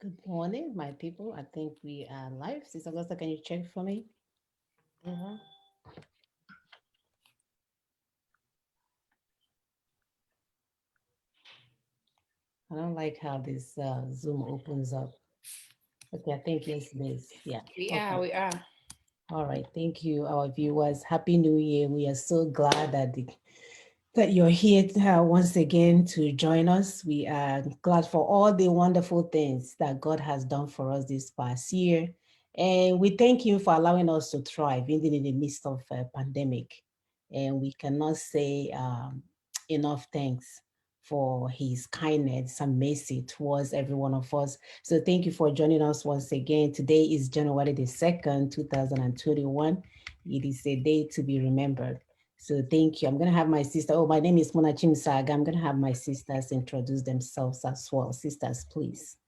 Good morning, my people. I think we are live. Sister Augusta, can you check for me? Mhm. I don't like how this Zoom opens up. Okay, I think yes, it is. Yeah. We Okay. are, we are. All right. Thank you, our viewers. Happy New Year. We are so glad that you're here once again to join us. We are glad for all the wonderful things that God has done for us this past year. And we thank Him for allowing us to thrive even in the midst of a pandemic. And we cannot say enough thanks for His kindness and mercy towards every one of us. So thank you for joining us once again. Today is January the 2nd, 2021. It is a day to be remembered. So thank you. I'm going to have my sister. Oh, my name is Mona Chimsaga. I'm going to have my sisters introduce themselves as well. Sisters, please.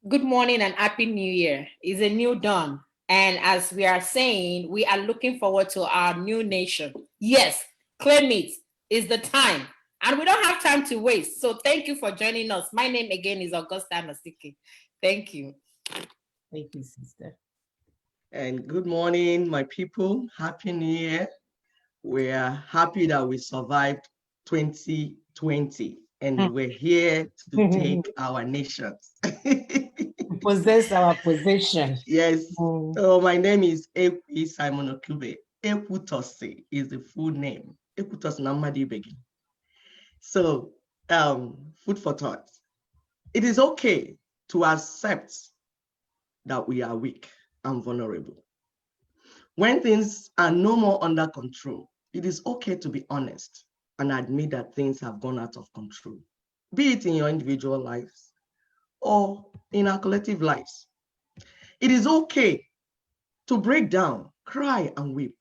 Good morning and happy new year. It's a new dawn. And as we are saying, we are looking forward to our new nation. Yes, claim it. It's the time. And we don't have time to waste. So thank you for joining us. My name again is Augusta Masiki. Thank you. Thank you, sister. And good morning, my people. Happy New Year. We are happy that we survived 2020 and we're here to take our nations. Possess our possession. Yes. Mm. So my name is Ekwi Simon Okube. Ekwutose is the full name. Ekwutose Namadi Begin. So, food for thought. It is okay to accept that we are weak and vulnerable. When things are no more under control, it is okay to be honest and admit that things have gone out of control, be it in your individual lives or in our collective lives. It is okay to break down, cry, and weep,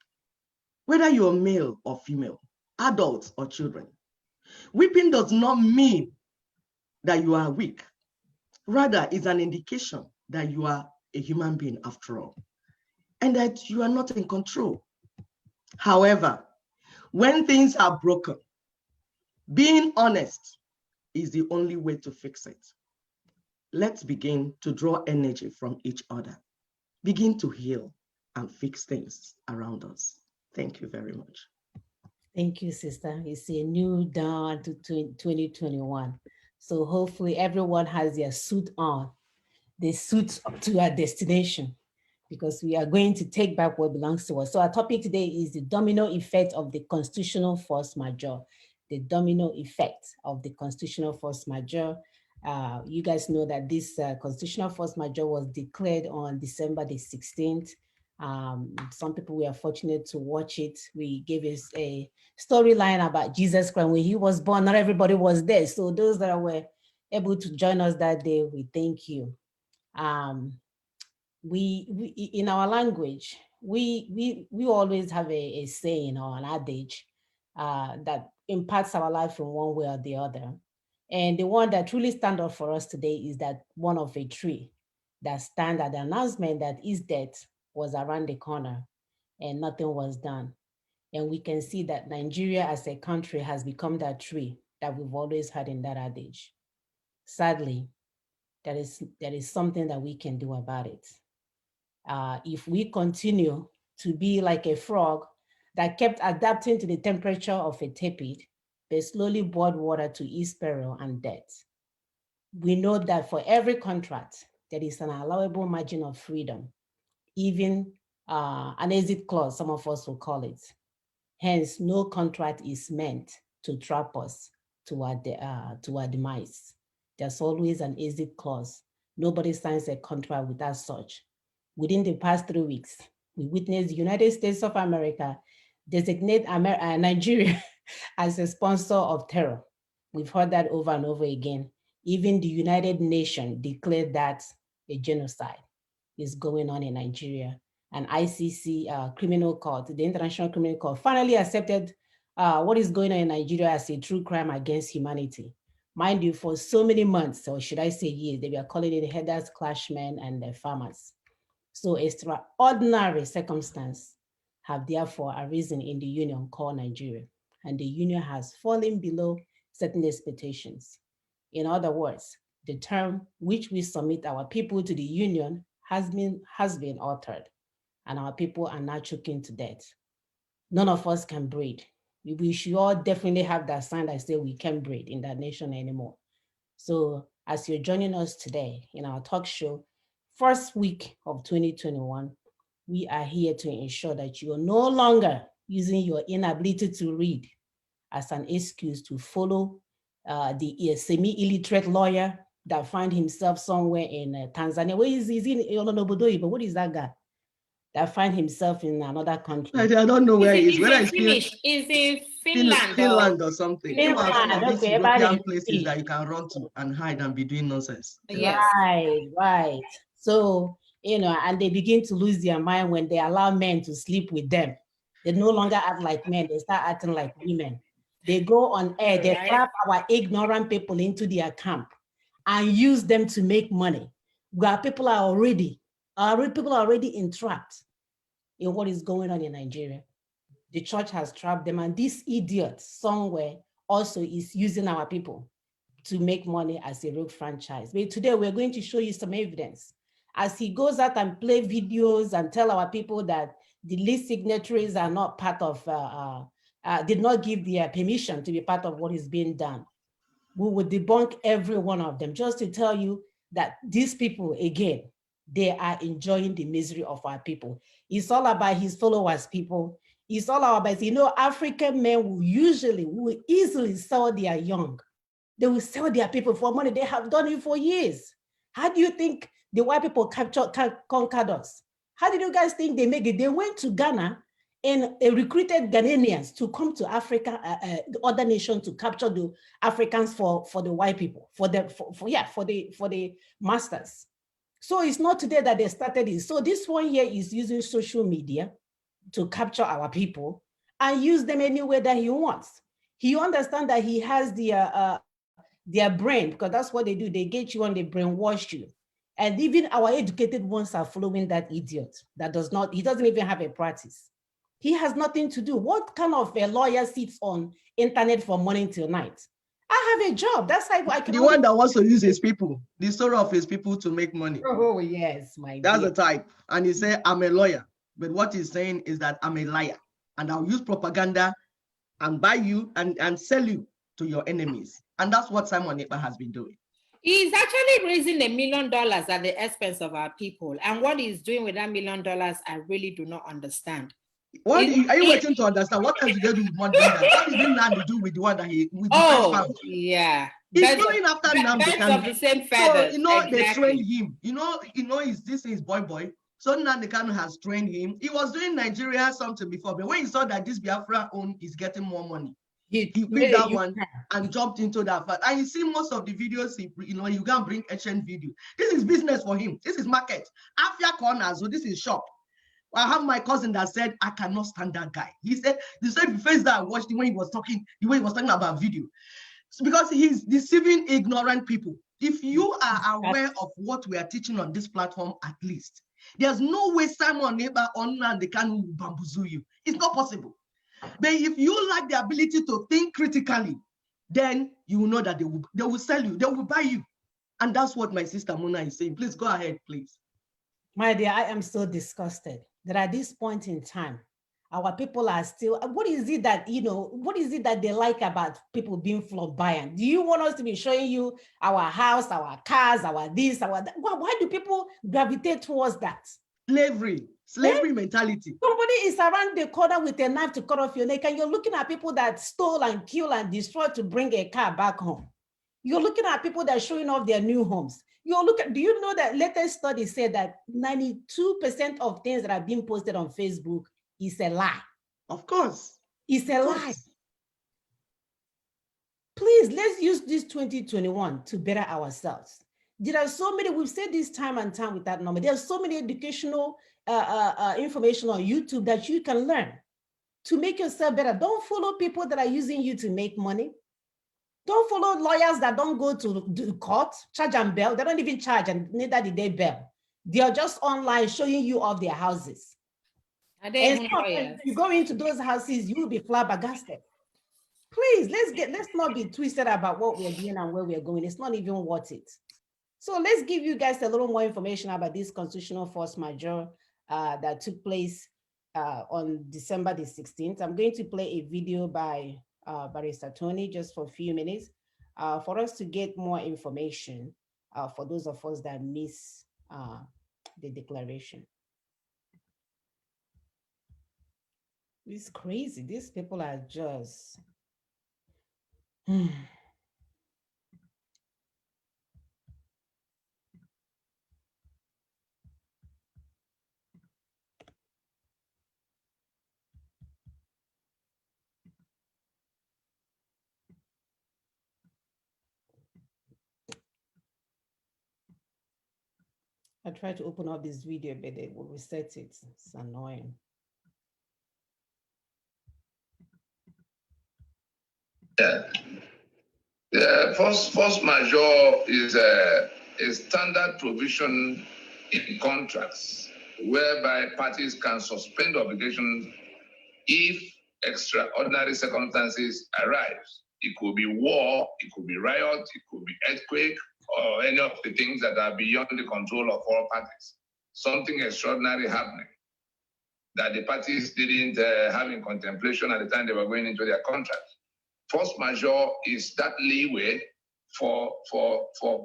whether you're male or female, adults or children. Weeping does not mean that you are weak. Rather, it's an indication that you are a human being after all, and that you are not in control. However, when things are broken, being honest is the only way to fix it. Let's begin to draw energy from each other, begin to heal and fix things around us. Thank you very much. Thank you, sister. It's a new dawn to 2021. So hopefully everyone has their suit on, the suit to our destination, because we are going to take back what belongs to us. So our topic today is the domino effect of the constitutional force majeure. The domino effect of the constitutional force majeure. You guys know that this constitutional force majeure was declared on December the 16th. Some people were fortunate to watch it. We gave us a storyline about Jesus Christ when he was born. Not everybody was there. So those that were able to join us that day, we thank you. Um, we in our language we always have a saying or an adage that impacts our life in one way or the other, and the one that truly stand out for us today is that one of a tree that stand at the announcement that his death was around the corner and nothing was done. And we can see that Nigeria as a country has become that tree that we've always had in that adage. Sadly, that is something that we can do about it. If we continue to be like a frog that kept adapting to the temperature of a tepid, but slowly boiled water to its peril and death. We know that for every contract, there is an allowable margin of freedom, even an exit clause, some of us will call it. Hence, no contract is meant to trap us to our demise. There's always an exit clause. Nobody signs a contract without such. Within the past 3 weeks, we witnessed the United States of America designate Nigeria as a sponsor of terror. We've heard that over and over again. Even the United Nations declared that a genocide is going on in Nigeria. And ICC criminal court, the International Criminal Court, finally accepted what is going on in Nigeria as a true crime against humanity. Mind you, for so many months, or should I say years, they were calling it headers, clashmen, and the farmers. So extraordinary circumstances have therefore arisen in the union called Nigeria, and the union has fallen below certain expectations. In other words, the term which we submit our people to the union has been altered, and our people are now choking to death. None of us can breed. We should all definitely have that sign that say we can't breed in that nation anymore. So as you're joining us today in our talk show, first week of 2021, we are here to ensure that you are no longer using your inability to read as an excuse to follow the semi-illiterate lawyer that find himself somewhere in Tanzania. Where is he? But what is that guy that find himself in another country? I don't know where he is. Whether Is in Finland, Finland or something. Finland, Some of these okay, European places that you can run to and hide and be doing nonsense. Yes. Right. So, and they begin to lose their mind when they allow men to sleep with them. They no longer act like men, they start acting like women. They go on air, they trap our ignorant people into their camp and use them to make money. Where people are already entrapped in what is going on in Nigeria. The church has trapped them, and this idiot somewhere also is using our people to make money as a rogue franchise. But today we're going to show you some evidence. As he goes out and play videos and tell our people that the list signatories are not part of, did not give their permission to be part of what is being done. We will debunk every one of them just to tell you that these people, again, they are enjoying the misery of our people. It's all about his followers, people. It's all about, African men will easily sell their young. They will sell their people for money. They have done it for years. How do you think the white people conquered us? How did you guys think they make it? They went to Ghana and recruited Ghanaians to come to Africa, the other nations, to capture the Africans for the white people, for the masters. So it's not today that they started it. So this one here is using social media to capture our people and use them any way that he wants. He understands that he has their brain, because that's what they do. They get you and they brainwash you. And even our educated ones are following that idiot he doesn't even have a practice. He has nothing to do. What kind of a lawyer sits on internet from morning till night? I have a job. That's how I can. The one that wants to use his people, the story of his people to make money. Oh, yes, my That's dear. the type. And he said, I'm a lawyer. But what he's saying is that I'm a liar. And I'll use propaganda and buy you and sell you to your enemies. And that's what Simon Ekpa has been doing. He's actually raising $1 million at the expense of our people. And what he's doing with that $1 million, I really do not understand. Are you waiting to understand? What else did they do with more than that? What did Nnamdi do with the one that with the first pound? Yeah. He's going after Nnamdi. Of the same feathers. They trained him. This is boy. So Nnamdi Kanu has trained him. He was doing Nigeria something before, but when he saw that this Biafra own is getting more money, he quit that one and jumped into that part. And you see most of the videos, you can bring ancient video. This is business for him. This is market. Afia corner, so this is shop. I have my cousin that said, I cannot stand that guy. He said, the same face that I watched the way he was talking about video. So because he's deceiving ignorant people. If you are aware of what we are teaching on this platform, at least, there's no way Simon Ekpa or Nnamdi Kanu will bamboozle you. It's not possible. But if you lack the ability to think critically, then you will know that they will sell you, they will buy you. And that's what my sister Mona is saying. Please go ahead, please. My dear, I am so disgusted that at this point in time, our people are still, what is it that they like about people being flamboyant? Do you want us to be showing you our house, our cars, our this, our that? Why do people gravitate towards that? Slavery mentality. Somebody is around the corner with a knife to cut off your neck, and you're looking at people that stole and killed and destroyed to bring a car back home. You're looking at people that are showing off their new homes. Do you know that latest study said that 92% of things that are being posted on Facebook is a lie? Of course. It's a lie. Please, let's use this 2021 to better ourselves. There are so many, we've said this time and time with that number, there's so many educational information on YouTube that you can learn to make yourself better. Don't follow people that are using you to make money. Don't follow lawyers that don't go to court, charge and bail. They don't even charge, and neither did they bail. They are just online showing you off their houses. And if you go into those houses, you will be flabbergasted. Please, let's not be twisted about what we're doing and where we're going. It's not even worth it. So let's give you guys a little more information about this constitutional force majeure that took place on December the 16th. I'm going to play a video by Barrister Tony just for a few minutes for us to get more information for those of us that miss the declaration. It's crazy. These people are just... I tried to open up this video, but it will reset it. It's annoying. Yeah. The force majeure is a standard provision in contracts whereby parties can suspend obligations if extraordinary circumstances arise. It could be war, it could be riot, it could be earthquake, or any of the things that are beyond the control of all parties. Something extraordinary happening that the parties didn't have in contemplation at the time they were going into their contract. Force majeure is that leeway for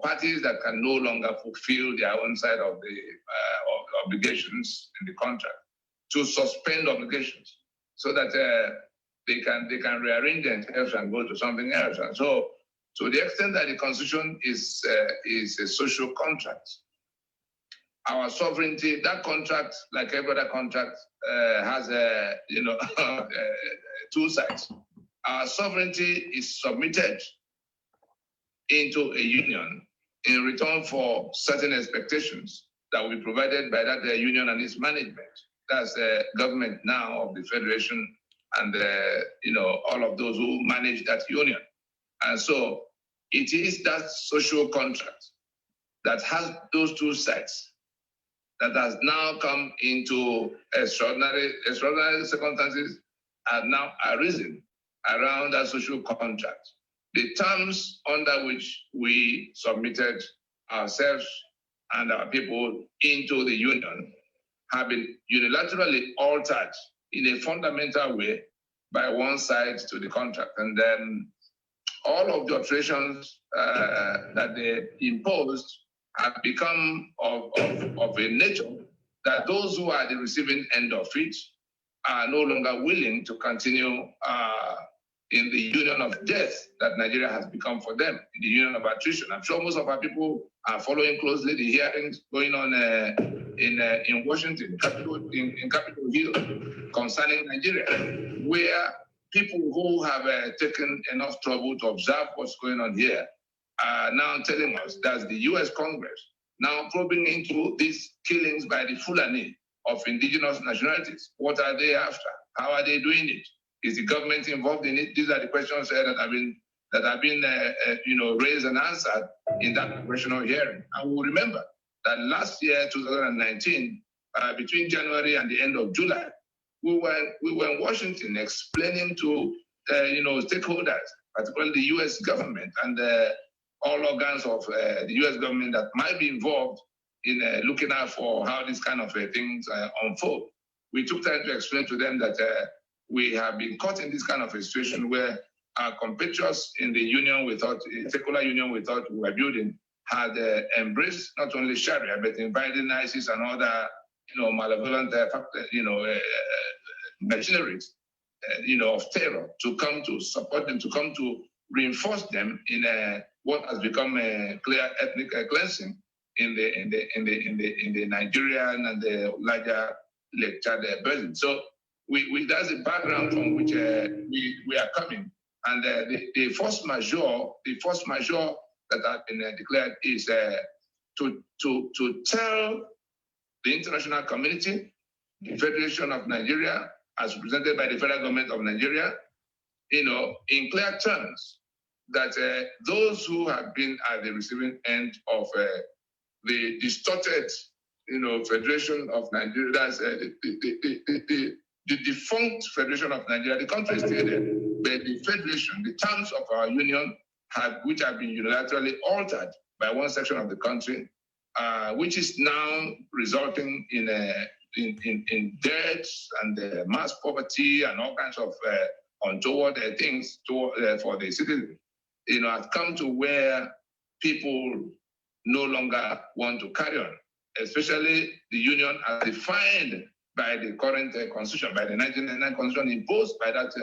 parties that can no longer fulfill their own side of the obligations in the contract to suspend obligations so that they can rearrange themselves and go to something else. And so, to the extent that the Constitution is a social contract, our sovereignty, that contract, like every other contract, has two sides. Our sovereignty is submitted into a union in return for certain expectations that will be provided by that union and its management. That's the government now of the federation and all of those who manage that union. And so it is that social contract that has those two sides that has now come into extraordinary circumstances have now arisen around that social contract. The terms under which we submitted ourselves and our people into the union have been unilaterally altered in a fundamental way by one side to the contract. And then all of the alterations that they imposed have become of a nature that those who are the receiving end of it are no longer willing to continue in the union of death that Nigeria has become for them, in the union of attrition. I'm sure most of our people are following closely the hearings going on in Washington, in Capitol Hill, concerning Nigeria, where people who have taken enough trouble to observe what's going on here are now telling us that the US Congress now probing into these killings by the Fulani of indigenous nationalities. What are they after? How are they doing it? Is the government involved in it? These are the questions that have been raised and answered in that congressional hearing. And we'll remember that last year, 2019, between January and the end of July, we were in Washington explaining to stakeholders, particularly the U.S. government and all organs of the U.S. government that might be involved in looking out for how these kind of things unfold. We took time to explain to them that we have been caught in this kind of a situation where our compatriots in the union we thought, a secular union we thought we were building, had embraced not only Sharia, but inviting ISIS and other, malevolent machineries, of terror to come to support them, to come to reinforce them in what has become a clear ethnic cleansing in the Nigerian and the larger Lake Chad basin. So that's the background from which we are coming, and the force majeure that has been declared is to tell the international community, the Federation of Nigeria, as represented by the federal government of Nigeria, in clear terms, that those who have been at the receiving end of the distorted, Federation of Nigeria, that's the defunct Federation of Nigeria, the country is still there, but the Federation, the terms of our union, which have been unilaterally altered by one section of the country, which is now resulting in debt and mass poverty and all kinds of untoward things for the citizens. Have come to where people no longer want to carry on, especially the union as defined by the current constitution, by the 1999 constitution imposed by that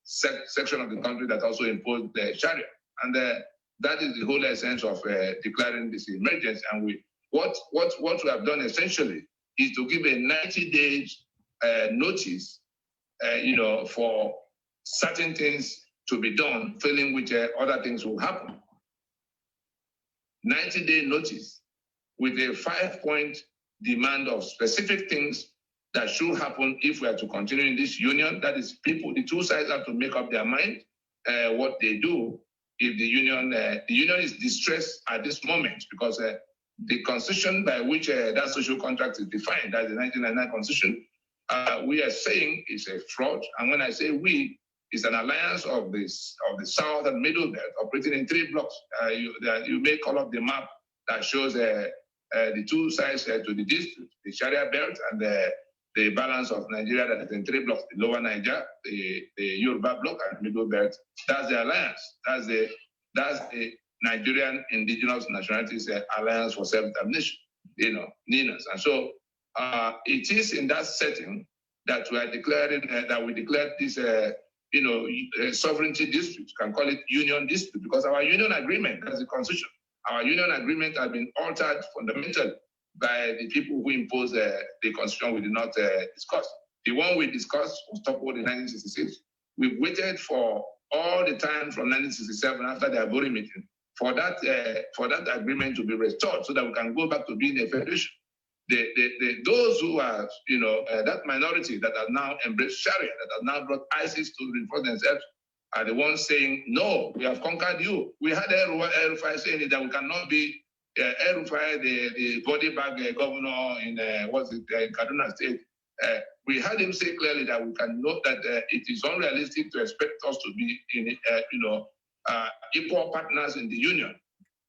section of the country that also imposed the Sharia. And that is the whole essence of declaring this emergency. And what we have done essentially is to give a 90 days notice, for certain things to be done, failing which other things will happen. 90-day notice with a 5-point demand of specific things that should happen if we are to continue in this union. That is, the two sides have to make up their mind what they do if the union is distressed at this moment, because the constitution by which that social contract is defined, that's the 1999 constitution, we are saying is a fraud. And when I say we, it's an alliance of the South and Middle Belt operating in 3 blocks. You may call up the map that shows the two sides to the district, the Sharia belt and the balance of Nigeria that is in 3 blocks, the lower Niger, the Yoruba block and Middle Belt. That's the alliance. That's the Nigerian Indigenous Nationalities Alliance for Self-Determination, NINAS. And so it is in that setting that we are declaring, that we declared this sovereignty dispute. You can call it union dispute, because our union agreement, that's the constitution, our union agreement has been altered fundamentally by the people who imposed the constitution we did not discuss. The one we discussed was toppled in 1966. We waited for all the time from 1967 after the Abori meeting for that agreement to be restored so that we can go back to being a federation. Those who are, that minority that have now embraced Sharia, that have now brought ISIS to reinforce themselves, are the ones saying, no, we have conquered you. We had El-Rufai saying that we cannot be El-Rufai, the body bag governor in Kaduna State. We had him say clearly that we can note that it is unrealistic to expect us to be in, equal partners in the union.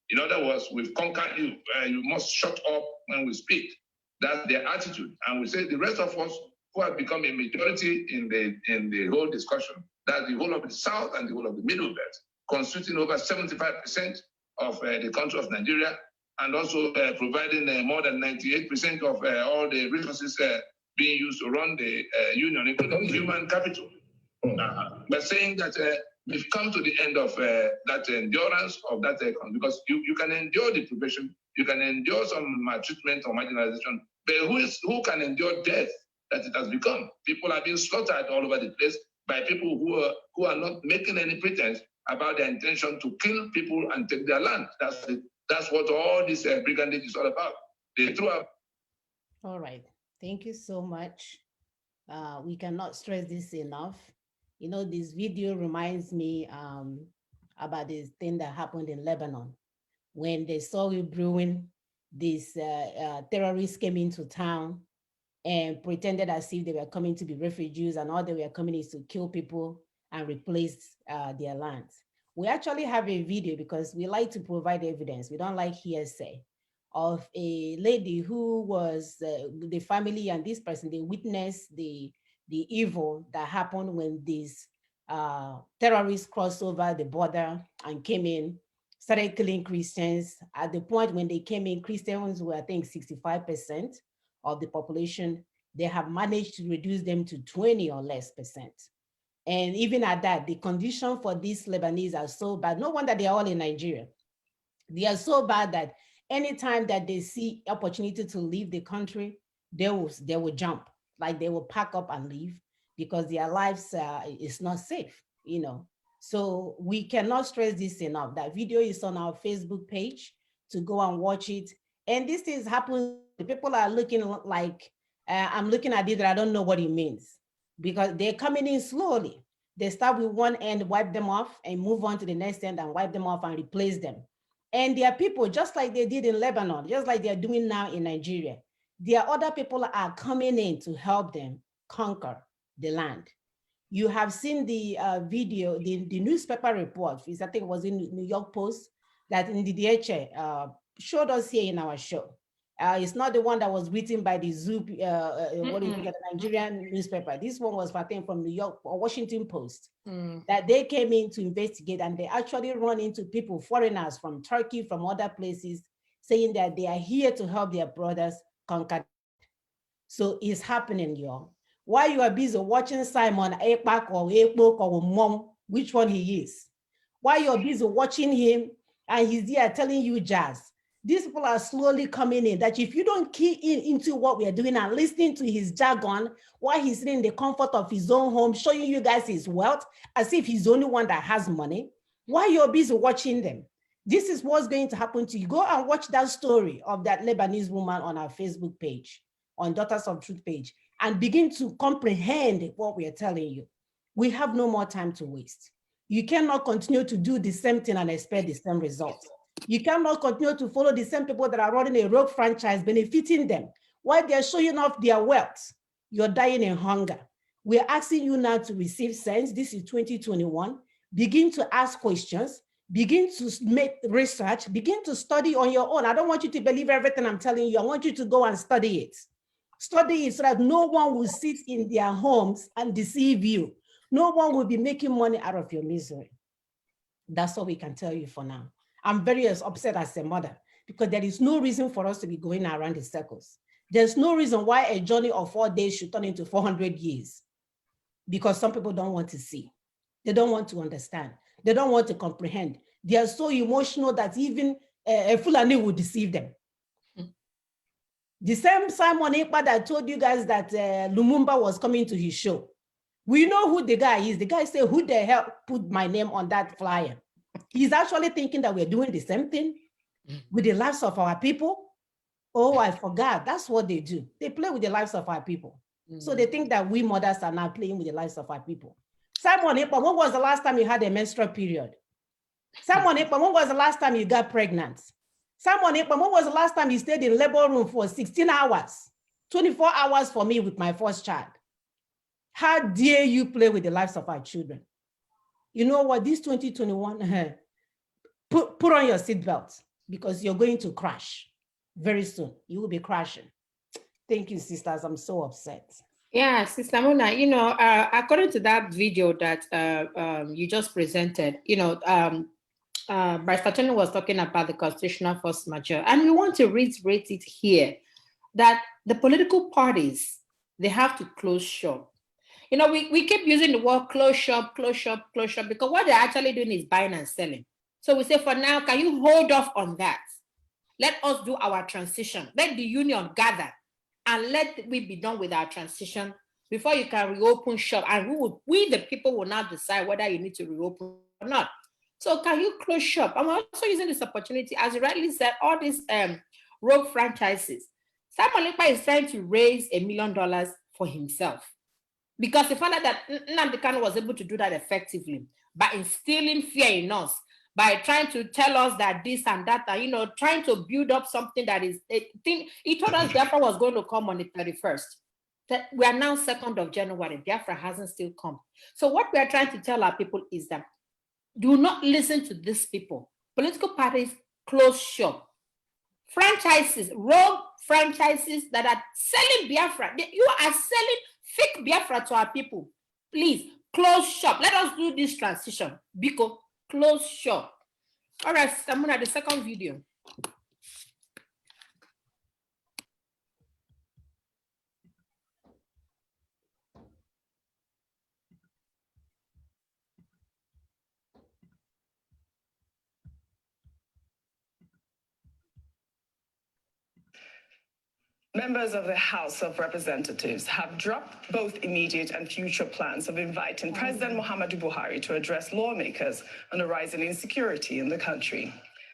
In other words, we've conquered you. You must shut up when we speak. That's their attitude. And we say the rest of us who have become a majority in the whole discussion, that's the whole of the South and the whole of the Middle Belt, constituting over 75% of the country of Nigeria, and also providing more than 98% of all the resources being used to run the union, including human capital. We're saying that we've come to the end of that endurance of that, because you can endure deprivation, you can endure some maltreatment or marginalization, but who can endure death that it has become? People are being slaughtered all over the place by people who are not making any pretense about their intention to kill people and take their land. That's what all this brigandage is all about. They threw up. All right. Thank you so much. We cannot stress this enough. This video reminds me about this thing that happened in Lebanon. When they saw it brewing, these terrorists came into town and pretended as if they were coming to be refugees, and all they were coming is to kill people and replace their lands. We actually have a video because we like to provide evidence. We don't like hearsay, of a lady who was the family and this person, they witnessed the evil that happened when these terrorists crossed over the border and came in, started killing Christians. At the point when they came in, Christians were, I think, 65% of the population. They have managed to reduce them to 20 or less percent. And even at that, the condition for these Lebanese are so bad. No wonder they are all in Nigeria. They are so bad that anytime that they see opportunity to leave the country, they will jump, like they will pack up and leave because their lives is not safe, So we cannot stress this enough. That video is on our Facebook page to go and watch it. And this is happening. People are looking like, I'm looking at it, I don't know what it means, because they're coming in slowly. They start with one end, wipe them off, and move on to the next end and wipe them off and replace them. And there are people, just like they did in Lebanon, just like they're doing now in Nigeria, there are other people are coming in to help them conquer the land. You have seen the video, the newspaper report, I think it was in New York Post, that Ndidiche showed us here in our show. It's not the one that was written by the Zoo, what do you think, the Nigerian newspaper. This one was, I think, from New York or Washington Post, that they came in to investigate, and they actually run into people, foreigners from Turkey, from other places, saying that they are here to help their brothers conquer. So it's happening, y'all. While you are busy watching Simon Ekpak or Ekpok or Mom, which one he is, while you're busy watching him and he's there telling you jazz, these people are slowly coming in, that if you don't key into what we are doing and listening to his jargon while he's sitting in the comfort of his own home, showing you guys his wealth as if he's the only one that has money, while you're busy watching them, this is what's going to happen to you. Go and watch that story of that Lebanese woman on our Facebook page, on Daughters of Truth page, and begin to comprehend what we are telling you. We have no more time to waste. You cannot continue to do the same thing and expect the same results. You cannot continue to follow the same people that are running a rogue franchise, benefiting them while they're showing off their wealth. You're dying in hunger. We're asking you now to receive sense. This is 2021. Begin to ask questions. Begin to make research. Begin to study on your own. I don't want you to believe everything I'm telling you. I want you to go and study it. Study it so that no one will sit in their homes and deceive you. No one will be making money out of your misery. That's all we can tell you for now. I'm very upset as a mother because there is no reason for us to be going around in circles. There's no reason why a journey of 4 days should turn into 400 years, because some people don't want to see. They don't want to understand. They don't want to comprehend. They are so emotional that even a Fulani would deceive them. The same Simon Ekpa that told you guys that Lumumba was coming to his show. We know who the guy is. The guy said, who the hell put my name on that flyer? He's actually thinking that we're doing the same thing with the lives of our people. Oh, I forgot. That's what they do. They play with the lives of our people. So they think that we mothers are now playing with the lives of our people. Simon Ekpa, when was the last time you had a menstrual period? Simon Ekpa, when was the last time you got pregnant? Simon Ekpa, when was the last time you stayed in labor room for 16 hours? 24 hours for me with my first child. How dare you play with the lives of our children? You know what, this 2021, put on your seatbelt because you're going to crash very soon. You will be crashing. Thank you, sisters. I'm so upset. Yeah, Sister Mona, you know, according to that video that you just presented, you know, Barrister Tony was talking about the constitutional force majeure, and we want to reiterate it here that the political parties, they have to close shop. You know, we keep using the word close shop, because what they're actually doing is buying and selling. So we say, for now, can you hold off on that? Let us do our transition. Let the union gather and let we be done with our transition before you can reopen shop. And we the people will now decide whether you need to reopen or not. So can you close shop? I'm also using this opportunity, as you rightly said, all these rogue franchises. Simon Ekpa is trying to raise $1 million for himself, because he found out that Nnamdi Kanu was able to do that effectively by instilling fear in us, by trying to tell us that this and that, and, you know, trying to build up something that is a thing. He told us Biafra was going to come on the 31st. That we are now 2nd of January. Biafra hasn't still come. So what we are trying to tell our people is that do not listen to these people. Political parties, close shop. Franchises, rogue franchises that are selling Biafra. You are selling fake Biafra to our people. Please, close shop. Let us do this transition. Biko, close shop. All right, Samuna, the second video. Members of the House of Representatives have dropped both immediate and future plans of inviting President Muhammadu Buhari to address lawmakers on the rising insecurity in the country.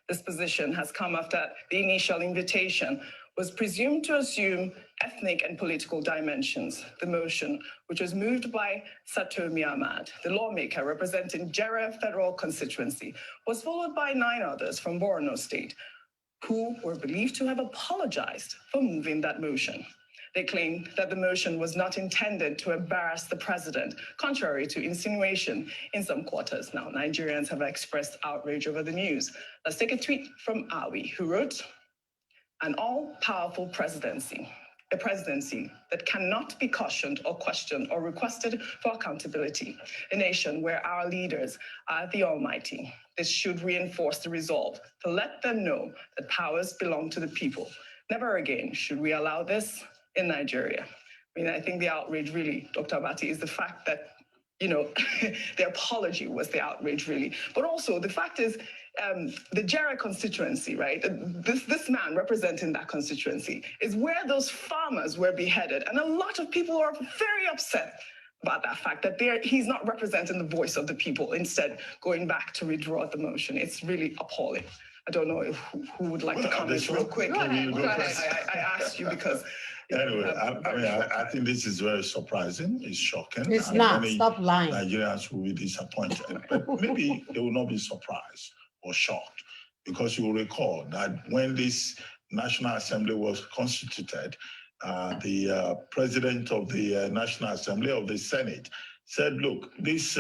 This position has come after the initial invitation was presumed to assume ethnic and political dimensions. The motion, which was moved by Satomi Ahmad, the lawmaker representing Jere Federal Constituency, was followed by 9 others from Borno State, who were believed to have apologized for moving that motion. They claim that the motion was not intended to embarrass the president, contrary to insinuation in some quarters. Now, Nigerians have expressed outrage over the news. Let's take a tweet from Awi, who wrote, "An all-powerful presidency, a presidency that cannot be cautioned or questioned or requested for accountability, a nation where our leaders are the almighty. This should reinforce the resolve to let them know that powers belong to the people. Never again should we allow this in Nigeria." I mean, I think the outrage really, Dr. Abati, is the fact that, the apology was the outrage really. But also the fact is, the Jera constituency, right? This man representing that constituency is where those farmers were beheaded. And a lot of people are very upset about that fact that he's not representing the voice of the people, instead going back to withdraw the motion. It's really appalling. I don't know who would like to comment real quick. Go ahead. I asked you because... Anyway, I think this is very surprising. It's shocking. It's not. Stop lying. Nigerians will be disappointed, but maybe they will not be surprised or shocked, because you will recall that when this National Assembly was constituted, the president of the National Assembly of the Senate said, look, this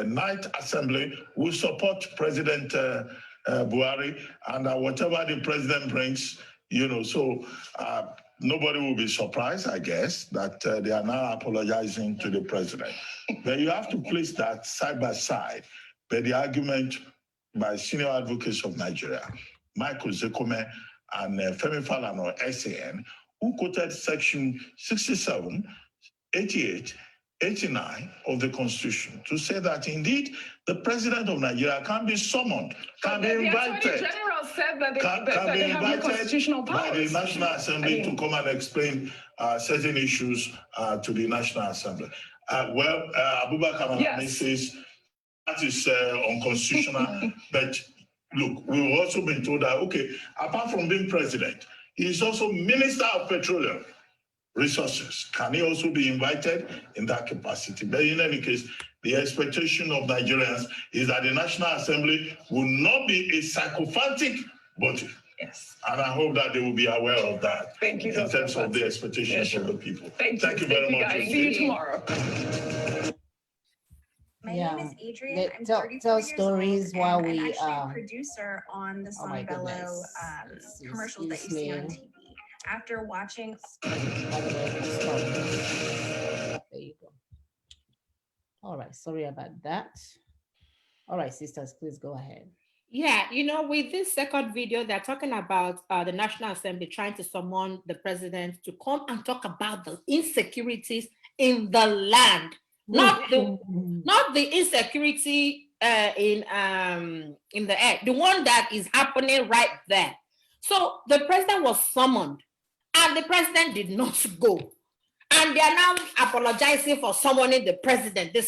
night assembly will support President Buhari, and whatever the president brings, so nobody will be surprised, I guess, that they are now apologizing to the president. But you have to place that side by side. But the argument by senior advocates of Nigeria, Michael Zekome and Femi Falana, SAN, who quoted section 67, 88, 89 of the Constitution to say that indeed the president of Nigeria can be summoned, can be invited. The Attorney General said that they have no constitutional powers by the National Assembly to come and explain certain issues to the National Assembly. Abubakar Malami says that is unconstitutional, but look, we've also been told that, okay, apart from being president, he is also Minister of Petroleum Resources. Can he also be invited in that capacity? But in any case, the expectation of Nigerians is that the National Assembly will not be a sycophantic body. Yes. And I hope that they will be aware of that. Thank you, in terms of the expectations of the people. Thank you very much. Guys. See you tomorrow. My name is Adrian. I'm tell 34 years stories old, while and we I'm actually a producer on the oh my Sonbello goodness. commercials that you see on TV. After watching, there you go. All right, sorry about that. All right, sisters, please go ahead. Yeah, with this second video, they're talking about the National Assembly trying to summon the president to come and talk about the insecurities in the land, not the insecurity in the air, the one that is happening right there. So the president was summoned, and the president did not go. And they are now apologizing for summoning the president. The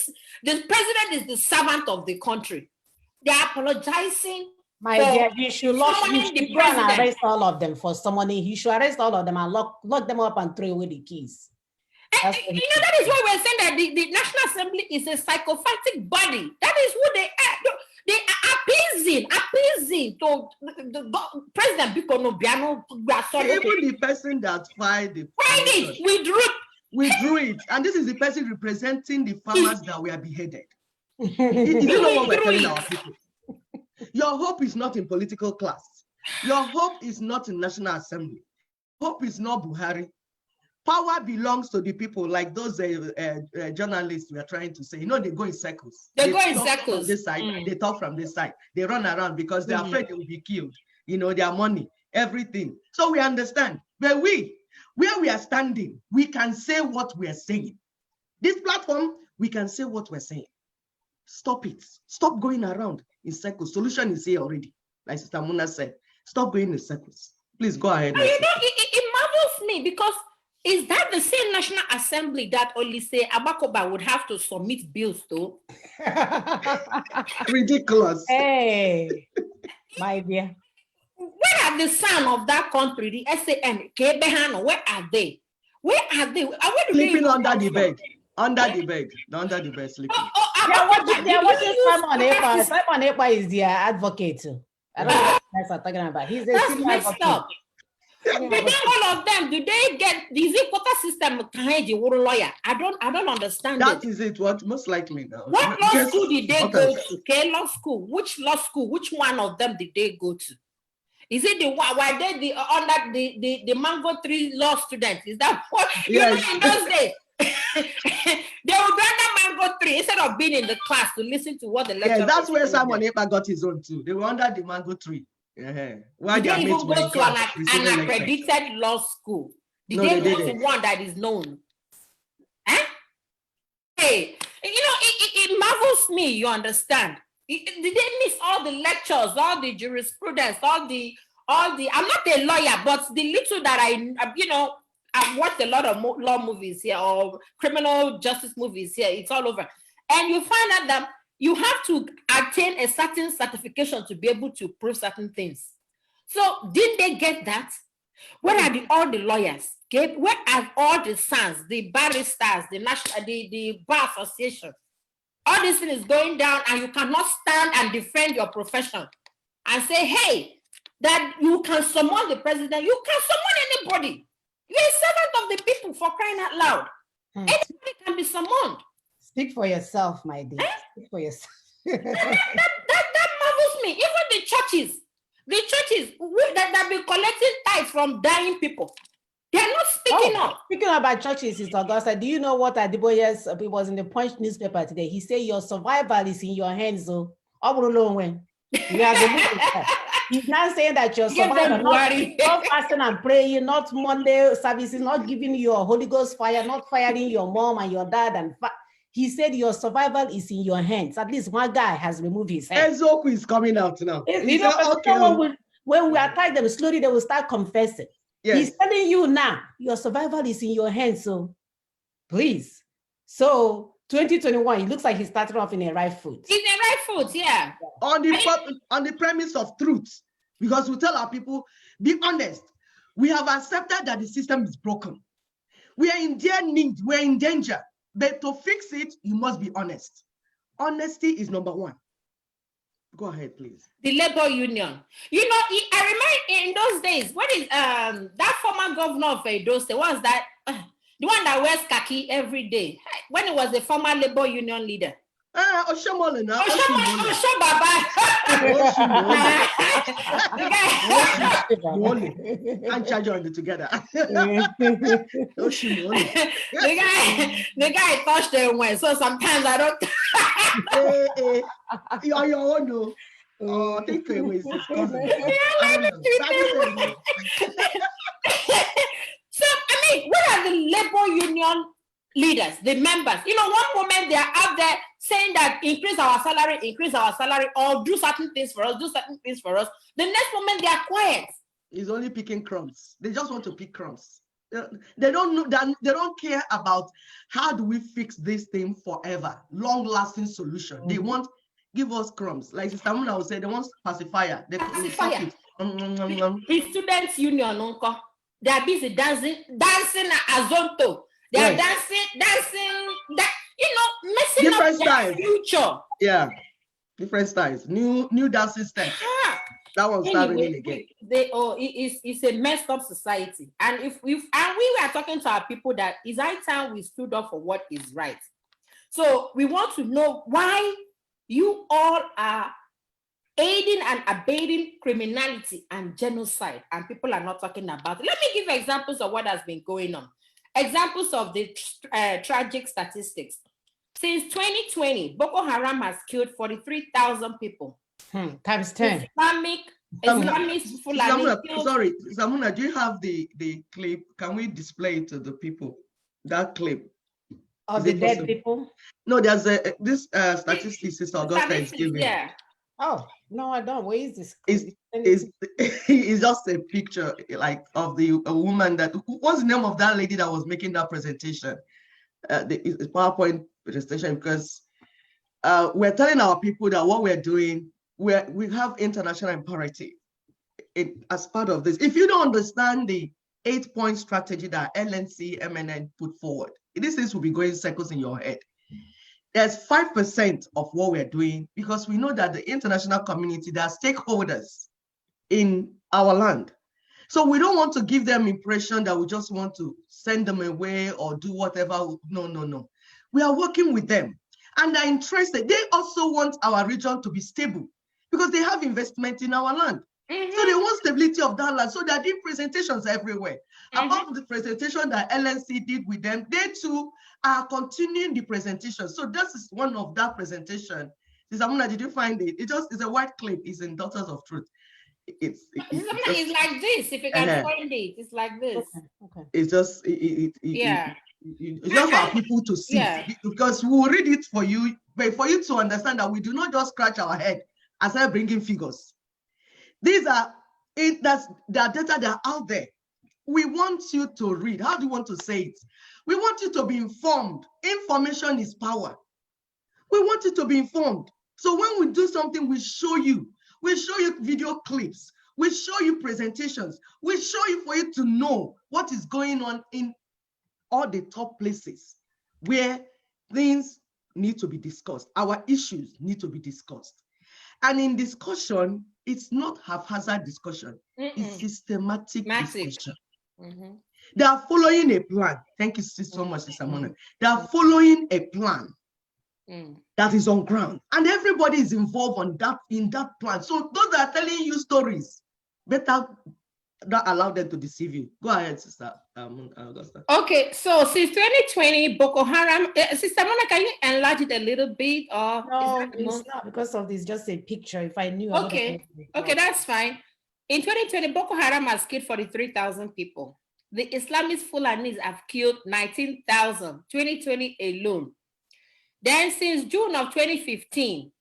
president is the servant of the country. They are apologizing. My dear, you should go and arrest all of them for summoning. You should arrest all of them and lock them up and throw away the keys. That is why we're saying that the National Assembly is a psychopathic body. That is who they are. They are appeasing to the President Bikonobiano. Even the person that filed the withdrew it. And this is the person representing the farmers that were beheaded. You know what we're telling our people? Your hope is not in political class. Your hope is not in National Assembly. Hope is not Buhari. Power belongs to the people, like those journalists were trying to say. They go in circles. They go in circles. From this side, they talk from this side. They run around because they're afraid they will be killed. Their money, everything. So we understand. But where we are standing, we can say what we are saying. This platform, we can say what we're saying. Stop it. Stop going around in circles. Solution is here already. Like Sister Muna said, stop going in circles. Please go ahead. It marvels me because is that the same National Assembly that Olise Abakoba would have to submit bills to? Ridiculous. Hey, my dear. Where are the son of that country, the SAN, Kebehano? Where are they? Where are they? Sleeping under the bed. Under the bed, sleeping. They're watching Simon Epa. Simon Epa is their advocate. I don't know what you guys are talking about. He's a senior advocate. Did they, all of them, do they get, is it quota system behind the lawyer? I don't understand That it. is it. What most likely now. What law school did they go to? Okay, law school. Which law school? Which one of them did they go to? Is it the one why they the under the mango tree law students? Is that what Yes. You know, in those days? They would go under mango tree instead of being in the class to listen to what the lecturer. Yes, that's where Simon Ekpa got his own too. They were under the mango tree. Why did they even go to an accredited law school? Did they go to one that is known? Huh? Hey, you know, it marvels me, you understand? Did they miss all the lectures, all the jurisprudence, all the, I'm not a lawyer, but the little that I've watched a lot of law movies here or criminal justice movies here, it's all over. And you find out that you have to attain a certain certification to be able to prove certain things. So didn't they get that? Where are all the lawyers? Where are all the sons, the barristers, the bar association? All this thing is going down and you cannot stand and defend your profession and say, hey, that you can summon the president, you can summon anybody. You're a servant of the people, for crying out loud. Anybody can be summoned. Speak for yourself, my dear. Speak for yourself. that marvels me. Even the churches that be collecting tithes from dying people, they're not speaking up. Speaking about churches, Sister Augusta, do you know what BWS was in the Punch newspaper today? He said your survival is in your hands. So, he's not saying that your survival, not fasting and praying, not Monday services, not giving you your Holy Ghost fire, not firing your mom and your dad. And he said your survival is in your hands. At least one guy has removed his hand. Ezoku is coming out now. You know, when we attack them slowly, they will start confessing. Yes. He's telling you now, your survival is in your hands. So please. So 2021, it looks like he started off in a right foot. In a right foot, yeah. On the premise of truth, because we tell our people, be honest. We have accepted that the system is broken. We are in dear need, we're in danger. But to fix it, you must be honest. Honesty is number one. Go ahead, please. The labor union. You know, I remember in those days, what is that former governor of Edo State, was that the one that wears khaki every day, when he was a former labor union leader? Oshomole now. And charge on it together. The guy touched them when, so sometimes I don't. You're your own. Oh, take away. So I mean, what are the labor union leaders, the members? You know, one moment they are out there saying that increase our salary, or do certain things for us, The next moment they are quiet. He's only picking crumbs. They just want to pick crumbs. They don't know. They don't care about how do we fix this thing forever, long-lasting solution. They want give us crumbs. Like Sister Muna would say, they want pacifier. Pacifier. The students' union, uncle. They are busy dancing azonto. They are dancing, messing different up their future. Yeah, different styles. New dancing steps. That one's not really again. It's a messed up society. And if we were talking to our people that it's high time we stood up for what is right. So we want to know why you all are aiding and abating criminality and genocide, and people are not talking about it. Let me give examples of what has been going on. Examples of the tragic statistics. Since 2020, Boko Haram has killed 43,000 people. Times 10. Islamists, Fulani. Sorry, Zamuna, do you have the clip? Can we display it to the people? That clip. Of the dead people? No, there's this statistics Sister Augusta is giving. Yeah. Oh, no, I don't. Where is this? It's just a picture like of a woman that, what's the name of that lady that was making that presentation? The PowerPoint presentation, because we're telling our people that what we're doing, we have international imperative as part of this. If you don't understand the 8-point strategy that LNC, MNN put forward, these things will be going circles in your head. There's 5% of what we're doing because we know that the international community, there are stakeholders in our land. So we don't want to give them impression that we just want to send them away or do whatever. No, no, no. We are working with them and they're interested. They also want our region to be stable because they have investment in our land. So they want stability of that land. So they're doing presentations everywhere. Apart from the presentation that LNC did with them, they too are continuing the presentation. So this is one of that presentation. Amuna, did you find it? It just is a white clip. It's in Daughters of Truth. It's like this. If you can find it, it's like this. Okay. It's just it's just for people to see, because we will read it for you, but for you to understand that we do not just scratch our head as I bringing figures. These are the data that are out there. We want you to read. How do you want to say it? We want you to be informed. Information is power. We want you to be informed. So when we do something, we show you. We show you video clips. We show you presentations. We show you for you to know what is going on in all the top places where things need to be discussed. Our issues need to be discussed. And in discussion, it's not haphazard discussion. It's systematic discussion. They are following a plan. Thank you so much, Sister Mona. They are following a plan that is on ground, and everybody is involved in that plan. So those that are telling you stories, better not allow them to deceive you. Go ahead, Sister Augusta. Okay, so since 2020, Boko Haram, Sister Mona, can you enlarge it a little bit? Or no, it's not because of this, just a picture. If I knew. Okay, that's fine. In 2020, Boko Haram has killed 43,000 people. The Islamist Fulanis have killed 19,000, 2020 alone. Then since June of 2015,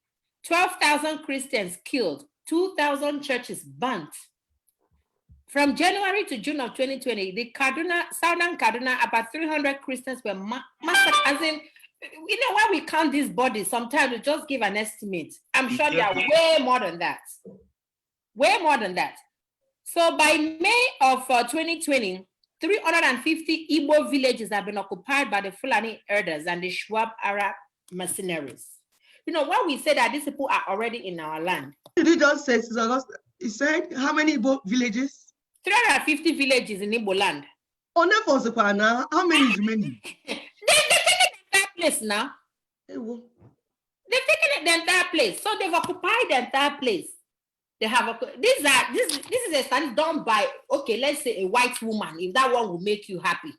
12,000 Christians killed, 2,000 churches burnt. From January to June of 2020, the Southern Kaduna, about 300 Christians were massacred. As in, you know, when we count these bodies, sometimes we just give an estimate. I'm sure they are way more than that. Way more than that. So by May of 2020, 350 Igbo villages have been occupied by the Fulani herders and the Schwab Arab mercenaries. You know, when we say that these people are already in our land. Did you just say, Sister Augusta, you said how many Igbo villages? 350 villages in Igbo land. How many is remaining? They've taken the entire place now. They've taken the entire place. So they've occupied the entire place. They have this is a study done by, okay, let's say a white woman, if that one will make you happy.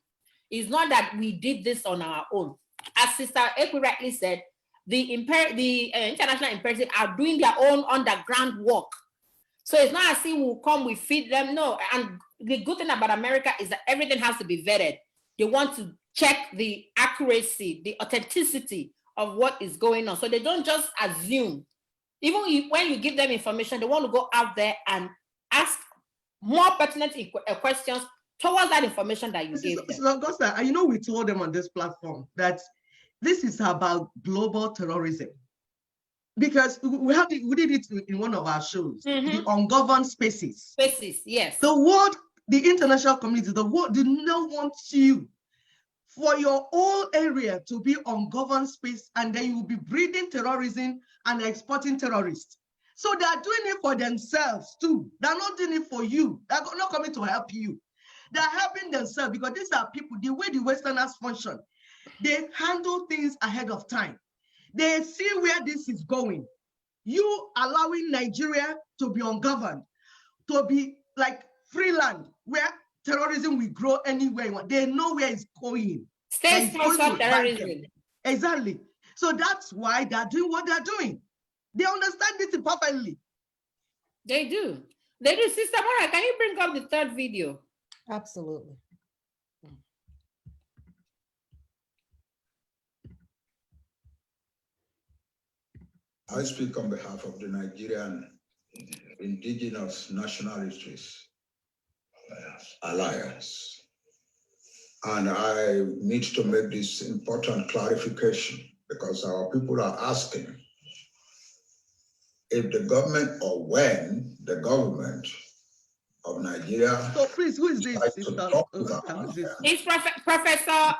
It's not that we did this on our own. As Sister Ekwe rightly said, the international imperative are doing their own underground work. So it's not as if we'll come, we feed them. No, and the good thing about America is that everything has to be vetted. They want to check the accuracy, the authenticity of what is going on. So they don't just assume. Even when you give them information, they want to go out there and ask more pertinent questions towards that information that you gave them. So Augusta, you know, we told them on this platform that this is about global terrorism. Because we did it in one of our shows, the ungoverned spaces. Spaces, yes. The world, the international community, the world do not want you for your whole area to be ungoverned space, and then you will be breeding terrorism and exporting terrorists. So they are doing it for themselves too. They're not doing it for you. They're not coming to help you. They're helping themselves because these are people, the way the Westerners function, they handle things ahead of time. They see where this is going. You allowing Nigeria to be ungoverned, to be like free land where terrorism will grow anywhere. They know where it's going. State-sponsored terrorism. Exactly. So that's why they're doing what they're doing. They understand this perfectly. They do. They do. Sister Mora, can you bring up the third video? Absolutely. I speak on behalf of the Nigerian Indigenous Nationalities Alliance. And I need to make this important clarification because our people are asking if the government or when the government of Nigeria. So please, who is this? It's Professor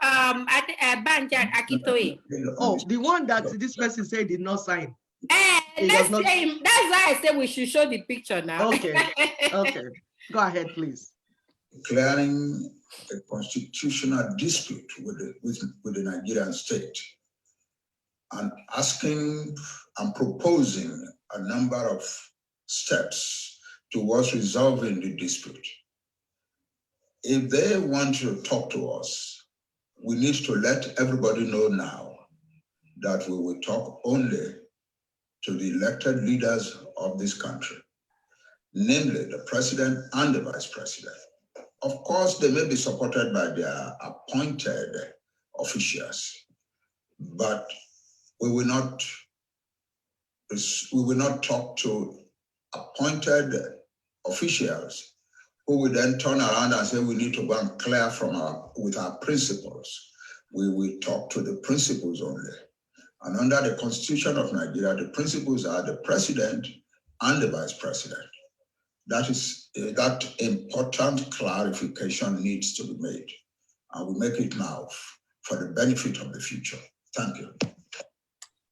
Banjad Akitoye. Oh, the one that this person said did not sign. Let's say, that's why I said we should show the picture now. Okay, okay. Go ahead, please. declaring a constitutional dispute with the Nigerian state, and asking and proposing a number of steps towards resolving the dispute. If they want to talk to us, we need to let everybody know now that we will talk only to the elected leaders of this country, namely the president and the vice president. Of course, they may be supported by their appointed officials, but we will not talk to appointed officials who will then turn around and say we need to go and clear with our principles. We will talk to the principles only. And under the Constitution of Nigeria, the principles are the president and the vice president. That important clarification needs to be made. And we make it now for the benefit of the future. Thank you.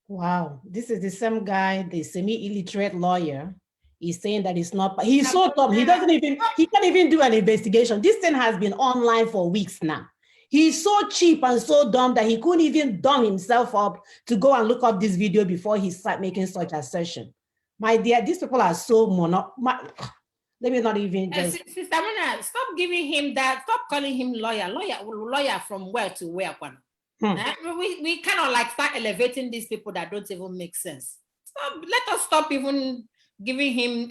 Wow, this is the same guy, the semi-illiterate lawyer. He's saying that it's not, he's so dumb, he can't even do an investigation. This thing has been online for weeks now. He's so cheap and so dumb that he couldn't even dumb himself up to go and look up this video before he started making such assertion. My dear, these people are so let me not even just... Sister Mona, stop giving him that, stop calling him lawyer from where to where. We kind of like start elevating these people that don't even make sense. Let us stop even giving him,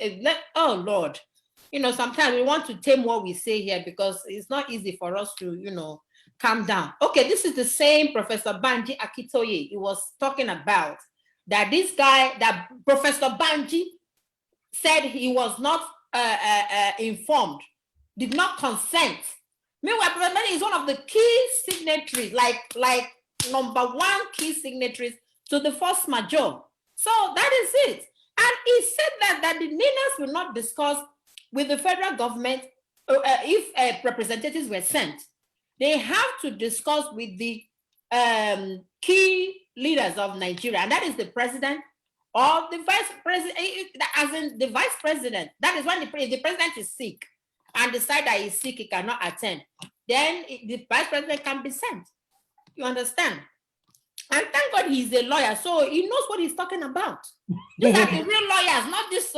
oh Lord. You know, sometimes we want to tame what we say here because it's not easy for us to, you know, calm down. Okay, this is the same Professor Banji Akitoye. He was talking about that this guy, that Professor Banji said he was not informed, did not consent. Meanwhile, Professor Banji is one of the key signatories, like number one key signatories to the force majeure. So that is it. And he said that the leaders will not discuss with the federal government if representatives were sent. They have to discuss with the key leaders of Nigeria, and that is the president or the vice president, as in the vice president. That is when the president is sick and decide that he's sick, he cannot attend. Then the vice president can be sent. You understand? And thank God he's a lawyer, so he knows what he's talking about. These are the real lawyers, not this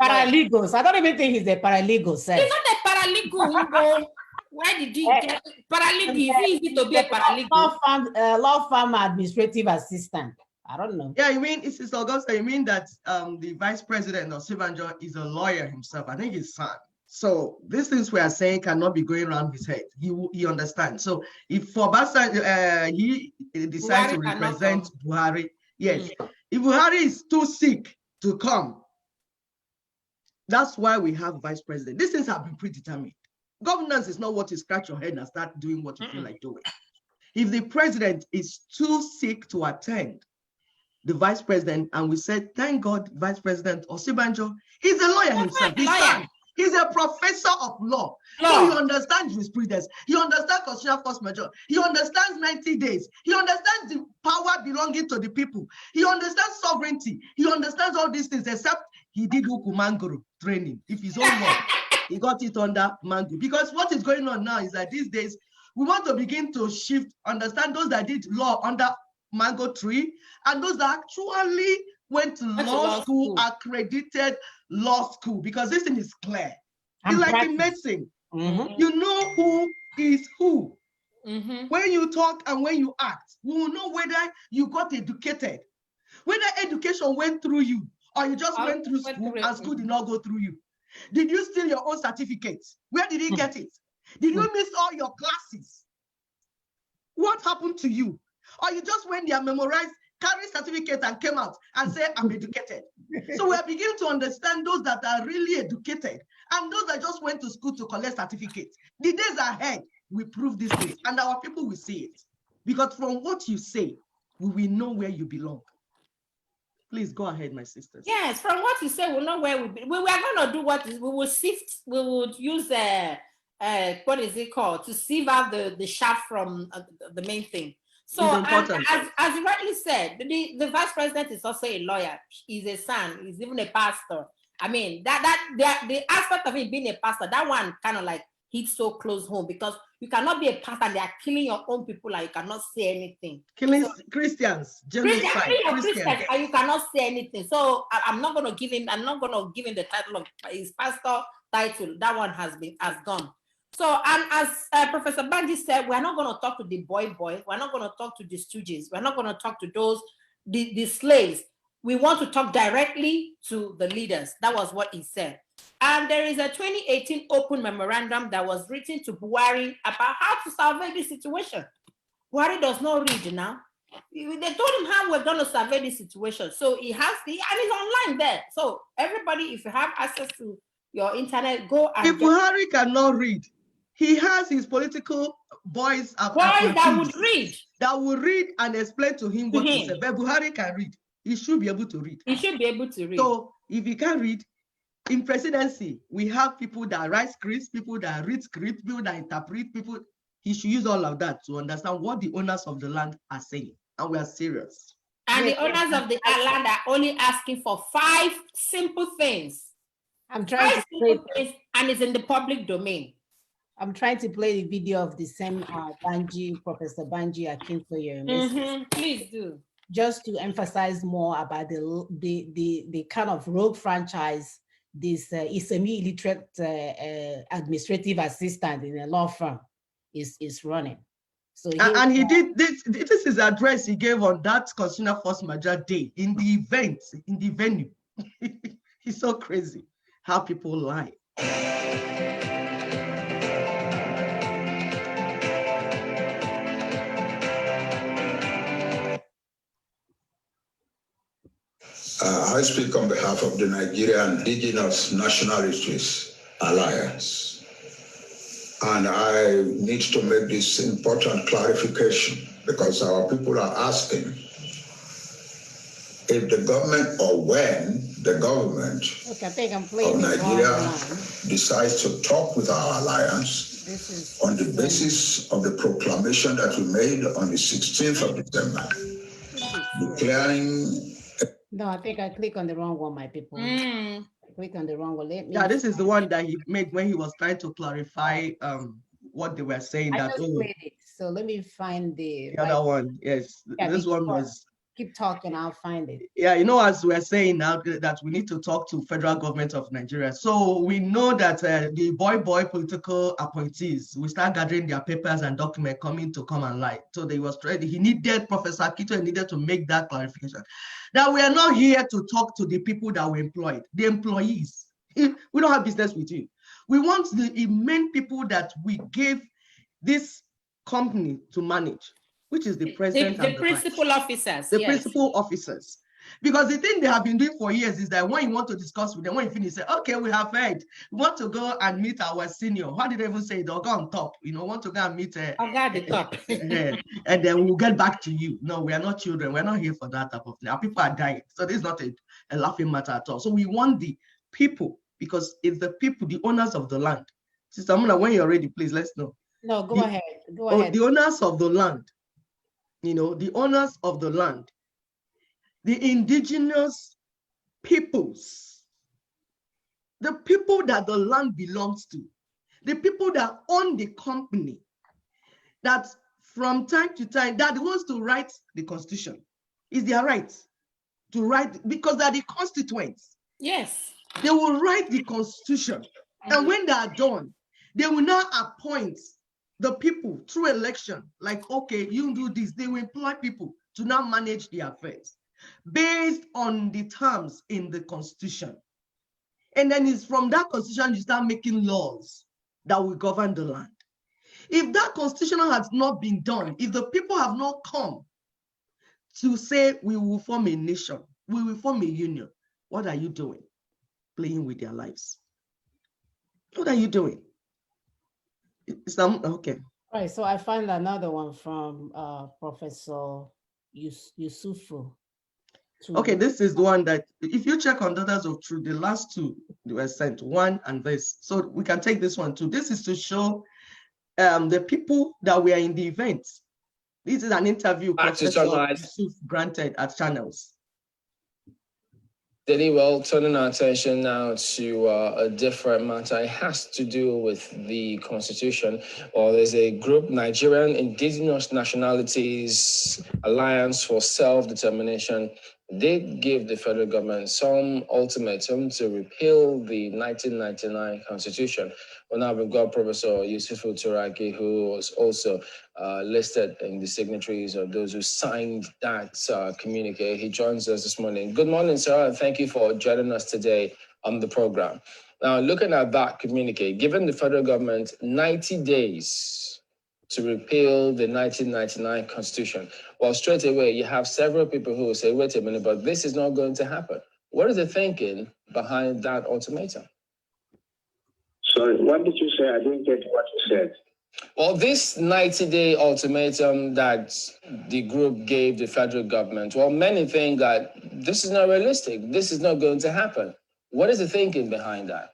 paralegals. I don't even think he's a paralegal, sir. He's not a paralegal. You know, where did he get paralegal? Is easy to be a paralegal? Law firm administrative assistant. I don't know. Yeah, you mean, it's Augusta, you mean that the vice president of Sibanjo is a lawyer himself. I think his son. So these things we are saying cannot be going around his head. He understands. So if for Basa, he decides to represent Buhari, yes. If Buhari is too sick to come, that's why we have vice president. These things have been predetermined. Governance is not what you scratch your head and start doing what you feel like doing. If the president is too sick to attend, the vice president, and we said, thank God, Vice President Osibanjo, he's a lawyer himself. He's a professor of law. So he understands jurisprudence. He understands constitutional force majeure. He understands 90 days. He understands the power belonging to the people. He understands sovereignty. He understands all these things, except he did Hukumanguru training. If his own law, he got it under Mangu. Because what is going on now is that these days, we want to begin to shift, understand those that did law under Mango tree, and those that actually went to law school, accredited law school, because this thing is clear. It's like in medicine. You know who is who. When you talk and when you act, we will know whether you got educated, whether education went through you, or you just went through school and school did not go through you. Did you steal your own certificates? Where did you get it? Did you miss all your classes? What happened to you? Or you just went there, memorized, carried certificates and came out and said, I'm educated. So we are beginning to understand those that are really educated and those that just went to school to collect certificates. The days ahead, we prove this thing and our people will see it. Because from what you say, we will know where you belong. Please go ahead, my sisters. Yes, from what you say, we'll know where we belong. We are going to do what is, we will sift, we will use what is it called, to sieve out the shaft from the main thing. So, as you rightly said, the vice president is also a lawyer. He's a son. He's even a pastor. I mean, the aspect of it being a pastor, that one kind of like hits so close home, because you cannot be a pastor and they are killing your own people and you cannot say anything. Killing Christians, genocide, Christians, and you cannot say anything. So I'm not going to give him the title of his pastor title. That one has gone. So, and as Professor Banji said, we're not going to talk to the boy. We're not going to talk to the stooges. We're not going to talk to those, the slaves. We want to talk directly to the leaders. That was what he said. And there is a 2018 open memorandum that was written to Buhari about how to survey this situation. Buhari does not read now. They told him how we're going to survey this situation. So he has and it's online there. So everybody, if you have access to your internet, go and. If Buhari cannot read, he has his political boys that would read and explain to him what he said. But Buhari can read. He should be able to read. He should be able to read. So if he can read, in presidency, we have people that write scripts, people that read scripts, people that interpret, people. He should use all of that to understand what the owners of the land are saying. And we are serious. And the owners of the land are only asking for 5 simple things. I'm trying to play things, and it's in the public domain. I'm trying to play the video of the same Professor Banji Akintoye. Please do. Just to emphasize more about the kind of rogue franchise this semi-illiterate administrative assistant in a law firm is running. So and he did this. This is his address he gave on that constitutional force majeure day in the event, in the venue. He's so crazy how people lie. I speak on behalf of the Nigerian Indigenous Nationalities Alliance, and I need to make this important clarification because our people are asking if the government or when the government of Nigeria decides to talk with our alliance on the basis of the proclamation that we made on the 16th of December, declaring. No, I think I clicked on the wrong one, my people. I clicked on the wrong one. This is the one that he made when he was trying to clarify what they were saying. I just played it. So let me find the other one. Yes, this one was. Keep talking, I'll find it. Yeah, as we're saying now that we need to talk to federal government of Nigeria. So we know that the boy political appointees will start gathering their papers and documents come and lie. So they was ready. Professor Akito needed to make that clarification. That we are not here to talk to the people that we employed, the employees. We don't have business with you. We want the main people that we gave this company to manage, which is the president the principal officers. The principal officers. Because the thing they have been doing for years is that when you want to discuss with them, when you finish, say, okay, we have heard. We want to go and meet our senior. What did they even say? They'll go on top. Want to go and meet the top. And then we'll get back to you. No, we are not children. We're not here for that type of thing. Our people are dying. So this is not a laughing matter at all. So we want the people, because it's the people, the owners of the land. Sister Amuna, when you're ready, please let's know. No, go ahead. Go ahead. The owners of the land. The owners of the land, the indigenous peoples, the people that the land belongs to, the people that own the company, that from time to time, that wants to write the constitution. It's their right to write, because they're the constituents. Yes. They will write the constitution. And when they are done, they will now appoint the people through election, like, okay, you do this. They will employ people to now manage the affairs based on the terms in the constitution. And then it's from that constitution you start making laws that will govern the land. If that constitution has not been done, if the people have not come to say we will form a nation, we will form a union, what are you doing? Playing with their lives. What are you doing? Okay. All right, so I find another one from Professor Yusufu. Okay, this is the one that, if you check on Daughters of Truth, the last two they were sent, one and this. So we can take this one too. This is to show the people that were in the event. This is an interview Professor Yusuf granted at Channels. Diddy, well, turning our attention now to a different matter. It has to do with the Constitution. Well, there's a group, Nigerian Indigenous Nationalities Alliance for Self-Determination. They give the federal government some ultimatum to repeal the 1999 Constitution. Well, now we've got Professor Yusufu Turaki, who was also listed in the signatories of those who signed that communique. He joins us this morning. Good morning, sir, and thank you for joining us today on the program. Now, looking at that communique, given the federal government 90 days to repeal the 1999 Constitution, well, straight away, you have several people who will say, wait a minute, but this is not going to happen. What is the thinking behind that ultimatum? Sorry, what did you say? I didn't get what you said. Well, this 90-day ultimatum that the group gave the federal government, well, many think that this is not realistic. This is not going to happen. What is the thinking behind that?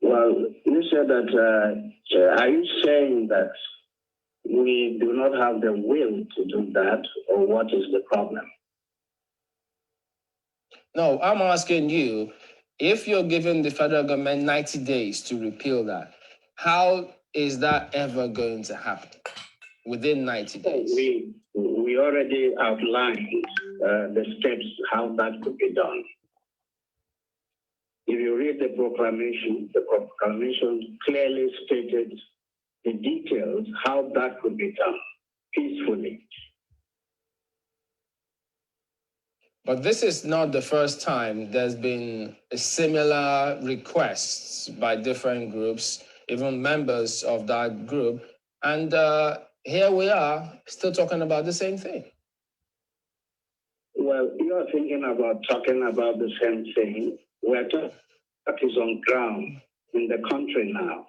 Well, you said that, are you saying that we do not have the will to do that, or what is the problem? No, I'm asking you, if you're giving the federal government 90 days to repeal that, how is that ever going to happen within 90 days? We already outlined the steps how that could be done. If you read the proclamation clearly stated the details how that could be done peacefully. But this is not the first time there's been a similar requests by different groups, even members of that group. And here we are still talking about the same thing. Well, you are talking about the same thing. We're talking that is on ground in the country now.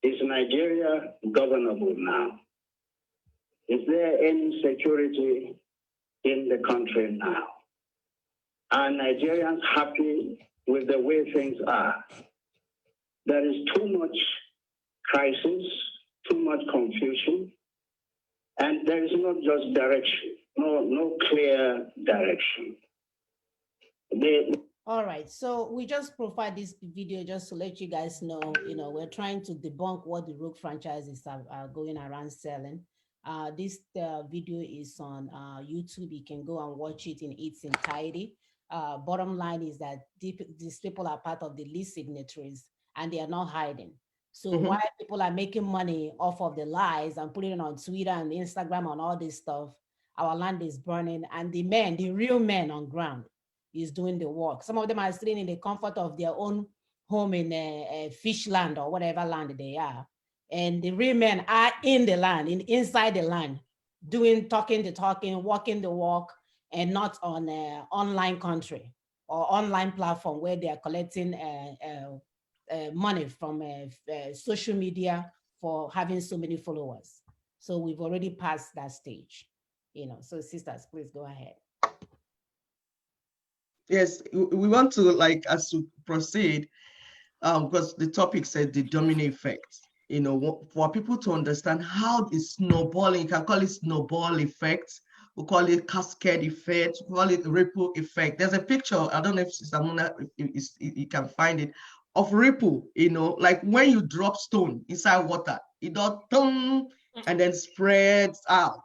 Is Nigeria governable now? Is there any security in the country now? Are Nigerians happy with the way things are? There is too much crisis, too much confusion, and there is not just direction, no clear direction. All right, so we just provide this video just to let you guys know, we're trying to debunk what the rogue franchises are going around selling. This video is on YouTube. You can go and watch it in its entirety. Bottom line is that these people are part of the list signatories and they are not hiding. So while people are making money off of the lies and putting it on Twitter and Instagram and all this stuff, our land is burning, and the real men on ground is doing the work. Some of them are sitting in the comfort of their own home in a fish land or whatever land they are. And the real men are in the land, inside the land, talking the talking, walking the walk, and not on an online country or online platform where they are collecting money from social media for having so many followers. So we've already passed that stage, So sisters, please go ahead. Yes, we want to, as to proceed, because the topic said the domino effect. For people to understand how it's snowballing, you can call it snowball effect. We call it cascade effect, we call it ripple effect. There's a picture, I don't know if you can find it, of ripple, like when you drop stone inside water, it does and then spreads out.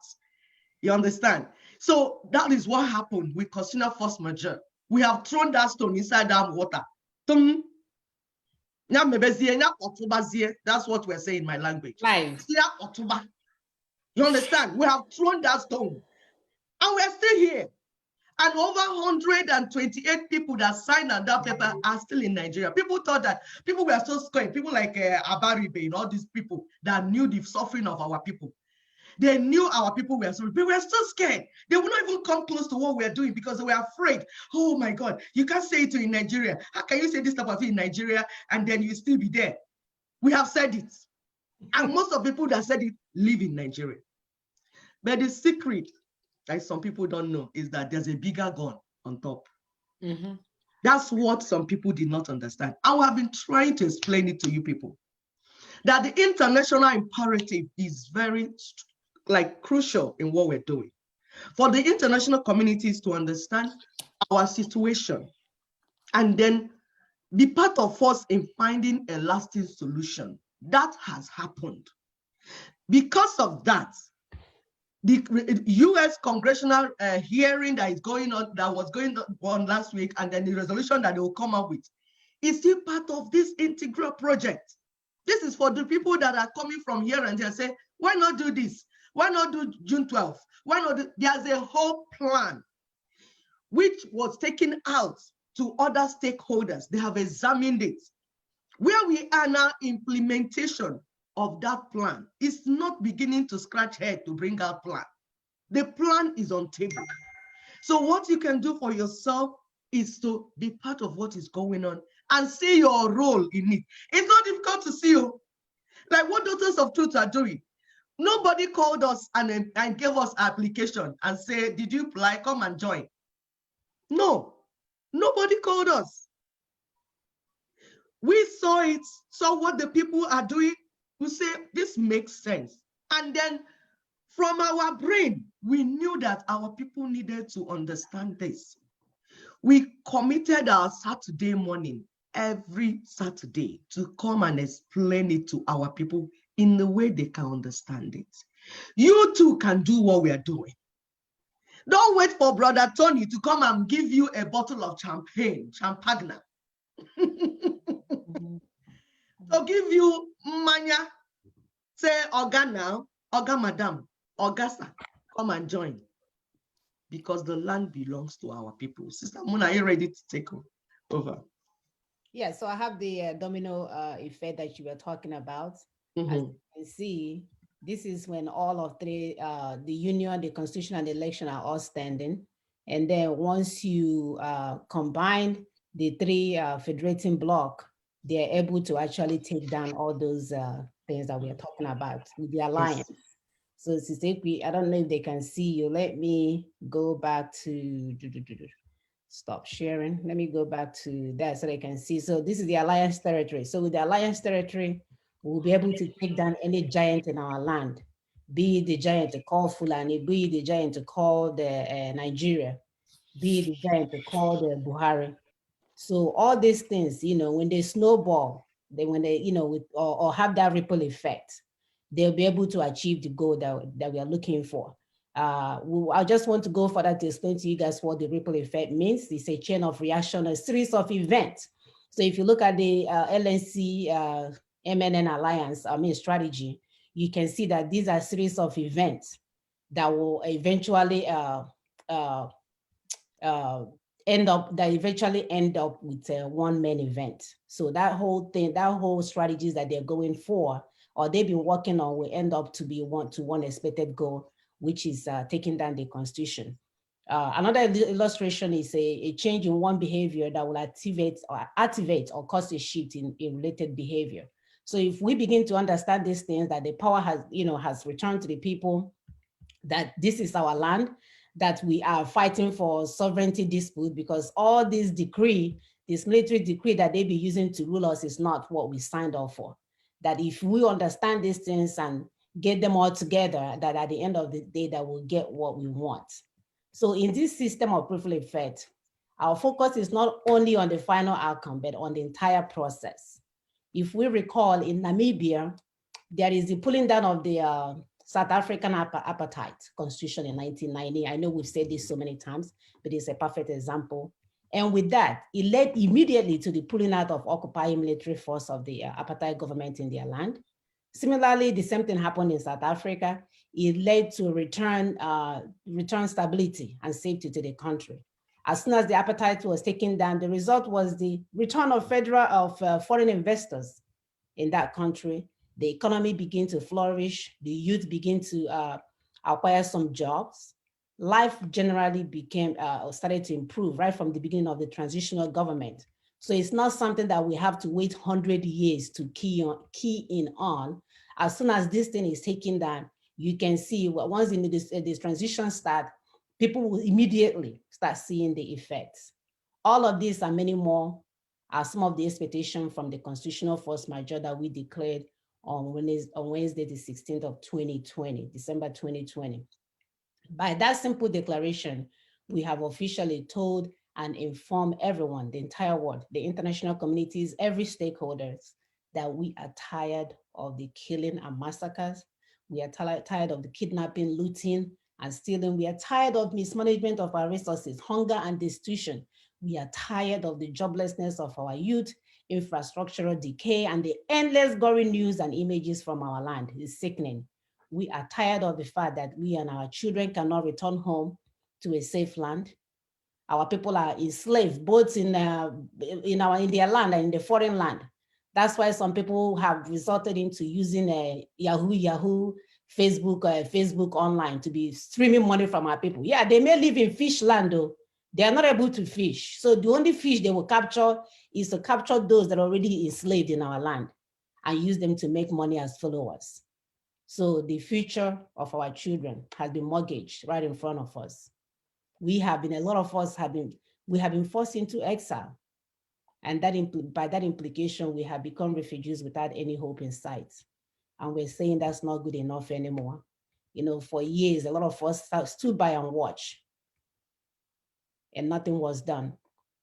You understand? So that is what happened with constitutional force majeure. We have thrown that stone inside that water. That's what we're saying in my language. Right. You understand? We have thrown that stone. And we're still here. And over 128 people that signed on that paper are still in Nigeria. People thought that people were so scared. People like Abaribe and all these people that knew the suffering of our people. They knew our people were suffering. But we were still scared. They would not even come close to what we are doing because they were afraid. Oh my God, you can't say it in Nigeria. How can you say this type of thing in Nigeria and then you still be there? We have said it. And most of the people that said it live in Nigeria. But the secret that some people don't know is that there's a bigger gun on top. That's what some people did not understand. I have been trying to explain it to you people. That the international imperative is very crucial in what we're doing. for the international communities to understand our situation and then be part of us in finding a lasting solution. That has happened. Because of that, the U.S. congressional hearing that was going on last week, and then the resolution that they will come up with, is still part of this integral project. This is for the people that are coming from here and they say, why not do this? Why not do June 12th? Why not do? There's a whole plan which was taken out to other stakeholders. They have examined it. Where we are now, implementation of that plan is not beginning to scratch head to bring out plan. The plan is on table. So what you can do for yourself is to be part of what is going on and see your role in it. It's not difficult to see you. Like what Daughters of Truth are doing. Nobody called us and gave us application and say, did you apply? Come and join. No, nobody called us. We saw it, saw what the people are doing. We say, this makes sense. And then from our brain, we knew that our people needed to understand this. We committed our Saturday morning, every Saturday, to come and explain it to our people in the way they can understand it. You too can do what we are doing. Don't wait for Brother Tony to come and give you a bottle of champagne. To give you mania, say, Oga now, Oga Madam, Augusta, come and join. Because the land belongs to our people. Sister Mona, are you ready to take over? Yeah, so I have the domino effect that you were talking about. As you can see, this is when all of three, the union, the constitution, and the election are all standing. And then once you combine the three federating bloc, they're able to actually take down all those things that we are talking about with the alliance. Yes. So I don't know if they can see you. Let me go back to stop sharing. Let me go back to that so they can see. So this is the alliance territory. So with the alliance territory, we'll be able to take down any giant in our land, be it the giant to call Fulani, be it the giant to call the Nigeria, be it the giant to call the Buhari. So all these things, when they snowball, when they, or have that ripple effect, they'll be able to achieve the goal that we are looking for. I just want to go further to explain to you guys what the ripple effect means. It's a chain of reaction, a series of events. So if you look at the LNC MNN alliance, strategy, you can see that these are a series of events that will eventually end up with one main event. So that whole thing, that whole strategies that they're going for, or they've been working on, will end up to be one expected goal, which is taking down the constitution. Another illustration is a change in one behavior that will activate or cause a shift in related behavior. So if we begin to understand these things, that the power has returned to the people, that this is our land, that we are fighting for sovereignty dispute, because all this military decree that they be using to rule us is not what we signed up for. That if we understand these things and get them all together, that at the end of the day, that we'll get what we want. So in this system of ripple effect, our focus is not only on the final outcome, but on the entire process. If we recall, in Namibia, there is the pulling down of the South African apartheid constitution in 1990. I know we've said this so many times, but it's a perfect example. And with that, it led immediately to the pulling out of occupying military force of the apartheid government in their land. Similarly, the same thing happened in South Africa. It led to return stability and safety to the country. As soon as the apartheid was taken down, the result was the return of foreign investors in that country. The economy began to flourish. The youth began to acquire some jobs. Life generally started to improve right from the beginning of the transitional government. So it's not something that we have to wait 100 years to key in on. As soon as this thing is taken down, you can see once this transition starts, people will immediately start seeing the effects. All of these and many more are some of the expectations from the constitutional force majeure that we declared on Wednesday, the 16th of 2020, December 2020. By that simple declaration, we have officially told and informed everyone, the entire world, the international communities, every stakeholders, that we are tired of the killing and massacres. We are tired of the kidnapping, looting, and stealing. We are tired of mismanagement of our resources, hunger and destitution. We are tired of the joblessness of our youth, infrastructural decay, and the endless gory news and images from our land. It's sickening. We are tired of the fact that we and our children cannot return home to a safe land. Our people are enslaved, both in their land and in the foreign land. That's why some people have resorted into using Yahoo, Facebook online to be streaming money from our people. Yeah, they may live in fish land though. They are not able to fish. So the only fish they will capture is to capture those that are already enslaved in our land and use them to make money as followers. So the future of our children has been mortgaged right in front of us. A lot of us have been forced into exile. And by that implication, we have become refugees without any hope in sight. And we're saying that's not good enough anymore. For years, a lot of us stood by and watched, and nothing was done.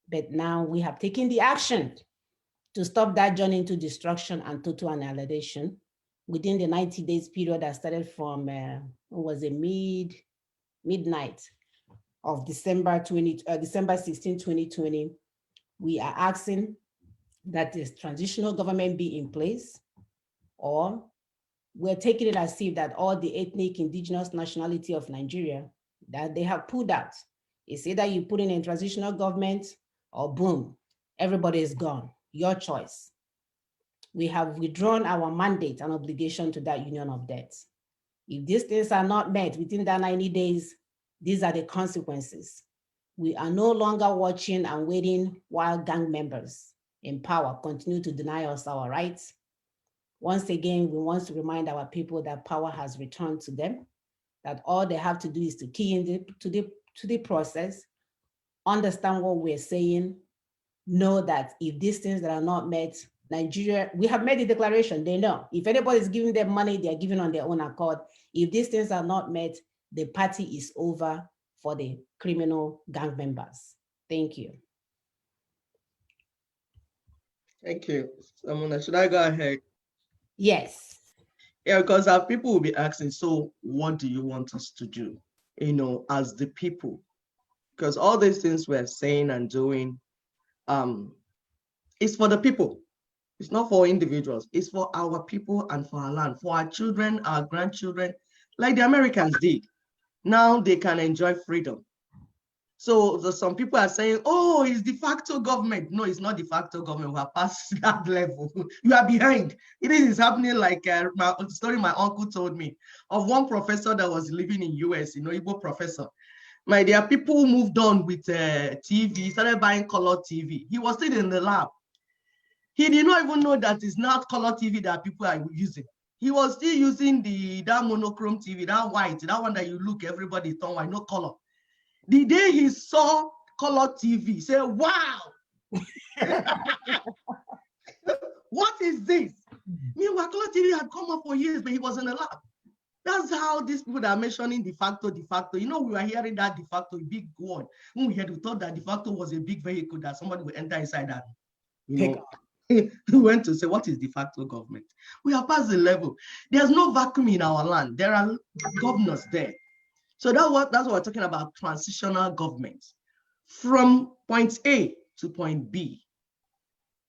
But now we have taken the action to stop that journey into destruction and total annihilation within the 90 days period that started from, midnight of December 16, 2020. We are asking that this transitional government be in place, or we're taking it as if that all the ethnic indigenous nationality of Nigeria, that they have pulled out. It's either you put in a transitional government or boom, everybody is gone. Your choice. We have withdrawn our mandate and obligation to that union of debts. If these things are not met within that 90 days, these are the consequences. We are no longer watching and waiting while gang members in power continue to deny us our rights. Once again, we want to remind our people that power has returned to them, that all they have to do is to key into the process, understand what we're saying, know that if these things that are not met, Nigeria, we have made the declaration, they know. If anybody's giving them money, they're giving on their own accord. If these things are not met, the party is over for the criminal gang members. Thank you. Thank you. Samuna, should I go ahead? Yes. Yeah, because our people will be asking, so what do you want us to do, as the people? Because all these things we're saying and doing, it's for the people. It's not for individuals. It's for our people and for our land, for our children, our grandchildren, like the Americans did. Now they can enjoy freedom. So some people are saying, oh, it's de facto government. No, it's not de facto government. We are past that level. You are behind. It is happening like a story my uncle told me of one professor that was living in US, Igbo professor. My dear, people moved on with TV, started buying color TV. He was still in the lab. He did not even know that it's not color TV that people are using. He was still using that monochrome TV, that white, that one that you look, everybody turn white, no color. The day he saw color TV, he said, wow, what is this? Meanwhile, color TV had come up for years, but he was in the lab. That's how these people that are mentioning de facto. We were hearing that de facto, a big word. When we thought that de facto was a big vehicle that somebody would enter inside that. We went to say, what is de facto government? We are past the level. There's no vacuum in our land. There are governors there. So that's what we're talking about, transitional government from point A to point B.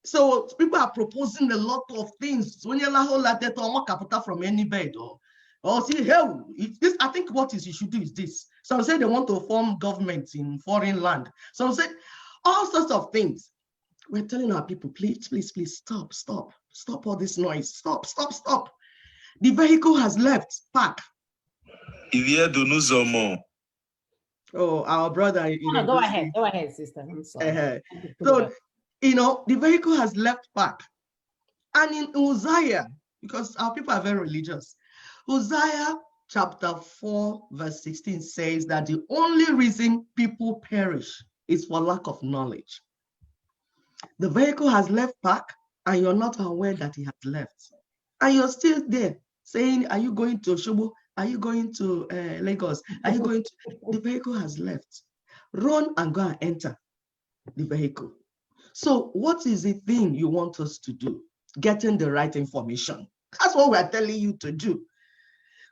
So people are proposing a lot of things. When you from any bed or see, hell, this, I think what is you should do is this. Some say they want to form governments in foreign land. Some say all sorts of things. We're telling our people, please, please, please, stop all this noise. Stop. The vehicle has left, park. Oh, our brother. Go ahead, sister. I'm sorry. So, the vehicle has left park. And in Hosea, because our people are very religious, Hosea chapter 4, verse 16 says that the only reason people perish is for lack of knowledge. The vehicle has left park and you're not aware that it has left. And you're still there saying, are you going to Oshobo? Are you going to Lagos? Are you going to? The vehicle has left. Run and go and enter the vehicle. So what is the thing you want us to do? Getting the right information. That's what we're telling you to do.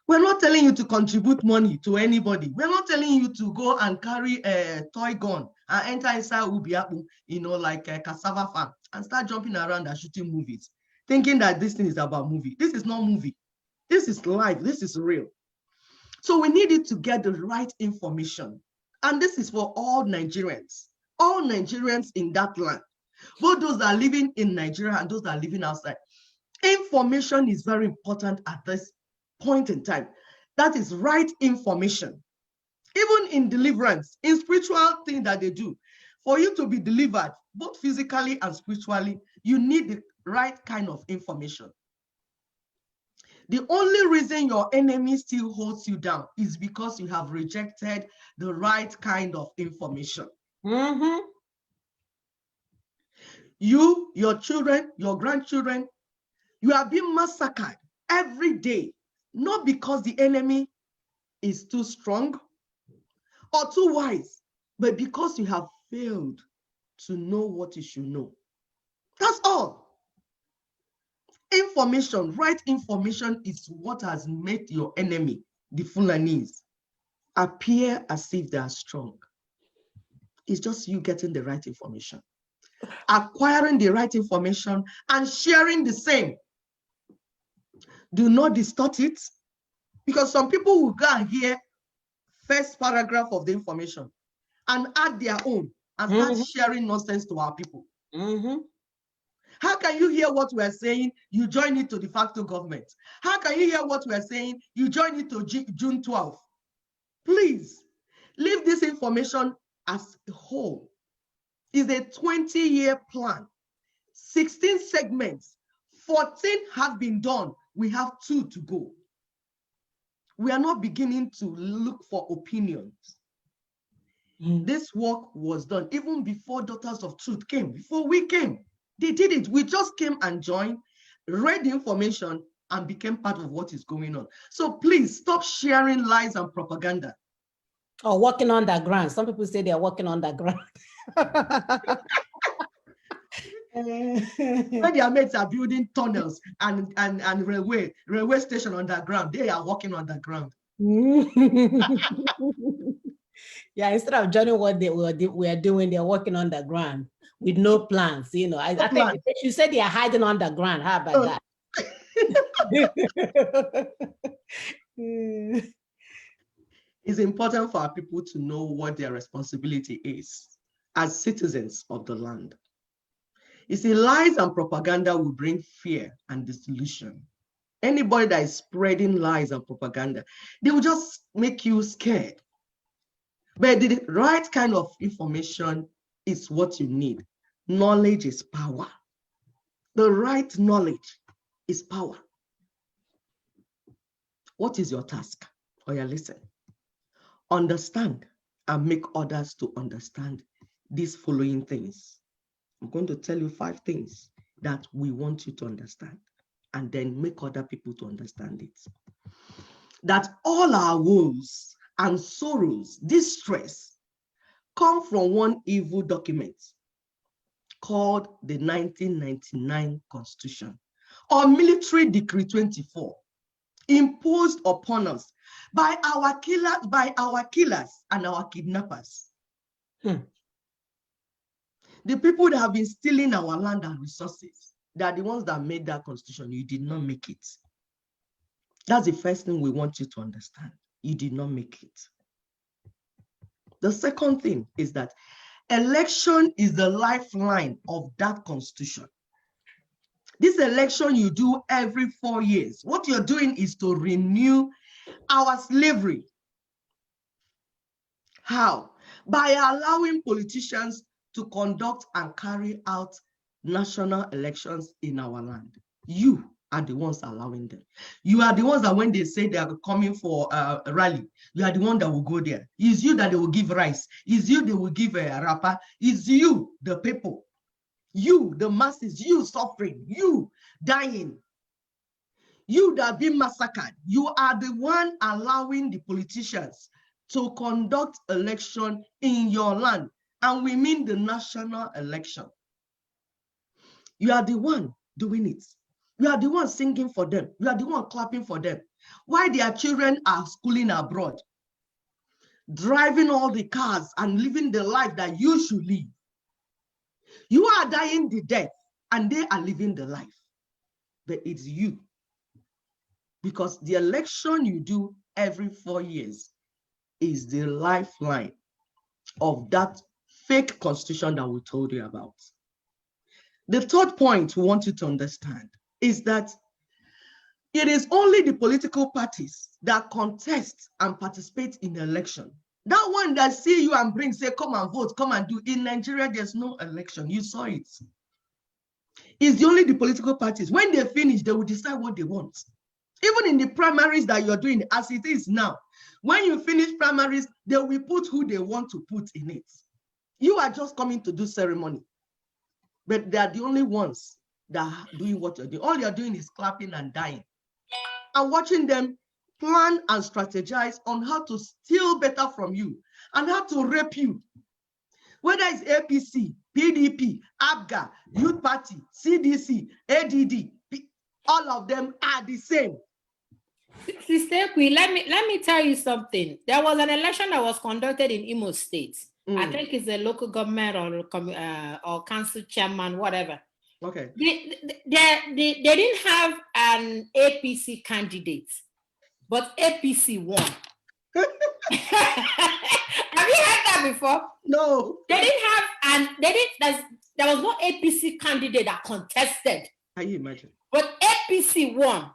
We're not telling you to contribute money to anybody. We're not telling you to go and carry a toy gun and enter inside Ubiapu, like a cassava farm and start jumping around and shooting movies, thinking that this thing is about movie. This is not movie. This is life. This is real. So we needed to get the right information. And this is for all Nigerians in that land, both those that are living in Nigeria and those that are living outside. Information is very important at this point in time. That is right information. Even in deliverance, in spiritual thing that they do, for you to be delivered, both physically and spiritually, you need the right kind of information. The only reason your enemy still holds you down is because you have rejected the right kind of information. Mm-hmm. You, your children, your grandchildren, you are being massacred every day, not because the enemy is too strong or too wise, but because you have failed to know what you should know. That's all. Information, right information is what has made your enemy, the Fulanis, appear as if they are strong. It's just you getting the right information, acquiring the right information and sharing the same. Do not distort it, because some people will go and hear first paragraph of the information and add their own and start sharing nonsense to our people. How can you hear what we're saying, you join it to de facto government? How can you hear what we're saying, you join it to June 12th? Please, leave this information as a whole. It's a 20-year plan, 16 segments, 14 have been done. We have 2 to go. We are not beginning to look for opinions. This work was done even before Daughters of Truth came, before we came. They did it. We just came and joined, read the information, and became part of what is going on. So please stop sharing lies and propaganda. Or walking on the ground. Some people say they are walking on the ground. When their mates are building tunnels and railway station underground, they are walking on the ground. Yeah, instead of joining what they were doing, they're walking on the ground with no plans. I think you said they are hiding on the ground. How about that? It's important for our people to know what their responsibility is as citizens of the land. You see, lies and propaganda will bring fear and disillusion. Anybody that is spreading lies and propaganda, they will just make you scared. But the right kind of information is what you need. Knowledge is power. The right knowledge is power. What is your task? Oh yeah, listen. Understand and make others to understand these following things. I'm going to tell you 5 things that we want you to understand, and then make other people to understand it. That all our woes and sorrows, distress, come from one evil document called the 1999 Constitution, or Military Decree 24, imposed upon us by our killers and our kidnappers. The people that have been stealing our land and resources, they are the ones that made that constitution. You did not make it. That's the first thing we want you to understand. You did not make it. The second thing is that election is the lifeline of that constitution. This election you do every 4 years. What you're doing is to renew our slavery. How? By allowing politicians to conduct and carry out national elections in our land. You are the ones allowing them. You are the ones that when they say they are coming for a rally, you are the one that will go there. It's you that they will give rice. It's you they will give a wrapper. It's you, the people. You, the masses, you suffering, you dying. You that been massacred, you are the one allowing the politicians to conduct election in your land. And we mean the national election. You are the one doing it. You are the one singing for them. You are the one clapping for them. Why their children are schooling abroad, driving all the cars and living the life that you should live. You are dying the death and they are living the life. But it's you. Because the election you do every 4 years is the lifeline of that fake constitution that we told you about. The third point we want you to understand is that it is only the political parties that contest and participate in the election. That one that see you and bring, say, come and vote, come and do. In Nigeria, there's no election. You saw it. It's only the political parties. When they finish, they will decide what they want. Even in the primaries that you're doing, as it is now, when you finish primaries, they will put who they want to put in it. You are just coming to do ceremony. But they are the only ones that are doing what you're doing. All you're doing is clapping and dying. And watching them plan and strategize on how to steal better from you and how to rape you. Whether it's APC, PDP, ABGA, Youth Party, CDC, ADD, all of them are the same. Sister Kwi, let me tell you something. There was an election that was conducted in Imo State. I think it's a local government or council chairman, whatever. Okay. They didn't have an APC candidate, but APC won. Have you heard that before? No. They didn't have there was no APC candidate that contested. Can you imagine? But APC won.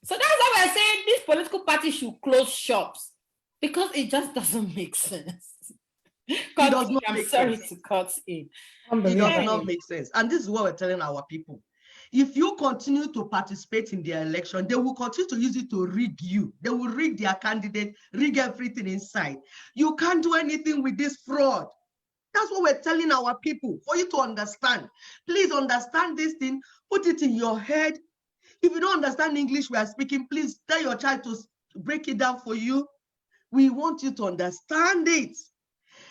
So that's why we're saying these political parties should close shops, because it just doesn't make sense. I'm sorry to cut in. It does not make sense. And this is what we're telling our people. If you continue to participate in their election, they will continue to use it to rig you. They will rig their candidate, rig everything inside. You can't do anything with this fraud. That's what we're telling our people, for you to understand. Please understand this thing, put it in your head. If you don't understand English we are speaking, please tell your child to break it down for you. We want you to understand it.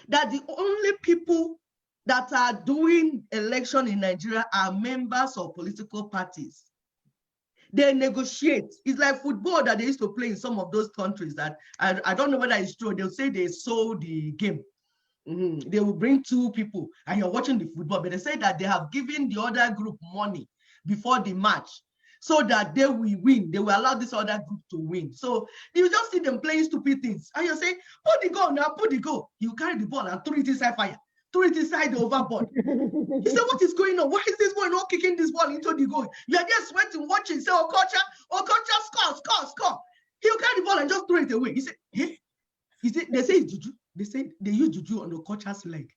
That the only people that are doing election in Nigeria are members of political parties. They negotiate. It's like football that they used to play in some of those countries that I don't know whether it's true. They'll say they sold the game. They will bring two people and you're watching the football, but they say that they have given the other group money before the match so that they will win. They will allow this other group to win. So you just see them playing stupid things. And you say, put the goal now, put the goal. You carry the ball and throw it inside fire. Throw it inside the overboard. You say, what is going on? Why is this boy not kicking this ball into the goal? You are just sweating, watching. Say, Okocha, score. He'll carry the ball and just throw it away. You say, hey? They say it's juju. They say they use juju on Okocha's leg.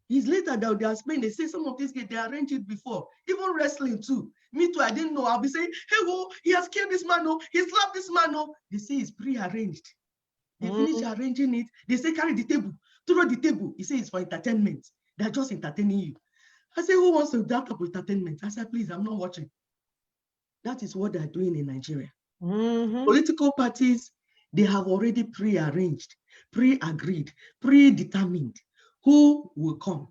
It's later that they are explaining. They say some of these guys, they arranged it before. Even wrestling too. Me too, I didn't know. I'll be saying, hey, whoa, he has killed this man, no. He slapped this man, no. They say it's pre-arranged. They finish arranging it. They say, carry the table, throw the table. He say it's for entertainment. They're just entertaining you. I say, who wants to that type of entertainment? I said, please, I'm not watching. That is what they're doing in Nigeria. Political parties, they have already pre-arranged, pre-agreed, predetermined who will come.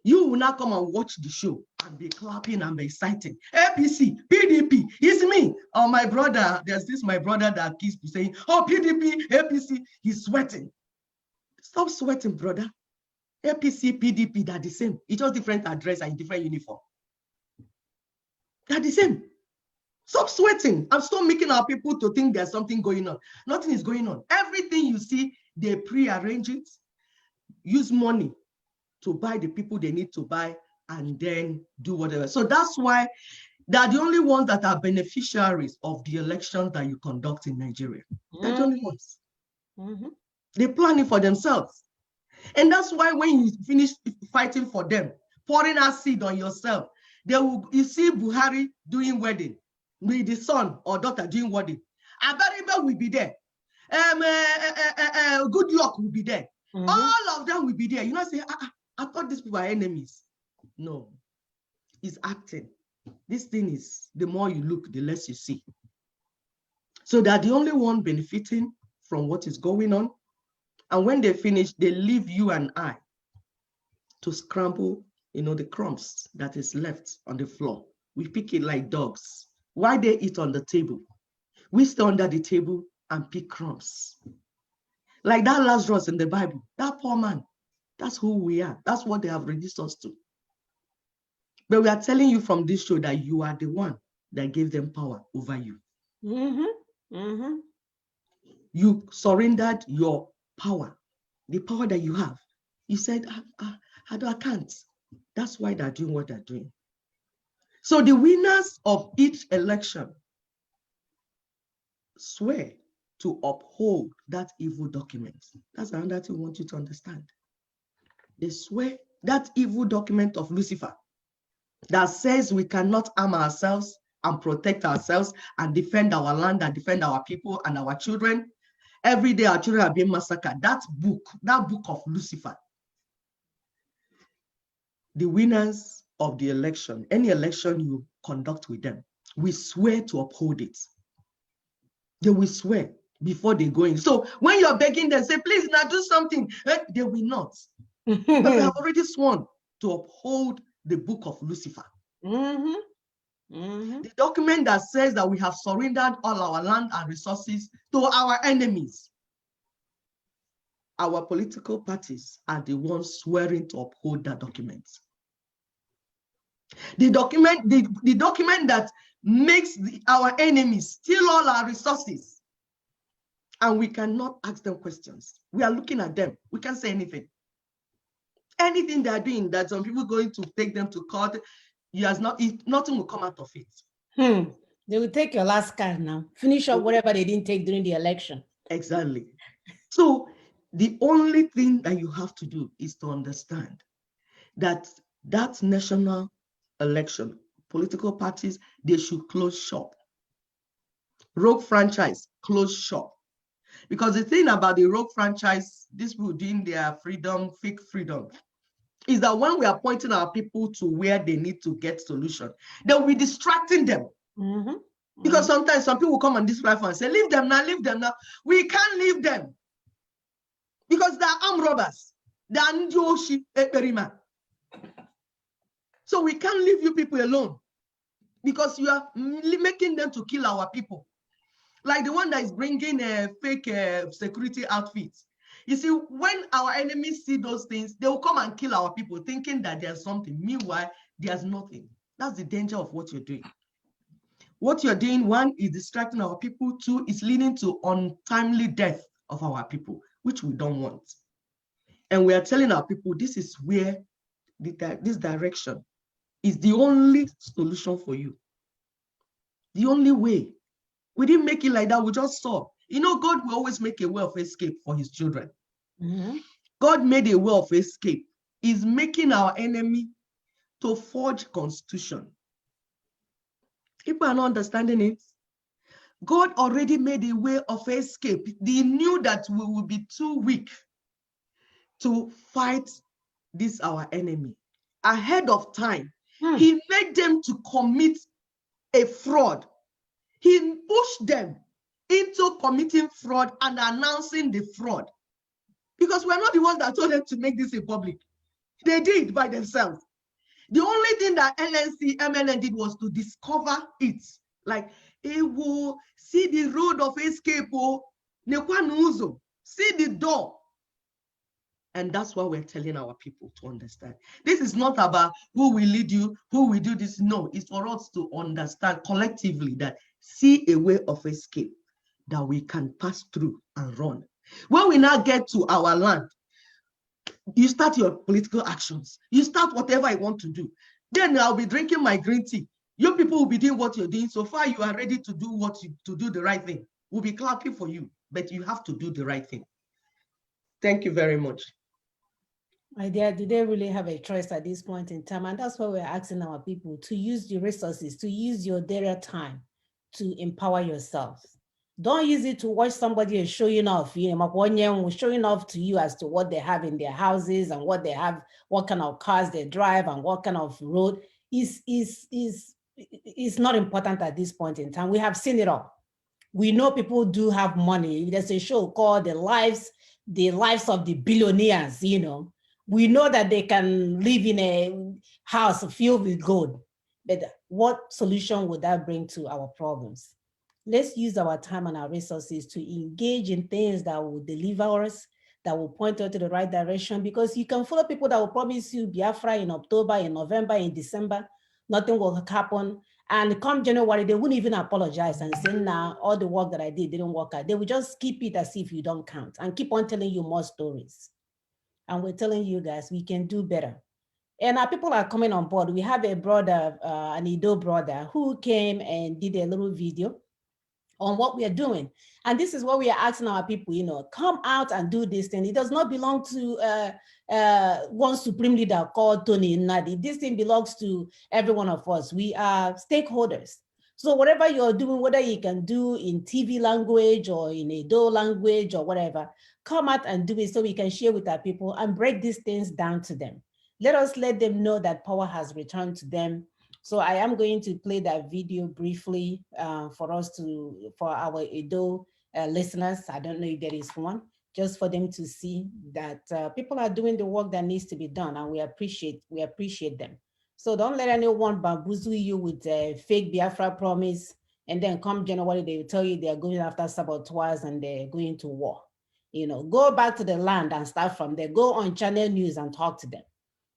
You will not come and watch the show and be clapping and be exciting. APC, PDP, it's me. Oh, my brother, there's this my brother that keeps saying, oh, PDP, APC, he's sweating. Stop sweating, brother. APC, PDP, they're the same. It's just different address and different uniform. They're the same. Stop sweating and stop making our people to think there's something going on. Nothing is going on. Everything you see, they pre-arrange it, use money to buy the people they need to buy, and then do whatever. So that's why they're the only ones that are beneficiaries of the elections that you conduct in Nigeria. They're the only ones. They plan it for themselves. And that's why when you finish fighting for them, pouring acid on yourself, you see Buhari doing wedding with the son or daughter doing wedding. Abariba will be there. Good luck will be there. All of them will be there. You know, say, I thought these people are enemies. No, it's acting. This thing is, the more you look, the less you see. So they're the only one benefiting from what is going on. And when they finish, they leave you and I to scramble, the crumbs that is left on the floor. We pick it like dogs. Why they eat on the table? We stay under the table and pick crumbs. Like that Lazarus in the Bible, that poor man, that's who we are. That's what they have reduced us to. But we are telling you from this show that you are the one that gave them power over you. You surrendered your power, the power that you have. You said, I can't. That's why they're doing what they're doing. So the winners of each election swear to uphold that evil document. That's another thing I want you to understand. They swear that evil document of Lucifer that says we cannot arm ourselves and protect ourselves and defend our land and defend our people and our children. Every day our children are being massacred. That book of Lucifer, the winners of the election, any election you conduct with them, we swear to uphold it. They will swear before they go in. So when you're begging them, say, please now do something, they will not. But they have already sworn to uphold the book of Lucifer. The document that says that we have surrendered all our land and resources to our enemies. Our political parties are the ones swearing to uphold that document. The document that makes our enemies steal all our resources. And we cannot ask them questions. We are looking at them. We can't say anything. Anything they're doing that some people are going to take them to court, nothing will come out of it. They will take your last card now. Finish up whatever they didn't take during the election. Exactly. So the only thing that you have to do is to understand that national election, political parties, they should close shop. Rogue franchise, close shop. Because the thing about the rogue franchise, this will doing their freedom, fake freedom, is that when we are pointing our people to where they need to get solution, then we're distracting them. Because sometimes some people will come on this platform and say, leave them now, leave them now. We can't leave them. Because they are armed robbers. They are Njoshi Eperima. So we can't leave you people alone. Because you are making them to kill our people. Like the one that is bringing a fake security outfits. You see, when our enemies see those things, they will come and kill our people, thinking that there's something. Meanwhile, there's nothing. That's the danger of what you're doing. What you're doing, one, is distracting our people. Two, is leading to untimely death of our people, which we don't want. And we are telling our people, this is where this direction is the only solution for you. The only way. We didn't make it like that. We just saw. God will always make a way of escape for his children. God made a way of escape. He's making our enemy to forge constitution. People are not understanding it. God already made a way of escape. He knew that we would be too weak to fight this our enemy. Ahead of time, he made them to commit a fraud. He pushed them into committing fraud and announcing the fraud. Because we're not the ones that told them to make this in public. They did by themselves. The only thing that LNC, MLN did was to discover it. Like, it will see the road of escape, see the door. And that's what we're telling our people to understand. This is not about who will lead you, who will do this. No, it's for us to understand collectively that see a way of escape that we can pass through and run. When we now get to our land, you start your political actions. You start whatever I want to do. Then I'll be drinking my green tea. You people will be doing what you're doing. So far, you are ready to do the right thing. We'll be clapping for you, but you have to do the right thing. Thank you very much. My dear, do they really have a choice at this point in time? And that's why we're asking our people to use the resources, to use your daily time to empower yourself. Don't use it to watch somebody showing off, showing off to you as to what they have in their houses and what they have, what kind of cars they drive and what kind of road is it's not important at this point in time. We have seen it all. We know people do have money. There's a show called The Lives of the Billionaires, you know. We know that they can live in a house filled with gold. But what solution would that bring to our problems? Let's use our time and our resources to engage in things that will deliver us, that will point us to the right direction, because you can follow people that will promise you Biafra in October, in November, in December, nothing will happen. And come January, they wouldn't even apologize and say, nah, all the work that I did didn't work out. They will just keep it as if you don't count and keep on telling you more stories. And we're telling you guys, we can do better. And our people are coming on board. We have a brother, an Ido brother, who came and did a little video on what we are doing. And this is what we are asking our people, you know, come out and do this thing. It does not belong to one supreme leader called Tony Nadi. This thing belongs to every one of us. We are stakeholders. So whatever you're doing, whether you can do in TV language or in Edo language or whatever, come out and do it so we can share with our people and break these things down to them. Let them know that power has returned to them. So I am going to play that video briefly for our Edo listeners. I don't know if there is one, just for them to see that people are doing the work that needs to be done, and we appreciate them. So don't let anyone bamboozle you with a fake Biafra promise, and then come January, they will tell you they are going after saboteurs and they're going to war. You know, go back to the land and start from there. Go on channel news and talk to them.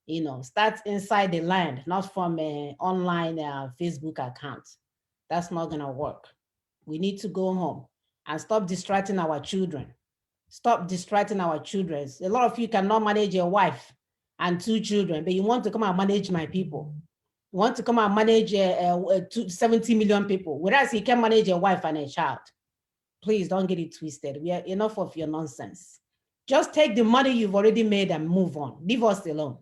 You know, start inside the land, not from an online Facebook account. That's not gonna work. We need to go home and stop distracting our children. Stop distracting our children. A lot of you cannot manage your wife and 2 children, but you want to come and manage my people. You want to come and manage 70 million people, whereas you can manage a wife and a child. Please don't get it twisted. We are enough of your nonsense. Just take the money you've already made and move on. Leave us alone.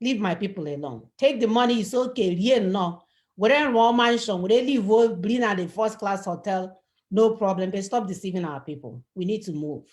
Leave my people alone. Take the money, it's okay. Yeah, no. We're in Rome mansion, we live being at the first class hotel, no problem. But stop deceiving our people. We need to move.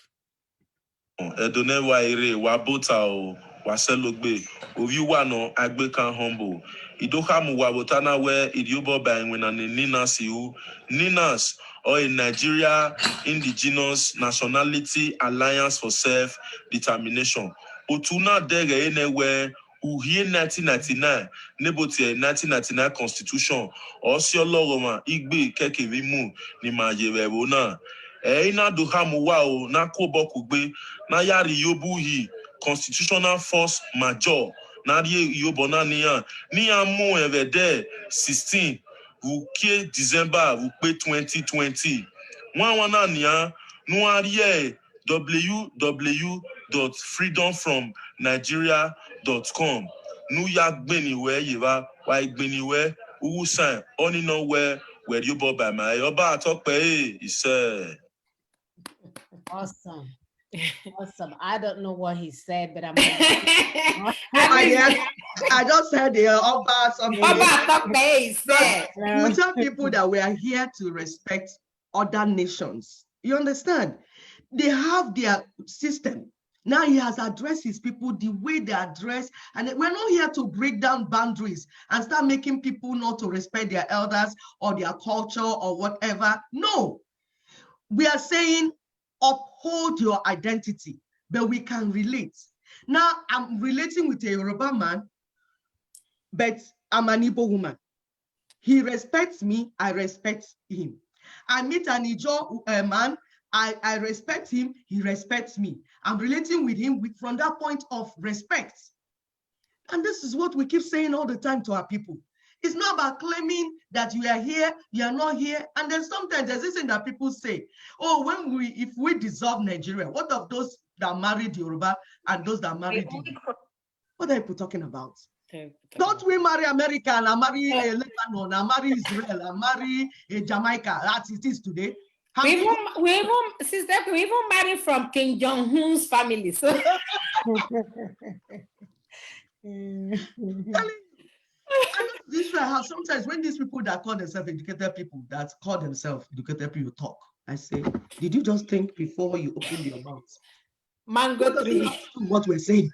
Edone wa ire wa bota o wa selogbe ovi wa no agbe kan humble idoka mu wa botana we idiobo ba enwena ne ninas you ninas or a Nigeria Indigenous Nationality Alliance for Self-Determination otuna dere enewe Uhiye 1999, Nebotie 1999 Constitution, Osioloroma, Igbe Kekevimu, ni majeure na. Ina duhamu wao na kobokugbe, na yari yobuhi, Constitutional Force Majeure, na rie yobona ni amu evede 16, vukie December, vupe 2020. Wana niya, nuarie www.freedomfromnigeria.com. Nu ya gbeniwe yiva wa gbeniwe uwusan onino where you bob by my oba atokpe ise. Awesome. Awesome. I don't know what he said, but I'm I just heard the Oba something. We tell people that we are here to respect other nations. You understand? They have their system. Now he has addressed his people the way they address, and we're not here to break down boundaries and start making people not to respect their elders or their culture or whatever. No, we are saying uphold your identity, but we can relate. Now I'm relating with a Yoruba man, but I'm an Igbo woman. He respects me, I respect him. I meet an Ijo man, I respect him, he respects me. I'm relating with him from that point of respect. And this is what we keep saying all the time to our people. It's not about claiming that you are here, you are not here. And then sometimes there's this thing that people say, oh, if we dissolve Nigeria, what of those that married Yoruba and those that married Igbo? What are people talking about? Don't we marry America and marry Lebanon and marry Israel and marry Jamaica as it is today? We even marry from King Jong-un's family. So this way, how sometimes when these people that call themselves educated people talk, I say, did you just think before you open your mouth? Mango tree. What we're saying.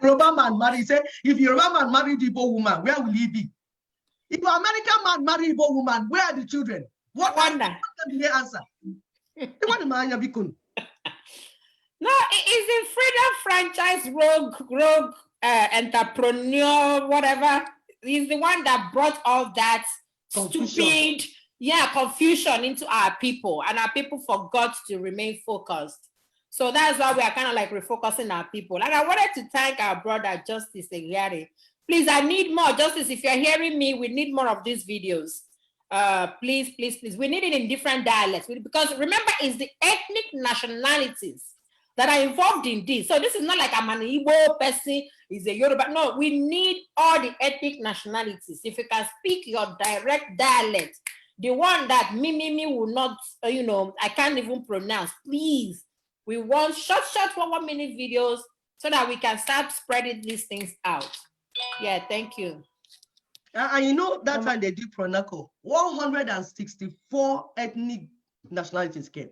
Yoruba man marry, say, if Yoruba man married the Igbo woman, where will he be? If an American man marry Igbo woman, where are the children? What wonder? Did they answer? They want to marry Bikun. No, it is a freedom franchise rogue entrepreneur, whatever. He's the one that brought all that stupid, confusion into our people, and our people forgot to remain focused. So that's why we are kind of like refocusing our people. And I wanted to thank our brother Justice Egiari. Please, I need more. Justice, if you're hearing me, we need more of these videos. Please, please, please. We need it in different dialects. Because remember, it's the ethnic nationalities that are involved in this. So this is not like I'm an Igbo person, is a Yoruba. No, we need all the ethnic nationalities. If you can speak your direct dialect, the one that me will not, I can't even pronounce, please. We want short 1 minute videos so that we can start spreading these things out. Yeah, thank you. And you know, that time they did Pronaco, 164 ethnic nationalities came.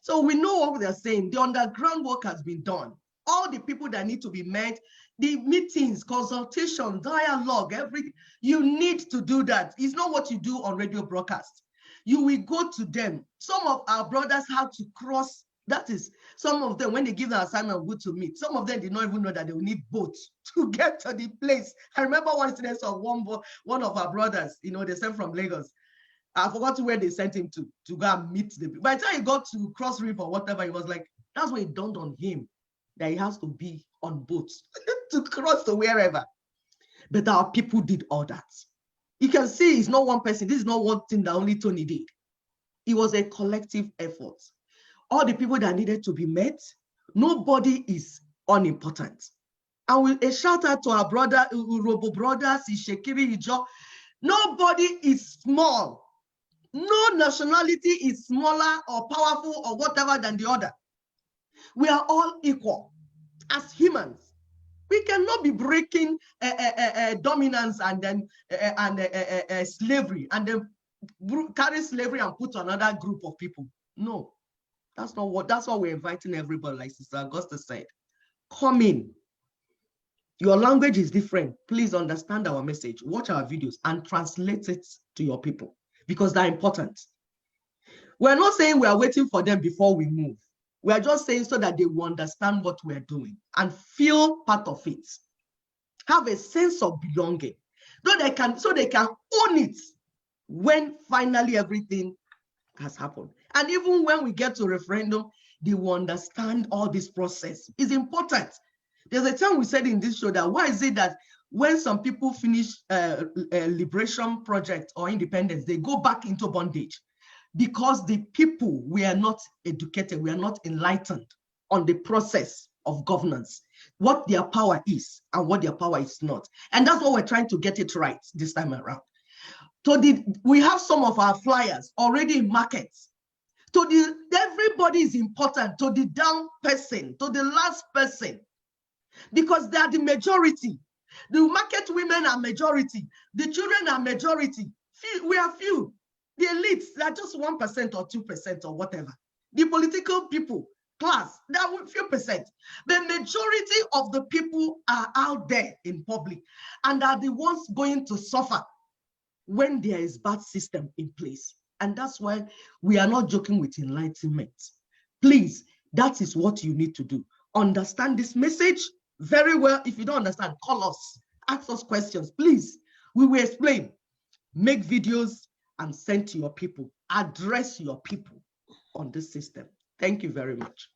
So we know what they're saying. The underground work has been done. All the people that need to be met, the meetings, consultation, dialogue, everything, you need to do that. It's not what you do on radio broadcast. You will go to them. Some of our brothers had to cross. That is, some of them, when they give the assignment, good to meet. Some of them did not even know that they will need boats to get to the place. I remember one incident of one of our brothers, they sent from Lagos. I forgot where they sent him to go and meet the people. By the time he got to Cross River or whatever, he was like, that's when it dawned on him that he has to be on boats to cross to wherever. But our people did all that. You can see it's not one person. This is not one thing that only Tony did. It was a collective effort. All the people that needed to be met, nobody is unimportant. And with a shout out to our brother, Urobo brothers, Ishekiri, Ijo, nobody is small. No nationality is smaller or powerful or whatever than the other. We are all equal as humans. We cannot be breaking dominance and then slavery and then carry slavery and put another group of people. No. That's what we're inviting everybody, like Sister Augusta said. Come in. Your language is different. Please understand our message. Watch our videos and translate it to your people because they're important. We're not saying we are waiting for them before we move. We are just saying so that they will understand what we're doing and feel part of it. Have a sense of belonging. So they can own it when finally everything has happened. And even when we get to referendum, they will understand all this process. It's important. There's a time we said in this show that why is it that when some people finish a liberation project or independence, they go back into bondage? Because the people were not educated, we are not enlightened on the process of governance, what their power is and what their power is not. And that's what we're trying to get it right this time around. We have some of our flyers already in markets. Everybody is important, to the down person, to the last person, because they are the majority. The market women are majority. The children are majority. We are few. The elites, they are just 1% or 2% or whatever. The political people, class, they are few percent. The majority of the people are out there in public and are the ones going to suffer when there is bad system in place. And that's why we are not joking with enlightenment. Please, that is what you need to do. Understand this message very well. If you don't understand, call us, ask us questions, please. We will explain. Make videos and send to your people. Address your people on this system. Thank you very much.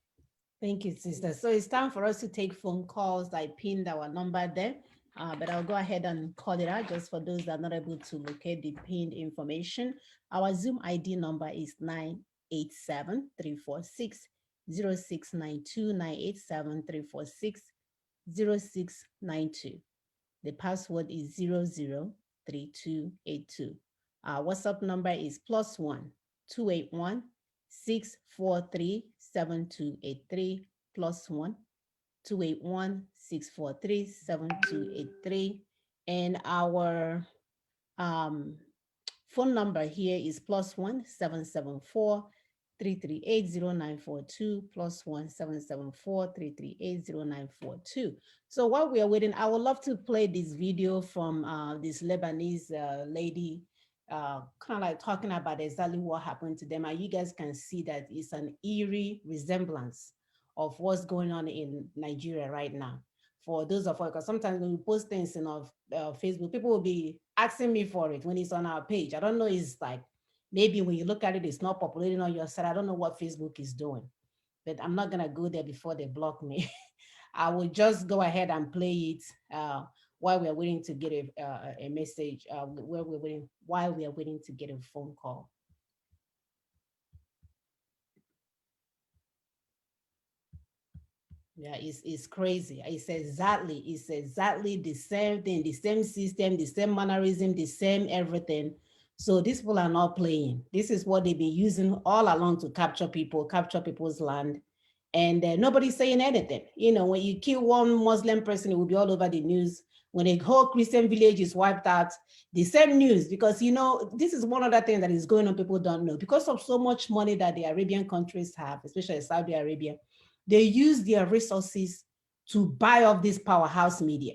Thank you, sister. So it's time for us to take phone calls. I pinned our number there, but I'll go ahead and call it out just for those that are not able to locate the pinned information. Our Zoom ID number is 987-346-0692, 987-346-0692. The password is 003282. Our WhatsApp number is +1 281 643 7283, +1 281 643 7283. And our phone number here is +1 774 3380942 +1 774 3380942. So while we are waiting, I would love to play this video from this Lebanese lady, kind of like talking about exactly what happened to them. And you guys can see that it's an eerie resemblance of what's going on in Nigeria right now. For those of us, because sometimes when we post things in our Facebook, people will be asking me for it when it's on our page. I don't know, it's like, maybe when you look at it, it's not populating on your side. I don't know what Facebook is doing, but I'm not gonna go there before they block me. I will just go ahead and play it while we're waiting to get a message, while we are waiting to get a phone call. Yeah, it's crazy. It's exactly the same thing, the same system, the same mannerism, the same everything. So these people are not playing. This is what they've been using all along to capture people, capture people's land. And nobody's saying anything. You know, when you kill one Muslim person, it will be all over the news. When a whole Christian village is wiped out, the same news, because, you know, this is one other thing that is going on, people don't know. Because of so much money that the Arabian countries have, especially Saudi Arabia, they use their resources to buy off this powerhouse media.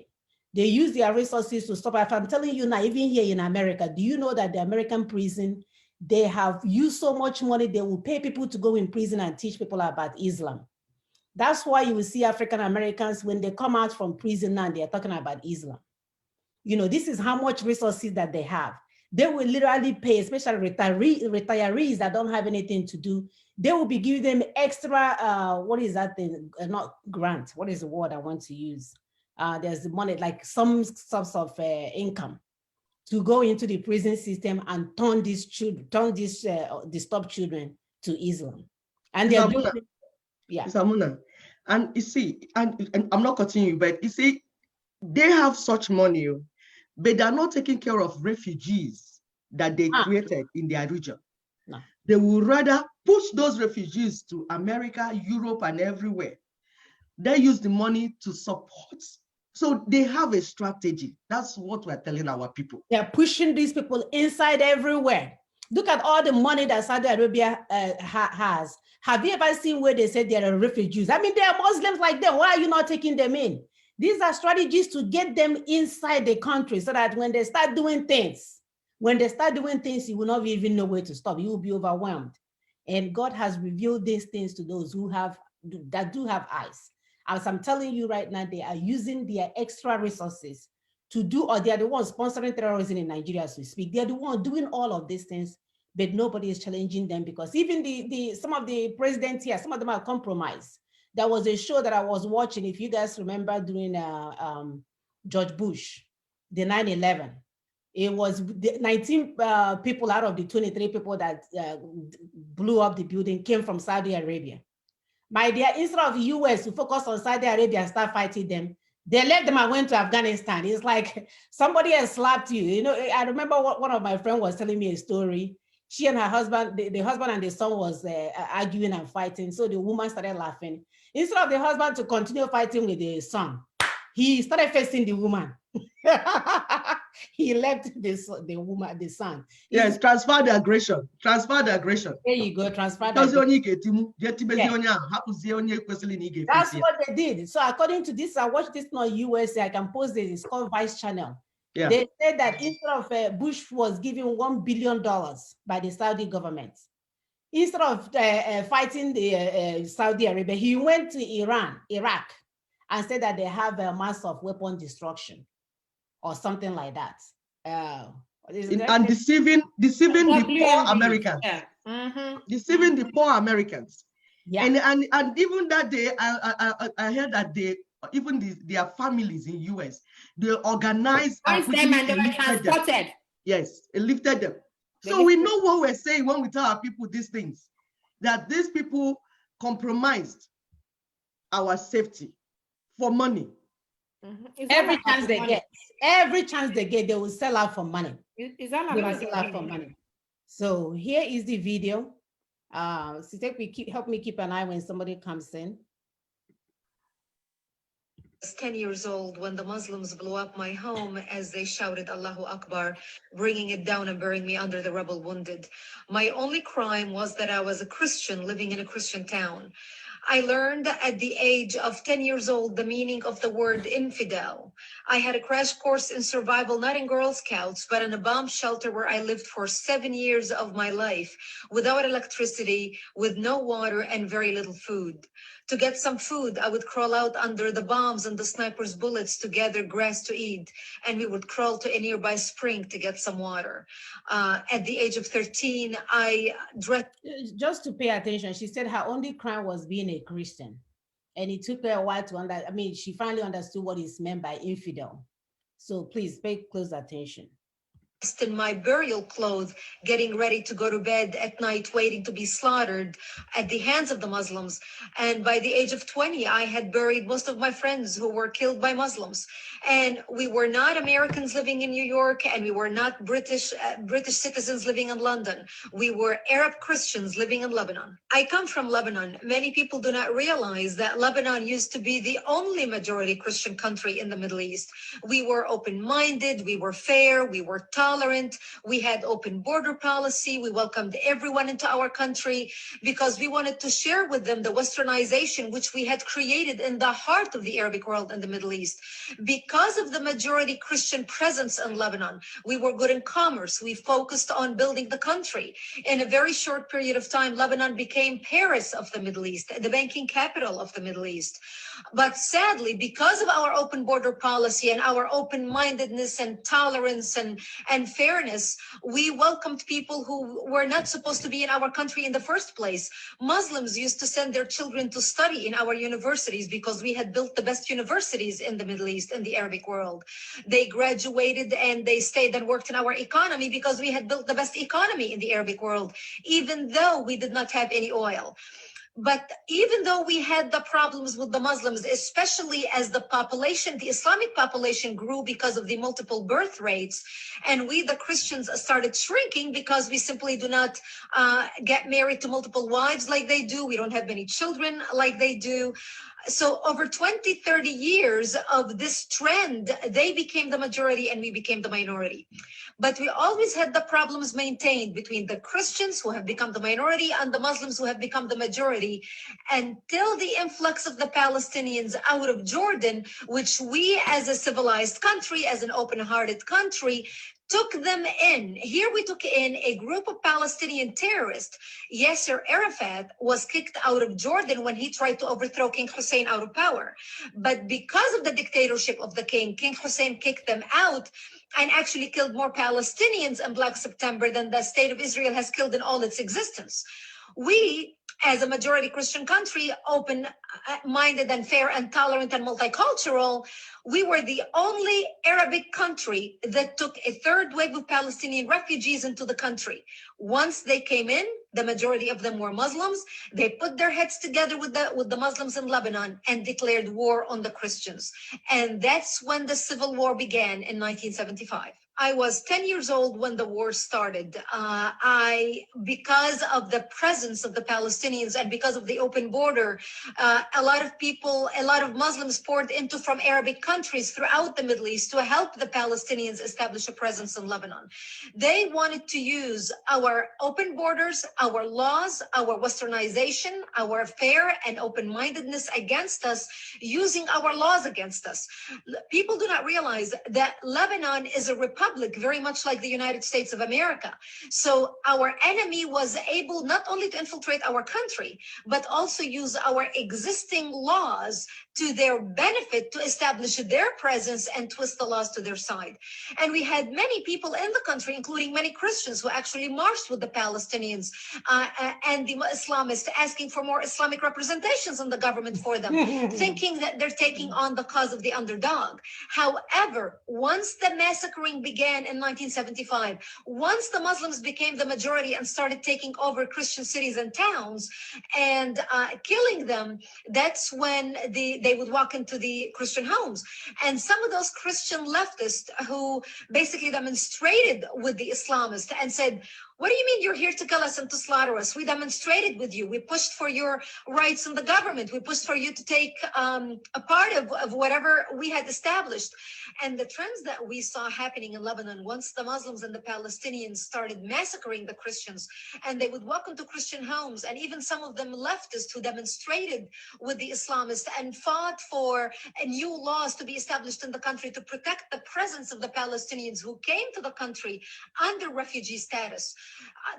They use their resources to stop. If I'm telling you now, even here in America, do you know that the American prison, they have used so much money, they will pay people to go in prison and teach people about Islam. That's why you will see African Americans, when they come out from prison now, they're talking about Islam. You know, this is how much resources that they have. They will literally pay, especially retirees that don't have anything to do. They will be giving them extra, what is that thing? Not grant, what is the word I want to use? There's money, like some sorts of income to go into the prison system and turn these children, disturbed children to Islam. And they're doing it, yeah. Samuna, and you see, and I'm not cutting you, but you see, they have such money, but they're not taking care of refugees that they created in their region. No. They would rather push those refugees to America, Europe, and everywhere. They use the money to support. So they have a strategy. That's what we're telling our people. They're pushing these people inside everywhere. Look at all the money that Saudi Arabia has. Have you ever seen where they say there are refugees? I mean, they are Muslims like them. Why are you not taking them in? These are strategies to get them inside the country so that when they start doing things, you will not even know where to stop. You will be overwhelmed. And God has revealed these things to those who do have eyes. As I'm telling you right now, they are using their extra resources to do, or they are the ones sponsoring terrorism in Nigeria as we speak. They are the ones doing all of these things, but nobody is challenging them, because even some of the presidents here, some of them are compromised. There was a show that I was watching, if you guys remember, during George Bush, the 9/11. It was 19 people out of the 23 people that blew up the building came from Saudi Arabia. My dear, instead of the US to focus on Saudi Arabia and start fighting them, they left them and went to Afghanistan. It's like somebody has slapped you. You know, I remember one of my friends was telling me a story. She and her husband, the husband and the son was arguing and fighting. So the woman started laughing. Instead of the husband to continue fighting with the son, he started facing the woman. He left the woman, the son. Yes, transfer the aggression. Transfer the aggression. There you go, transfer the aggression. That's what they did. So according to this, I watched this on USA. I can post this. It's called Vice Channel. Yeah. They said that instead of Bush was given $1 billion by the Saudi government, instead of fighting the Saudi Arabia, he went to Iraq, and said that they have a mass of weapon destruction or something like that. And deceiving the poor Americans. Yeah. Mm-hmm. Deceiving the poor Americans. Yeah. And even that day, I heard that their families in US, they organized them and they were transported. Them. Yes, it lifted them. So we know what we're saying when we tell our people these things, that these people compromised our safety for money. Mm-hmm. Every chance they get, they will sell out for money. Is that they will sell out for money. So here is the video. So help me keep an eye when somebody comes in. was 10 years old when the Muslims blew up my home as they shouted Allahu Akbar, bringing it down and burying me under the rubble wounded. My only crime was that I was a Christian living in a Christian town. I learned at the age of 10 years old the meaning of the word infidel. I had a crash course in survival, not in Girl Scouts, but in a bomb shelter where I lived for 7 years of my life without electricity, with no water and very little food. To get some food, I would crawl out under the bombs and the snipers' bullets to gather grass to eat, and we would crawl to a nearby spring to get some water. At the age of 13, I dressed. Just to pay attention, she said her only crime was being a Christian. And it took her a while to she finally understood what is meant by infidel. So please pay close attention. In my burial clothes, getting ready to go to bed at night, waiting to be slaughtered at the hands of the Muslims. And by the age of 20, I had buried most of my friends who were killed by Muslims. And we were not Americans living in New York, and we were not British citizens living in London. We were Arab Christians living in Lebanon. I come from Lebanon. Many people do not realize that Lebanon used to be the only majority Christian country in the Middle East. We were open-minded, we were fair, we were tolerant, we had open border policy, we welcomed everyone into our country because we wanted to share with them the westernization which we had created in the heart of the Arabic world and the Middle East. Because of the majority Christian presence in Lebanon, we were good in commerce. We focused on building the country. In a very short period of time, Lebanon became Paris of the Middle East, the banking capital of the Middle East. But sadly, because of our open border policy and our open-mindedness and tolerance and fairness, we welcomed people who were not supposed to be in our country in the first place. Muslims used to send their children to study in our universities because we had built the best universities in the Middle East and the Arabic world. They graduated and they stayed and worked in our economy because we had built the best economy in the Arabic world, even though we did not have any oil. But even though we had the problems with the Muslims, especially as the population, the Islamic population grew because of the multiple birth rates, and we, the Christians, started shrinking because we simply do not get married to multiple wives like they do. We don't have many children like they do. So over 20, 30 years of this trend, they became the majority and we became the minority. But we always had the problems maintained between the Christians who have become the minority and the Muslims who have become the majority until the influx of the Palestinians out of Jordan, which we as a civilized country, as an open-hearted country, took them in. Here we took in a group of Palestinian terrorists. Yasser Arafat was kicked out of Jordan when he tried to overthrow King Hussein out of power. But because of the dictatorship of the king, King Hussein kicked them out and actually killed more Palestinians in Black September than the state of Israel has killed in all its existence. We, as a majority Christian country, open-minded and fair and tolerant and multicultural, we were the only Arabic country that took a third wave of Palestinian refugees into the country. Once they came in, the majority of them were Muslims. They put their heads together with the Muslims in Lebanon and declared war on the Christians. And that's when the civil war began in 1975. I was 10 years old when the war started. Because of the presence of the Palestinians and because of the open border, a lot of Muslims poured into from Arabic countries throughout the Middle East to help the Palestinians establish a presence in Lebanon. They wanted to use our open borders, our laws, our westernization, our fair and open-mindedness against us, using our laws against us. People do not realize that Lebanon is a republic, very much like the United States of America. So our enemy was able not only to infiltrate our country, but also use our existing laws to their benefit to establish their presence and twist the laws to their side. And we had many people in the country, including many Christians, who actually marched with the Palestinians and the Islamists, asking for more Islamic representations in the government for them, thinking that they're taking on the cause of the underdog. However, once the massacring began in 1975, once the Muslims became the majority and started taking over Christian cities and towns and killing them, that's when they would walk into the Christian homes. And some of those Christian leftists who basically demonstrated with the Islamists and said, What do you mean you're here to kill us and to slaughter us? We demonstrated with you. We pushed for your rights in the government. We pushed for you to take a part of whatever we had established. And the trends that we saw happening in Lebanon, once the Muslims and the Palestinians started massacring the Christians, and they would walk into Christian homes, and even some of them leftists who demonstrated with the Islamists and fought for new laws to be established in the country to protect the presence of the Palestinians who came to the country under refugee status.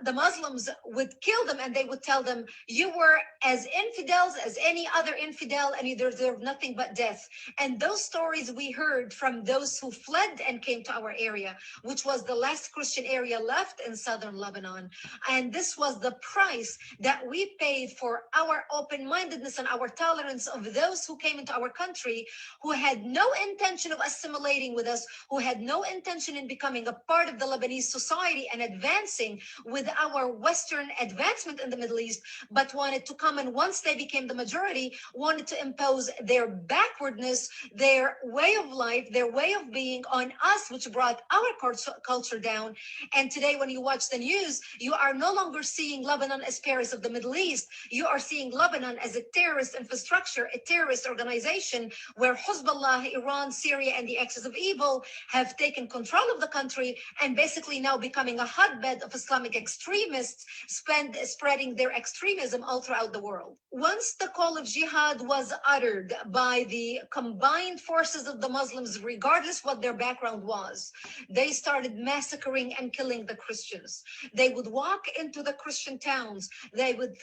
The Muslims would kill them, and they would tell them, you were as infidels as any other infidel, and you deserve nothing but death. And those stories we heard from those who fled and came to our area, which was the last Christian area left in southern Lebanon. And this was the price that we paid for our open-mindedness and our tolerance of those who came into our country, who had no intention of assimilating with us, who had no intention in becoming a part of the Lebanese society and advancing with our Western advancement in the Middle East, but wanted to come, and once they became the majority, wanted to impose their backwardness, their way of life, their way of being on us, which brought our culture down. And today, when you watch the news, you are no longer seeing Lebanon as Paris of the Middle East. You are seeing Lebanon as a terrorist infrastructure, a terrorist organization where Hezbollah, Iran, Syria, and the axis of evil have taken control of the country and basically now becoming a hotbed of Islamic extremists spreading their extremism all throughout the world. Once the call of jihad was uttered by the combined forces of the Muslims, regardless what their background was, they started massacring and killing the Christians. They would walk into the Christian towns. They would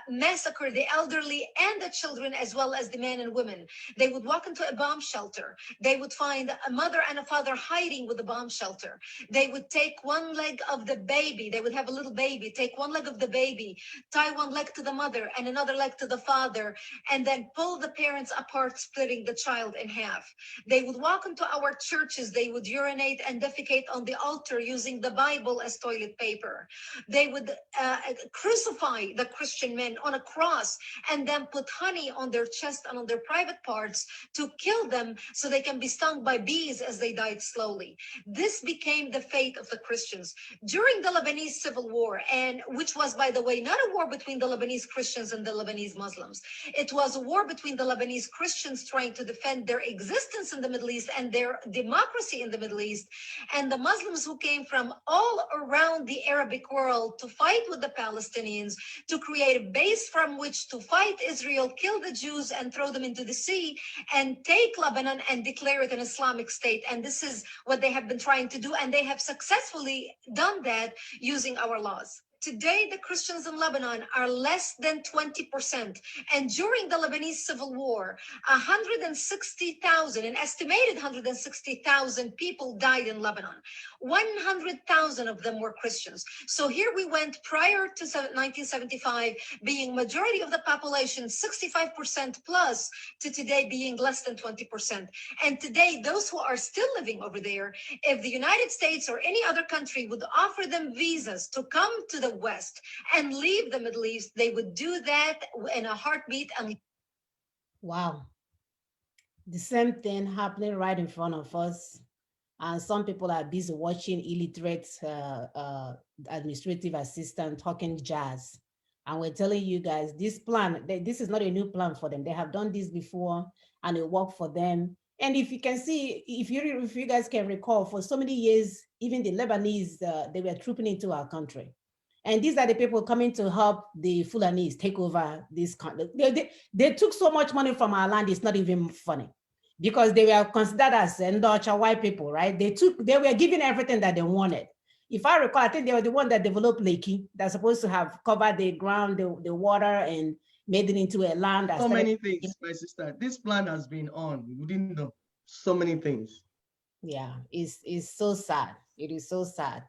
massacre the elderly and the children, as well as the men and women. They would walk into a bomb shelter. They would find a mother and a father hiding with the bomb shelter. They would take one leg of the baby. They would have a little baby, take one leg of the baby, tie one leg to the mother and another leg to the father, and then pull the parents apart, splitting the child in half. They would walk into our churches. They would urinate and defecate on the altar using the Bible as toilet paper. They would crucify the Christian men on a cross and then put honey on their chest and on their private parts to kill them so they can be stung by bees as they died slowly. This became the fate of the Christians during the Lebanese Civil War, and which was, by the way, not a war between the Lebanese Christians and the Lebanese Muslims. It was a war between the Lebanese Christians trying to defend their existence in the Middle East and their democracy in the Middle East, and the Muslims who came from all around the Arabic world to fight with the Palestinians, to create a base from which to fight Israel, kill the Jews and throw them into the sea, and take Lebanon and declare it an Islamic state. And this is what they have been trying to do, and they have successfully done that using our laws. Today, the Christians in Lebanon are less than 20%. And during the Lebanese Civil War, 160,000, an estimated 160,000 people died in Lebanon. 100,000 of them were Christians. So here we went prior to 1975, being majority of the population, 65% plus, to today being less than 20%. And today, those who are still living over there, if the United States or any other country would offer them visas to come to the West and leave the Middle East, they would do that in a heartbeat. And wow, the same thing happening right in front of us. And some people are busy watching illiterate administrative assistant talking jazz. And we're telling you guys, this plan, this is not a new plan for them. They have done this before and it worked for them. And if you can see, if you guys can recall, for so many years, even the Lebanese, they were trooping into our country. And these are the people coming to help the Fulanese take over this country. They took so much money from our land, it's not even funny. Because they were considered as Ndocha white people, right? They were given everything that they wanted. If I recall, I think they were the one that developed Lakey, that's supposed to have covered the ground, the water, and made it into a land. So many things, my sister. This plan has been on. We didn't know so many things. Yeah, it's so sad. It is so sad.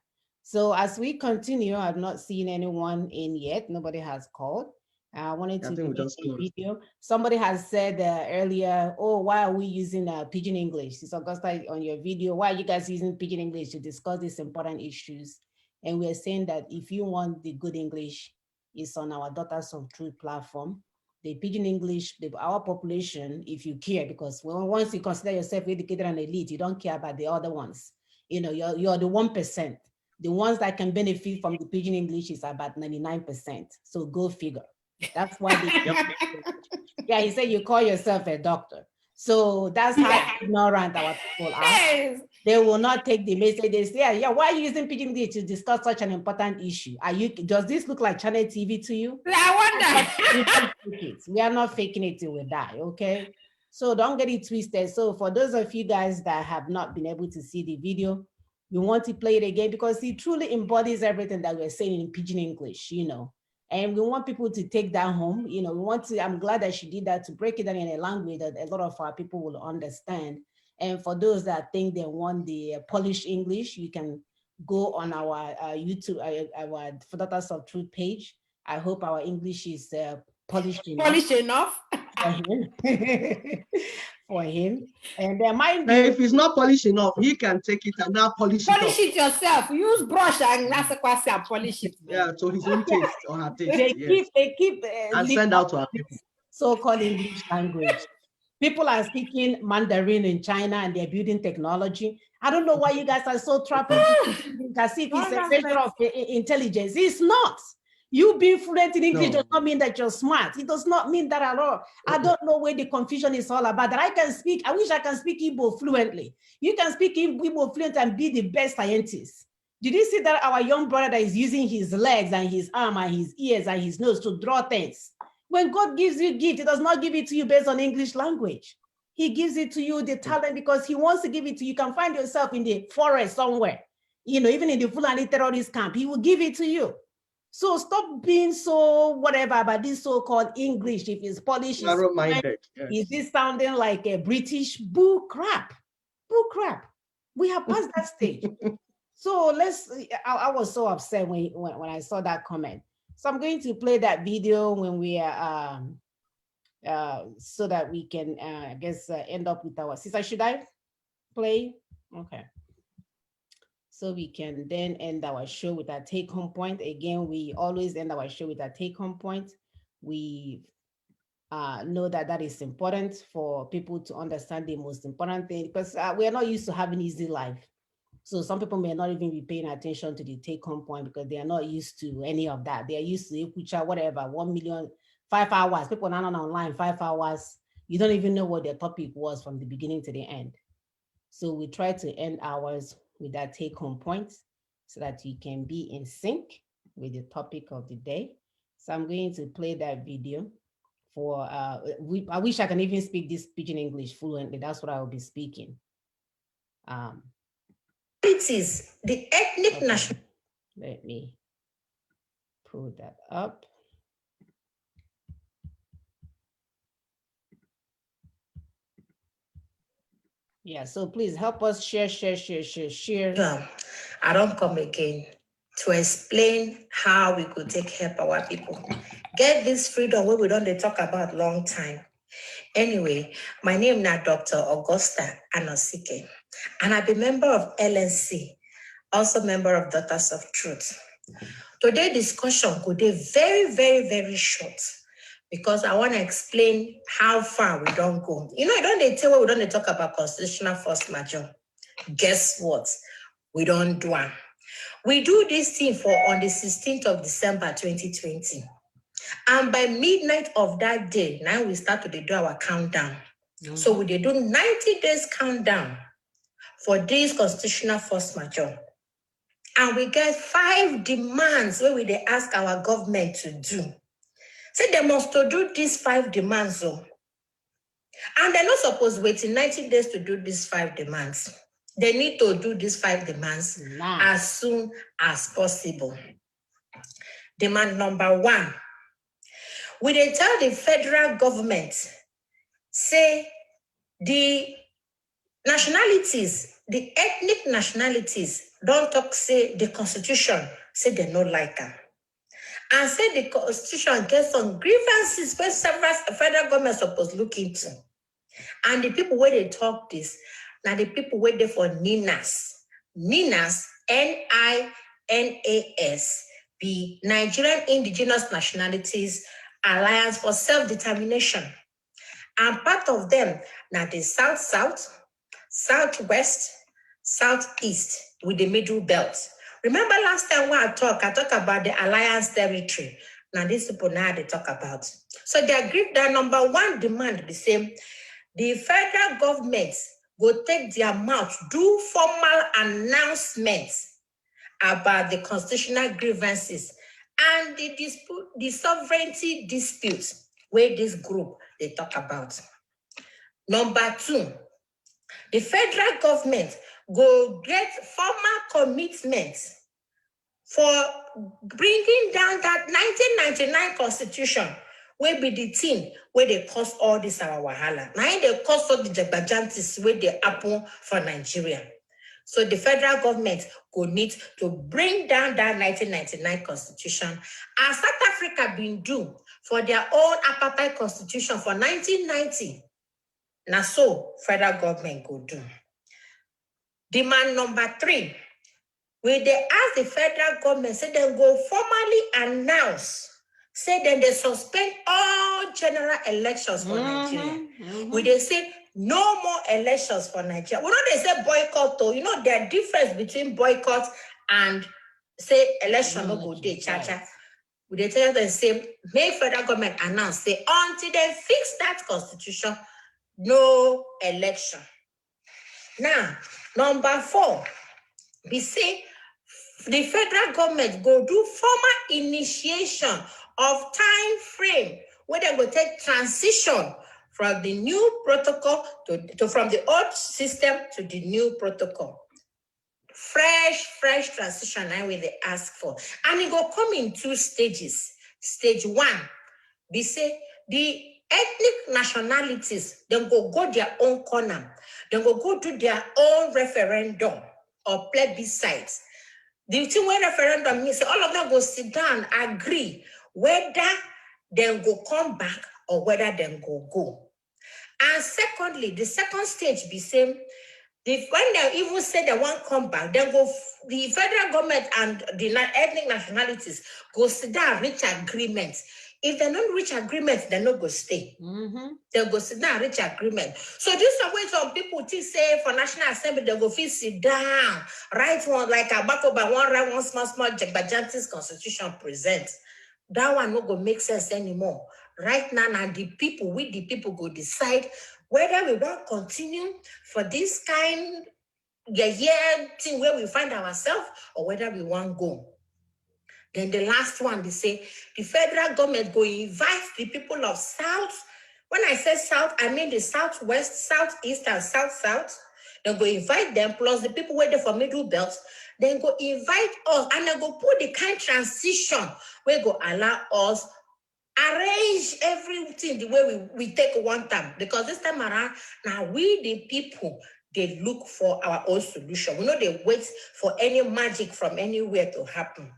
So as we continue, I've not seen anyone in yet. Nobody has called. I wanted to make a video. Somebody has said earlier, oh, why are we using Pidgin English? It's Augusta on your video. Why are you guys using Pidgin English to discuss these important issues? And we're saying that if you want the good English, it's on our Daughters of Truth platform. The Pidgin English, our population, if you care, because once you consider yourself educated and elite, you don't care about the other ones. You know, you're the 1%. The ones that can benefit from the pidgin English is about 99%. So go figure. That's why they yeah, he said you call yourself a doctor. So that's how ignorant our people are. Yes. They will not take the message. They say, yeah, why are you using pidgin English to discuss such an important issue? Does this look like channel TV to you? I wonder. We are not faking it till we die, okay? So don't get it twisted. So for those of you guys that have not been able to see the video, we want to play it again because it truly embodies everything that we're saying in pidgin English, you know. And we want people to take that home. You know, I'm glad that she did that, to break it down in a language that a lot of our people will understand. And for those that think they want the polished English, you can go on our YouTube, our For Daughters of Truth page. I hope our English is polished enough. Polished enough? For him. For him. And mind you, if it's not polished enough, he can take it and now polish it yourself. Use brush and polish it. Yeah, to his own taste or her taste. They keep and send out to our people. So-called English language. People are speaking Mandarin in China and they're building technology. I don't know why you guys are so trapped as if it's a measure of intelligence. It's not. You being fluent in English does not mean that you're smart. It does not mean that at all. I don't know where the confusion is all about. That I wish I can speak Igbo fluently. You can speak Igbo fluent and be the best scientist. Did you see that our young brother that is using his legs and his arm and his ears and his nose to draw things? When God gives you a gift, he does not give it to you based on English language. He gives it to you, the talent, because he wants to give it to you. You can find yourself in the forest somewhere, you know, even in the Fulani terrorist camp, he will give it to you. So stop being so whatever about this so-called English. If it's Polish, is this sounding like a British? Bull crap. Bull crap. We have passed that stage. So I was so upset when I saw that comment. So I'm going to play that video when we are, so that we can, I guess, end up with our sister. Should I play? Okay. So we can then end our show with a take-home point. Again, we always end our show with a take-home point. We know that is important for people to understand the most important thing, because we are not used to having easy life. So some people may not even be paying attention to the take-home point because they are not used to any of that. They are used to whatever, 1 million, 5 hours. People are not online 5 hours. You don't even know what their topic was from the beginning to the end. So we try to end ours with that take-home point so that you can be in sync with the topic of the day. So I'm going to play that video for, I wish I can even speak this pidgin English fluently. That's what I will be speaking. It is the ethnic national. Let me pull that up. Yeah, so please help us share. I don't come again to explain how we could take help our people. Get this freedom where we don't talk about long time. Anyway, my name is Dr. Augusta Anosike, and I'm a member of LNC, also member of Daughters of Truth. Today's discussion could be very, very, very short, because I want to explain how far we don't go. You know, I don't tell we don't talk about constitutional force majeure. Guess what? We don't do it. We do this thing on the 16th of December 2020. And by midnight of that day, now we start to do our countdown. Mm-hmm. So we do 90 days countdown for this constitutional force majeure. And we get 5 demands where we ask our government to do. So they must to do these 5 demands. And they're not supposed to wait 90 days to do these 5 demands. They need to do these 5 demands as soon as possible. Demand number 1. We tell the federal government, say the nationalities, the ethnic nationalities, don't talk, say the constitution, say they don't like them. And say the constitution gets some grievances where several federal government supposed to look into. And the people where they talk this, now the people wait there for NINAS. NINAS, NINAS, the Nigerian Indigenous Nationalities Alliance for Self-Determination. And part of them, now the South-South, Southwest, Southeast with the middle belt. Remember last time when I talk about the alliance territory. Now these people now they talk about. So they agreed that number one demand the same. The federal government will take their mouth, do formal announcements about the constitutional grievances and the sovereignty disputes where this group they talk about. Number two, the federal government go get formal commitments for bringing down that 1999 constitution will be the thing where they cause all this our wahala. Now they cause all the jabajantis where they happen for Nigeria. So the federal government will need to bring down that 1999 constitution as South Africa been do for their own apartheid constitution for 1990. Now so federal government go do. Demand number three, where they ask the federal government, say they go formally announce, say then they suspend all general elections for Nigeria. Where they say no more elections for Nigeria. We know they say boycott though. You know there difference between boycott and say election no go day, cha-cha. Where they tell them say, make federal government announce, say until they fix that constitution, no election. Now, number four, we say the federal government go do formal initiation of time frame where they will take transition from the new protocol to from the old system to the new protocol. Fresh transition now where they ask for. And it will come in two stages. Stage one, we say the ethnic nationalities, then go their own corner. Then go do their own referendum or plebiscite. The thing where referendum means all of them go sit down, agree whether they go come back or whether they go. And secondly, the second stage be same. When they even say they won't come back, then go the federal government and the ethnic nationalities go sit down, reach agreement. If they don't reach agreement, they not go stay. They'll go sit down, reach agreement. So this is way some people think say for National Assembly, they go feel sit down, write one like a back over one small Jagbajanti's constitution present. That one not go make sense anymore. Right now, the people go decide whether we want to continue for this kind thing where we find ourselves or whether we want to go. Then the last one, they say the federal government go invite the people of South. When I say South, I mean the Southwest, Southeast, and South. They go invite them, plus the people waiting for Middle Belt. Then go invite us, and they go put the kind transition where go allow us arrange everything the way we take one time. Because this time around, now we the people, they look for our own solution. We know they wait for any magic from anywhere to happen.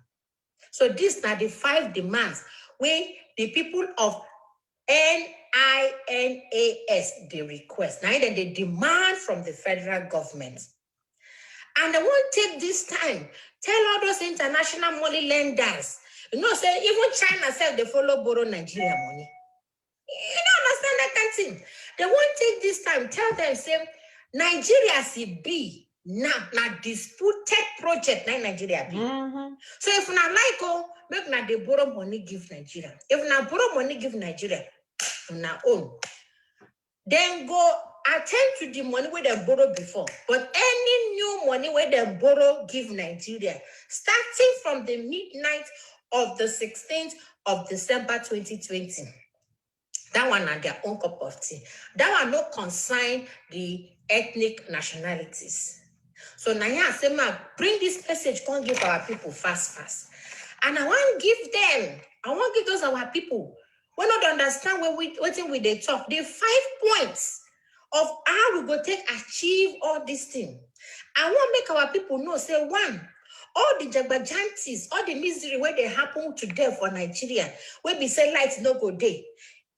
So these are the 5 demands where the people of NINAS, they request. Now then they demand from the federal government. And I want to take this time, tell all those international money lenders, you know, say even China said they follow borrow Nigeria money. You don't understand that kind of thing. They won't take this time, tell them, say, Nigeria be now disputed project na Nigeria be. So if na like make na they borrow money give Nigeria. If na borrow money give Nigeria, na own. Then go attend to the money where they borrow before. But any new money where they borrow give Nigeria, starting from the midnight of the 16th of December 2020. That one are their own cup of tea. That one no concern the ethnic nationalities. So now I say, bring this message, come give our people fast. And I want to give those our people. We not understand what we they talk. The 5 points of how we go take achieve all these things. I want to make our people know, say, one, all the jagbajantis, all the misery where they happen today for Nigeria, where we say lights no go day.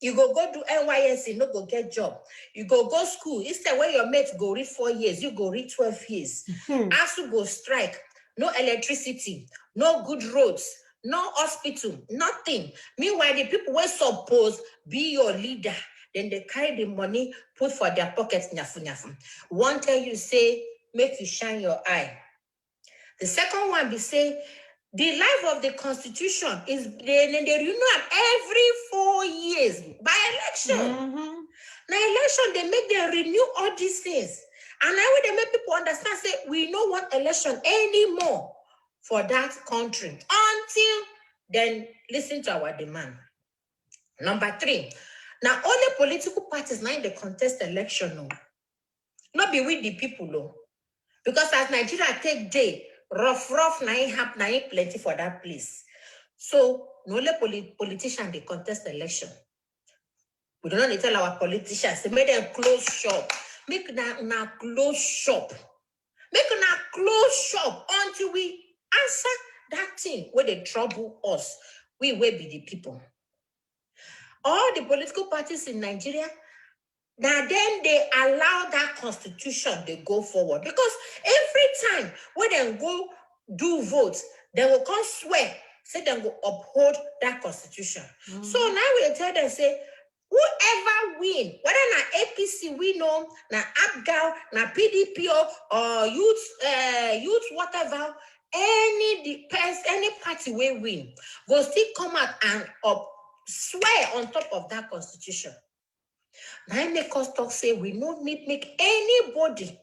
You go do NYSC, no go get job. You go school. Instead, where your mates go read 4 years, you go read 12 years. As you go strike, no electricity, no good roads, no hospital, nothing. Meanwhile, the people were supposed be your leader. Then they carry the money, put for their pockets, nyafu. One tell you, say, make you shine your eye. The second one, we say, the life of the Constitution is they renew every 4 years by election. Now election, they make them renew all these things. And now they make people understand, say, we don't want election anymore for that country until then listen to our demand. Number 3, now only political parties now they contest election, no. Not be with the people, no. Because as Nigeria take day, rough, now it happen, now it plenty for that place. So no only politicians they contest election. We don't need to tell our politicians, they make them close shop. Make now close shop. Make now close shop until we answer that thing where they trouble us. We will be the people. All the political parties in Nigeria, now then they allow that constitution they go forward. Because every time when they go do votes, they will come swear, say they will uphold that constitution. So now we tell them, say, whoever win, whether na APC win or na APGAL, na PDP or youth whatever, any party will win, will still come out and swear on top of that constitution. Now make us talk, say we no need make anybody,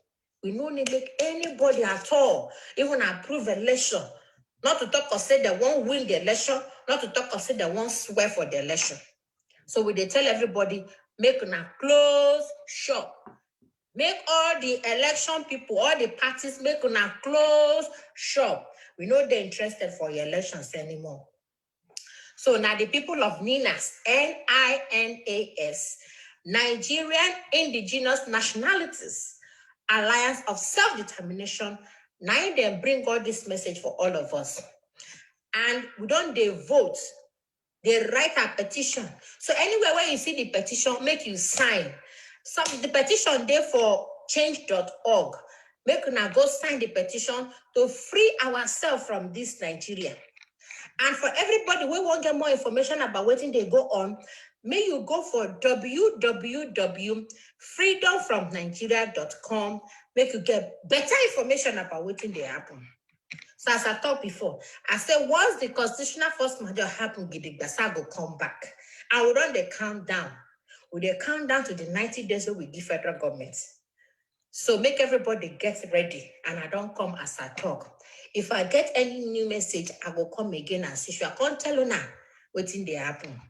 at all, even approve election. Not to talk or say they won't win the election, not to talk or say they won't swear for the election. So we they tell everybody, make una close shop. Make all the election people, all the parties, make una close shop. We know they're interested for your elections anymore. So now the people of NINAS, NINAS, Nigerian Indigenous Nationalities, Alliance of Self-Determination, now they bring all this message for all of us. And we don't they vote. They write a petition. So anywhere where you see the petition, make you sign. The petition there for change.org. Make una go sign the petition to free ourselves from this Nigeria. And for everybody we want to get more information about what they go on, may you go for www.freedomfromnigeria.com. Make you get better information about what they happen. So as I thought before, I said once the constitutional force majeure happen, Gidigbasa will come back. And we run the countdown. We the countdown to the 90 days we give federal government. So make everybody get ready. And I don't come as I talk. If I get any new message, I will come again and see. I can't tell you now what's in the happen.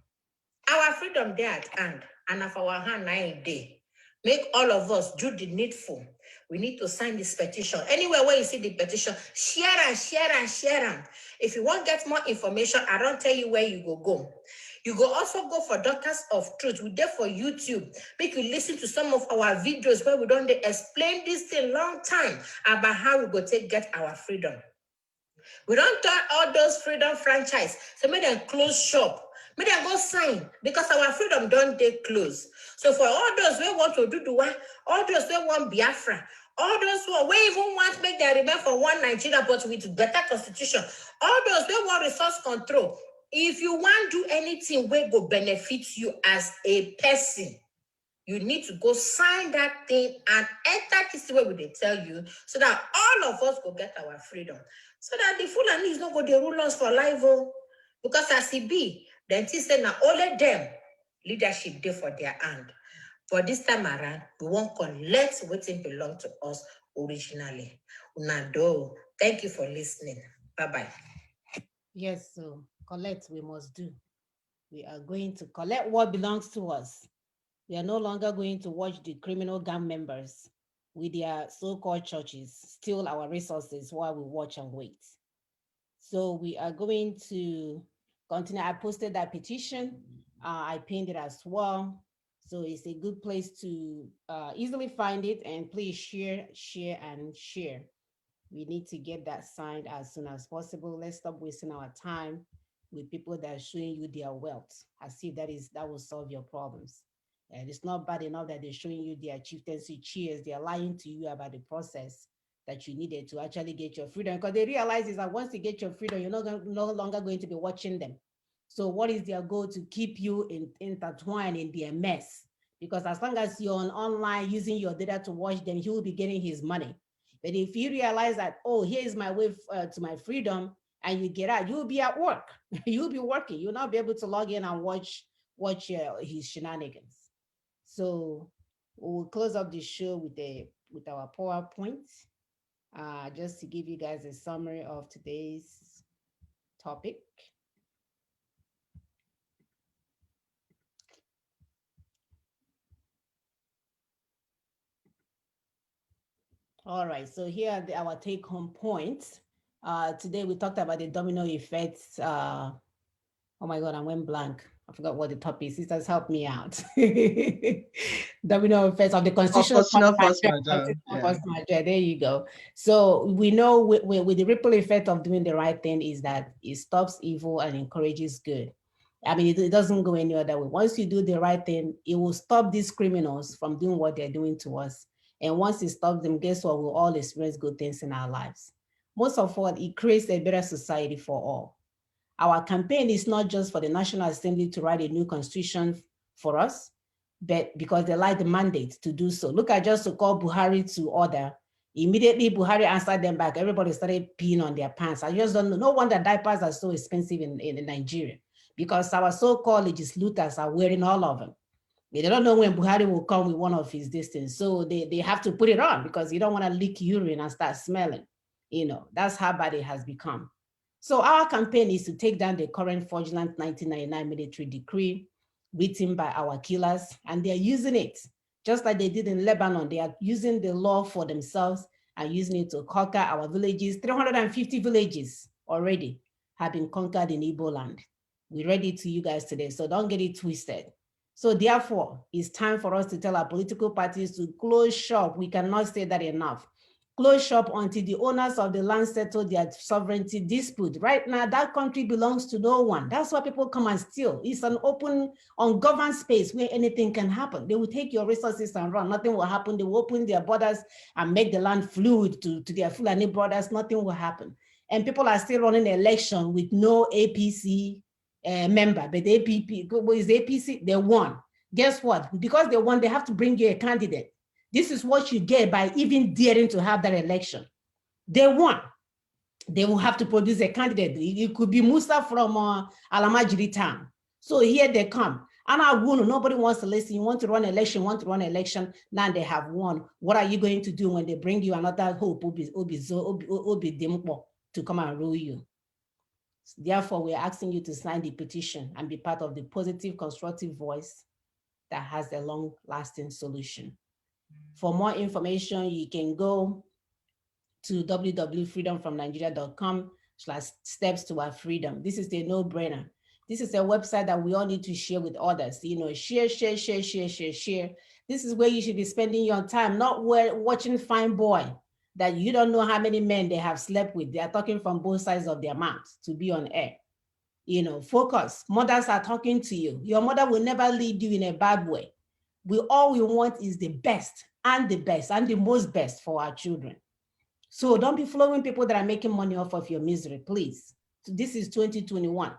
Our freedom there at hand, and of our hand 9 day. Make all of us do the needful. We need to sign this petition. Anywhere where you see the petition, share and share and share them. If you want to get more information, I don't tell you where you go. You go also go for Daughters of Truth. We're there for YouTube. Make you listen to some of our videos where we don't explain this thing long time about how we go get our freedom. We don't turn all those freedom franchise. So make them close shop. Make them go sign because our freedom don't take close. So for all those who want to do the one, all those who want Biafra, all those who even want to make them remain for one Nigeria, but with better constitution, all those who want resource control. If you want to do anything where go benefit you as a person, you need to go sign that thing and enter this way they tell you so that all of us go get our freedom. So that the Fulani is not going to rule us for life. Because as it be, then he said now only them leadership there for their hand. But this time around, we won't collect what belong to us originally. Unado, thank you for listening. Bye-bye. Yes, so collect we must do. We are going to collect what belongs to us. We are no longer going to watch the criminal gang members with their so-called churches steal our resources while we watch and wait. So we are going to continue. I posted that petition. I pinned it as well. So it's a good place to easily find it, and please share. We need to get that signed as soon as possible. Let's stop wasting our time with people that are showing you their wealth as if that will solve your problems. And it's not bad enough that they're showing you their chieftaincy cheers. They're lying to you about the process that you needed to actually get your freedom, because they realize is that once you get your freedom, you're no longer going to be watching them. So what is their goal? To keep you intertwined in their mess. Because as long as you're online using your data to watch them, he will be getting his money. But if you realize that, oh, here's my way to my freedom, and you get out, you'll be at work. You'll be working. You'll not be able to log in and watch his shenanigans. So we'll close up the show with our PowerPoint, just to give you guys a summary of today's topic. All right, so here are our take-home points. Today we talked about the domino effects. Oh my God, I went blank. I forgot what the topic is. Sisters, help me out. Domino effects of the constitutional force majeure. There you go. So we know with the ripple effect of doing the right thing is that it stops evil and encourages good. I mean, it doesn't go any other way. Once you do the right thing, it will stop these criminals from doing what they're doing to us. And once it stops them, guess what? We'll all experience good things in our lives. Most of all, it creates a better society for all. Our campaign is not just for the National Assembly to write a new constitution for us, but because they like the mandate to do so. Look, I just to call Buhari to order. Immediately, Buhari answered them back. Everybody started peeing on their pants. I just don't know. No wonder diapers are so expensive in Nigeria, because our so-called legislators are wearing all of them. They don't know when Buhari will come with one of his distance. So they have to put it on because you don't want to leak urine and start smelling. You know, that's how bad it has become. So our campaign is to take down the current fraudulent 1999 military decree written by our killers, and they're using it just like they did in Lebanon. They are using the law for themselves and using it to conquer our villages. 350 villages already have been conquered in Igbo land. We read it to you guys today, so don't get it twisted. So therefore, it's time for us to tell our political parties to close shop. We cannot say that enough. Close shop until the owners of the land settle their sovereignty dispute. Right now, that country belongs to no one. That's why people come and steal. It's an open, ungoverned space where anything can happen. They will take your resources and run. Nothing will happen. They will open their borders and make the land fluid to their Fulani brothers. Nothing will happen. And people are still running an election with no APC member. But the APP, what is the APC? They won. Guess what? Because they won, they have to bring you a candidate. This is what you get by even daring to have that election. They won. They will have to produce a candidate. It could be Musa from Alamajiri town. So here they come. And nobody wants to listen. You want to run election, Now they have won. What are you going to do when they bring you another hope, Obi to come and rule you? Therefore, we're asking you to sign the petition and be part of the positive, constructive voice that has a long-lasting solution. For more information, you can go to www.freedomfromnigeria.com/steps to our freedom. This is a no-brainer. This is a website that we all need to share with others. You know, share. This is where you should be spending your time, not watching Fine Boy that you don't know how many men they have slept with. They are talking from both sides of their mouths to be on air. You know, focus. Mothers are talking to you. Your mother will never lead you in a bad way. All we want is the best and the most best for our children. So don't be following people that are making money off of your misery, please. So this is 2021.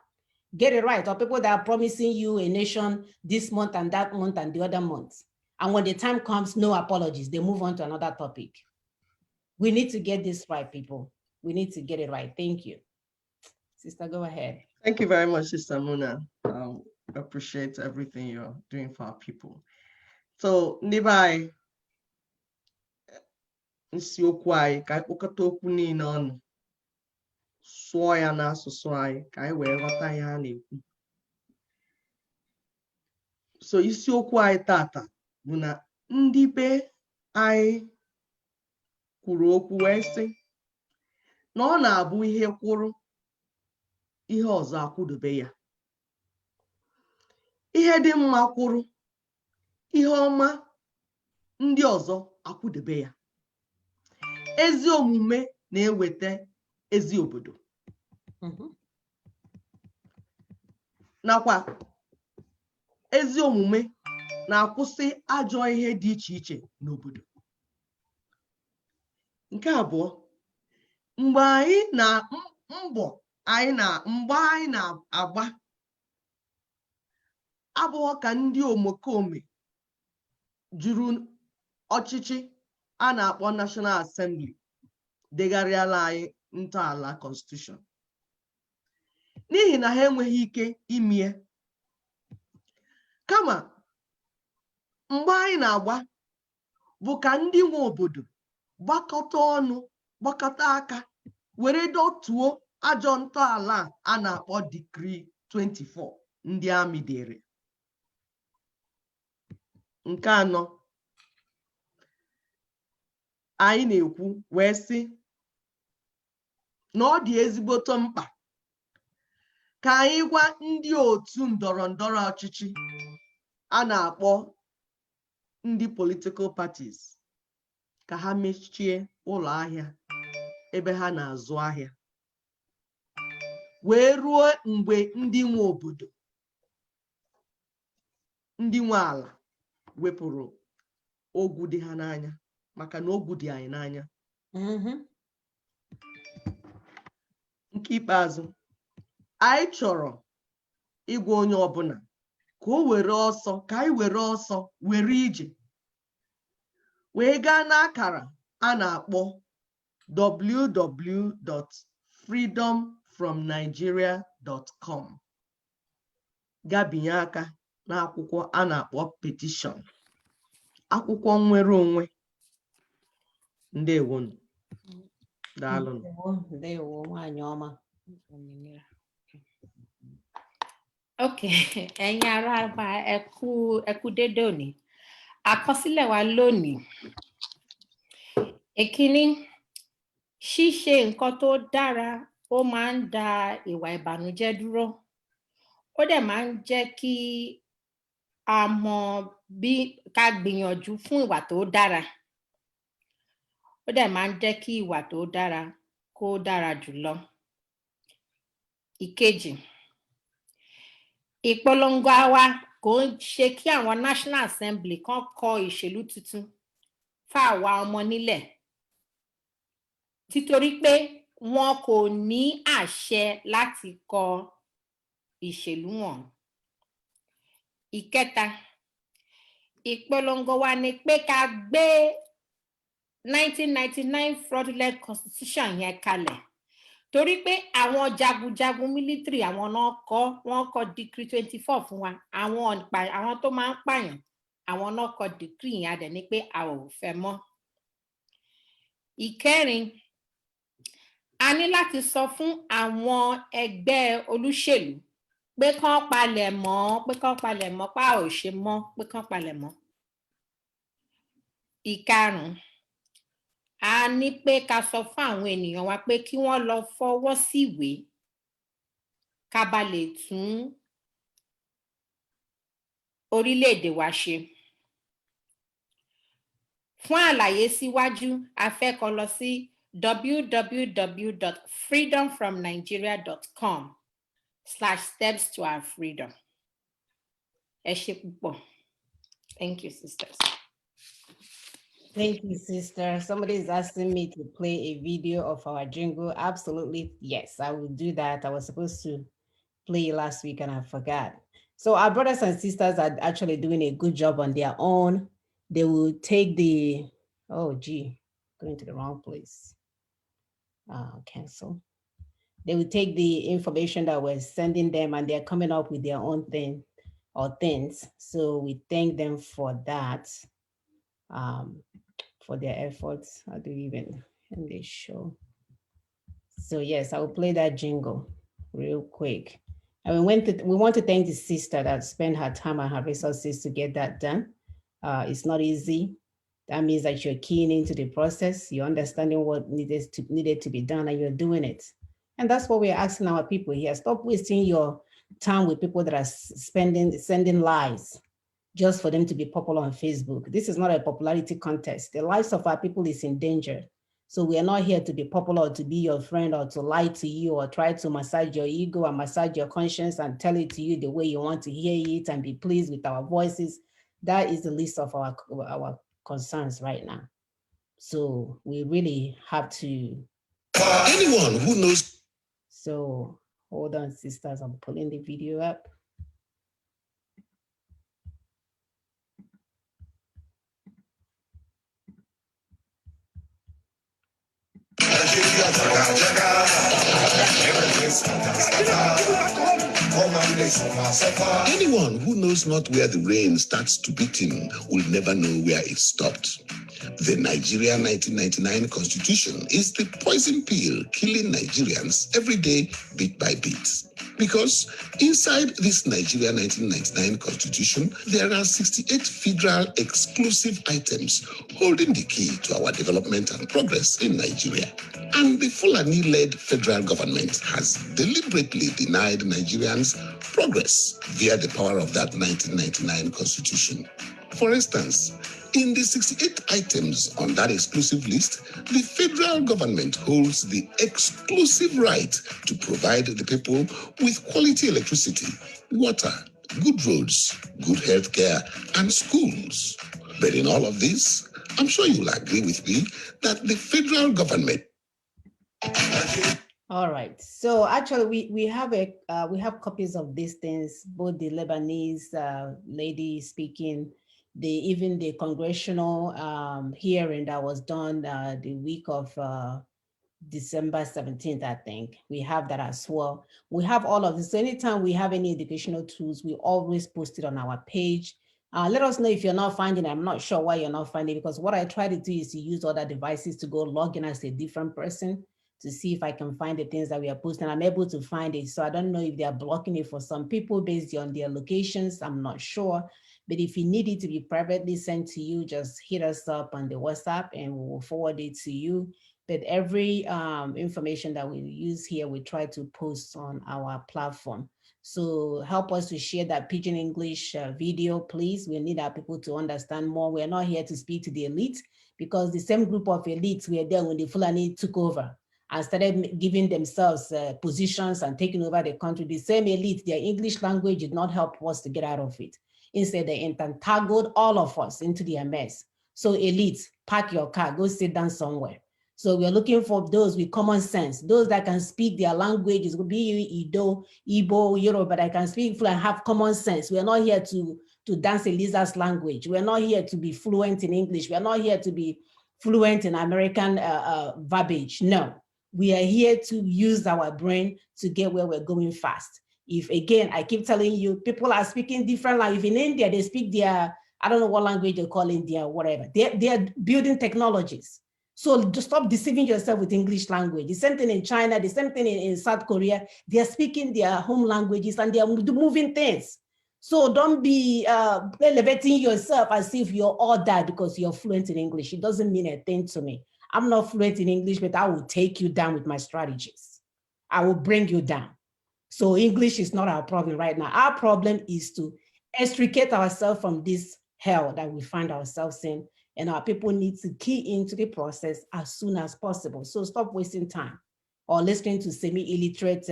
Get it right. Or people that are promising you a nation this month and that month and the other month. And when the time comes, no apologies. They move on to another topic. We need to get this right, people. We need to get it right. Thank you. Sister, go ahead. Thank you very much, Sister Muna. Appreciate everything you're doing for our people. So, Nibai, isiokwu anyị ka anyị kpokọta okwu niile ọnụ, sụọ ya n'asụsụ anyị ka anyị wee ghọta ihe a na-ekwu. So isiokwu anyị tata bụ na ndị be anyị kwuru okwu wee sị na ọ na-abụ ihe kwụrụ, ihe ọzọ akwụdobe ya. Ihe dị mma kwụrụ, ihe ọma ndị ọzọ akwụdobe ya. Ezi omume na-eweta ezi obodo. Nakwa ezi omume na-akwụsị ajọ ihe dị iche iche n'obodo. Nke abụọ, mgbe anyị na-agba abụọ ka ndị omekome juru ọchịchị a na-akpọ National Assembly degharịala anyị ntọala constitution n'ihi na ha enweghị ike imie. Kama mgbe anyị na-agba bụ ka ndị nwe obodo gbakọta ọnụ, gbakọta aka, were dọtuo ajọ ntọala a na-akpọ Decree 24 ndị amị dere. Nke anọ, anyị na-ekwu wee sị na ọ dị ezigboto mkpa ka anyị gwa ndị otu ndọrọ ndọrọ ọchịchị a na-akpọ ndị political parties ka ha mechie ụlọ ahịa ebe ha na-azụ ahịa wee ruo mgbe ndị nwe obodo, ndị nwe ala wepụrụ ogwu dị ha n'anya, maka na ogwu dị anyị n'anya. Nke ikpeazụ, anyị chọrọ ịgwa onye ọbụla ka o were ọsọ, ka anyị were ọsọ were ije wee gaa n'akara a na-akpọ www.freedomfromnigeria.com gaa binye aka n'akwụkwọ a na-akpọ petition, akwụkwọ nnwere onwe. Ndewonu. Daalụ. Ndewo nwanyị ọma. Okay, ẹ̀yin ará wa ẹ kú dédé òní. Àkọsílẹ̀ wa lónìí. Èkíní, ṣíṣe nǹkan tó dára ó máa ń da ìwà ìbànújẹ́ dúró. Ó dẹ̀ máa ń jẹ́ kí a mọ bí ká gbìyànjú fún ìwà tó dára. Ó dẹ̀ máa ń jẹ́ kí ìwà tó dára kó dára jùlọ. Ìkejì, ìpolongo wa kò ń ṣe kí àwọn National Assembly kan kọ ìṣèlú tuntun fáwa ọmọ nílẹ̀, títorí pé wọn kò ní àṣẹ láti kọ ìṣèlú wọn. Ìkẹta, ìpolongo wa ni pé ká gbé 1999 fraudulent constitution yẹn kalẹ̀, torí pé àwọn jagunjagun military àwọn náà wọ́n kọ Decree 24 fún wa. Àwọn tó máa ń pààyàn àwọn náà kọ decree yẹn, a dẹ̀ ní pé a ò fẹ́ mọ́. Ìkẹrin, a ní láti sọ fún àwọn ẹgbẹ́ olóṣèlú pé kán palẹ̀ mọ́, pé pa ò ṣe mọ́, pé kán palẹ̀ mọ́. Ìkarùn-ún, a ní pé ká sọ fún àwọn ènìyàn wa pé kí wọ́n lọ fọwọ́ síwèé ká ba lè tún orílẹ̀-èdè wa ṣe. Fún àlàyé síwájú, a fẹ́ kó lọ sí www.freedomfromnigeria.com/steps-to-our-freedom. Ẹ ṣé púpọ̀. Thank you, sisters. Thank you, sister. Somebody is asking me to play a video of our jingle. Absolutely, yes, I will do that. I was supposed to play last week and I forgot. So our brothers and sisters are actually doing a good job on their own. They will take the, going to the wrong place. Cancel. They will take the information that we're sending them and they're coming up with their own thing or things. So we thank them for that. For their efforts. How do you even end this show? So yes, I will play that jingle real quick. And we want to thank the sister that spent her time and her resources to get that done. It's not easy. That means that you're keying into the process, you're understanding what needed to be done, and you're doing it. And that's what we're asking our people here. Stop wasting your time with people that are sending lies just for them to be popular on Facebook. This is not a popularity contest. The lives of our people is in danger. So we are not here to be popular or to be your friend or to lie to you or try to massage your ego and massage your conscience and tell it to you the way you want to hear it and be pleased with our voices. That is the least of our concerns right now. So we really have to. Anyone who knows. So hold on, sisters, I'm pulling the video up. Anyone who knows not where the rain starts to beat him will never know where it stopped. The Nigeria 1999 Constitution is the poison pill killing Nigerians every day, bit by bit. Because inside this Nigeria 1999 Constitution, there are 68 federal exclusive items holding the key to our development and progress in Nigeria. And the Fulani-led federal government has deliberately denied Nigerians progress via the power of that 1999 Constitution. For instance, in the 68 items on that exclusive list, the federal government holds the exclusive right to provide the people with quality electricity, water, good roads, good health care, and schools. But in all of this, I'm sure you'll agree with me that the federal government. All right. So actually, we have copies of these things. Both the Lebanese lady speaking, even the congressional hearing that was done the week of December 17th, I think. We have that as well. We have all of this. So anytime we have any educational tools, we always post it on our page. Let us know if you're not finding it. I'm not sure why you're not finding it, because what I try to do is to use other devices to go log in as a different person to see if I can find the things that we are posting. I'm able to find it. So I don't know if they are blocking it for some people based on their locations. I'm not sure. But if you need it to be privately sent to you, just hit us up on the WhatsApp and we will forward it to you. But every information that we use here, we try to post on our platform. So help us to share that Pidgin English video, please. We need our people to understand more. We're not here to speak to the elite, because the same group of elites were there when the Fulani took over and started giving themselves positions and taking over the country. The same elite, their English language did not help us to get out of it. Instead, they entangled all of us into their mess. So elites, pack your car, go sit down somewhere. So we're looking for those with common sense, those that can speak their languages, could be Ido, Igbo, Yoruba, that can speak and have common sense. We're not here to dance a lizard's language. We're not here to be fluent in English. We're not here to be fluent in American verbiage. No, we are here to use our brain to get where we're going fast. If, again, I keep telling you, people are speaking different language. In India, they speak their, I don't know what language they call India, whatever. They're building technologies. So just stop deceiving yourself with English language. The same thing in China, the same thing in South Korea. They're speaking their home languages and they're moving things. So don't be elevating yourself as if you're all that because you're fluent in English. It doesn't mean a thing to me. I'm not fluent in English, but I will take you down with my strategies. I will bring you down. So English is not our problem right now. Our problem is to extricate ourselves from this hell that we find ourselves in, and our people need to key into the process as soon as possible. So stop wasting time or listening to semi-illiterate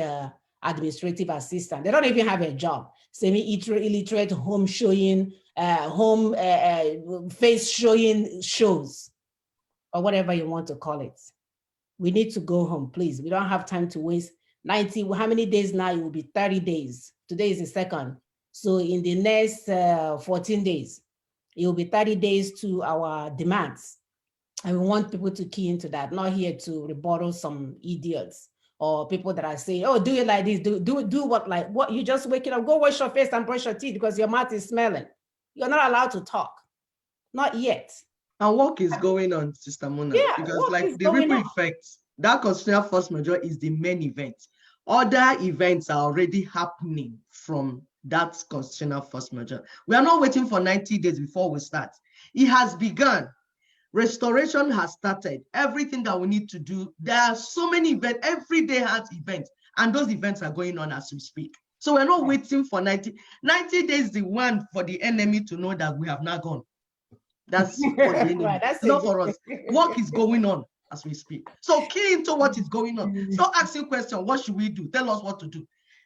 administrative assistant. They don't even have a job. Semi-illiterate home showing, face showing shows, or whatever you want to call it. We need to go home, please. We don't have time to waste 90, how many days now? It will be 30 days. Today is the 2nd. So in the next 14 days, it will be 30 days to our demands. And we want people to key into that, not here to rebuttal some idiots or people that are saying, oh, do it like this, do what you just wake it up, go wash your face and brush your teeth because your mouth is smelling. You're not allowed to talk, not yet. And work is going on, Sister Mona, yeah, because like the ripple effect, that constitutional force majeure is the main event. Other events are already happening from that constitutional force majeure. We are not waiting for 90 days before we start. It has begun. Restoration has started. Everything that we need to do, there are so many events. Every day has events, and those events are going on as we speak. So we're not waiting for 90 days, the one for the enemy to know that we have not gone. That's for the enemy. Right, that's not for us. Work is going on as we speak. So key into what is going on. Stop asking questions. What should we do? Tell us what to do.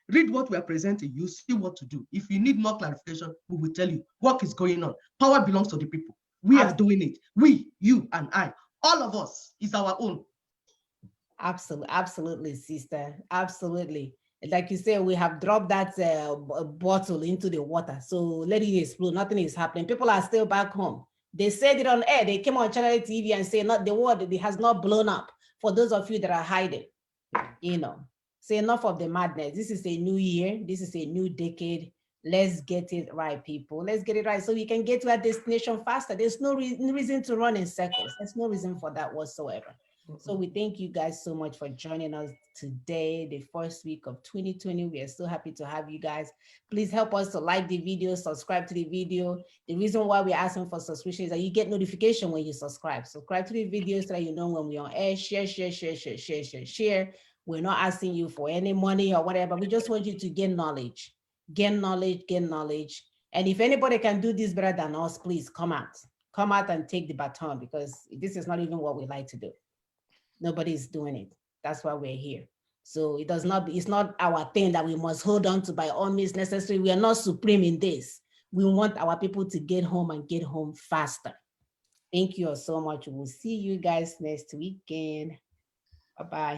Read what we are presenting. You see what to do. If you need more clarification, we will tell you. Work is going on. Power belongs to the people. We are doing it. We, you, and I. All of us is our own. Absolutely, sister. Absolutely. Like you say, we have dropped that bottle into the water. So let it explode. Nothing is happening. People are still back home. They said it on air. They came on Channel TV and say not the world has not blown up. for those of you that are hiding, say enough of the madness. This is a new year. This is a new decade. Let's get it right, people. Let's get it right so we can get to our destination faster. There's no reason to run in circles. There's no reason for that whatsoever. So we thank you guys so much for joining us today, the first week of 2020. We are so happy to have you guys. Please help us to like the video, subscribe to the video. The reason why we're asking for subscription is that you get notification when you subscribe. Subscribe to the video so that you know when we're on air. Share. We're not asking you for any money or whatever. We just want you to gain knowledge. Gain knowledge. And if anybody can do this better than us, please come out and take the baton, because this is not even what we like to do. Nobody's doing it. That's why we're here. So it's not our thing that we must hold on to by all means necessary. We are not supreme in this. We want our people to get home and get home faster. Thank you all so much. We'll see you guys next weekend. Bye-bye.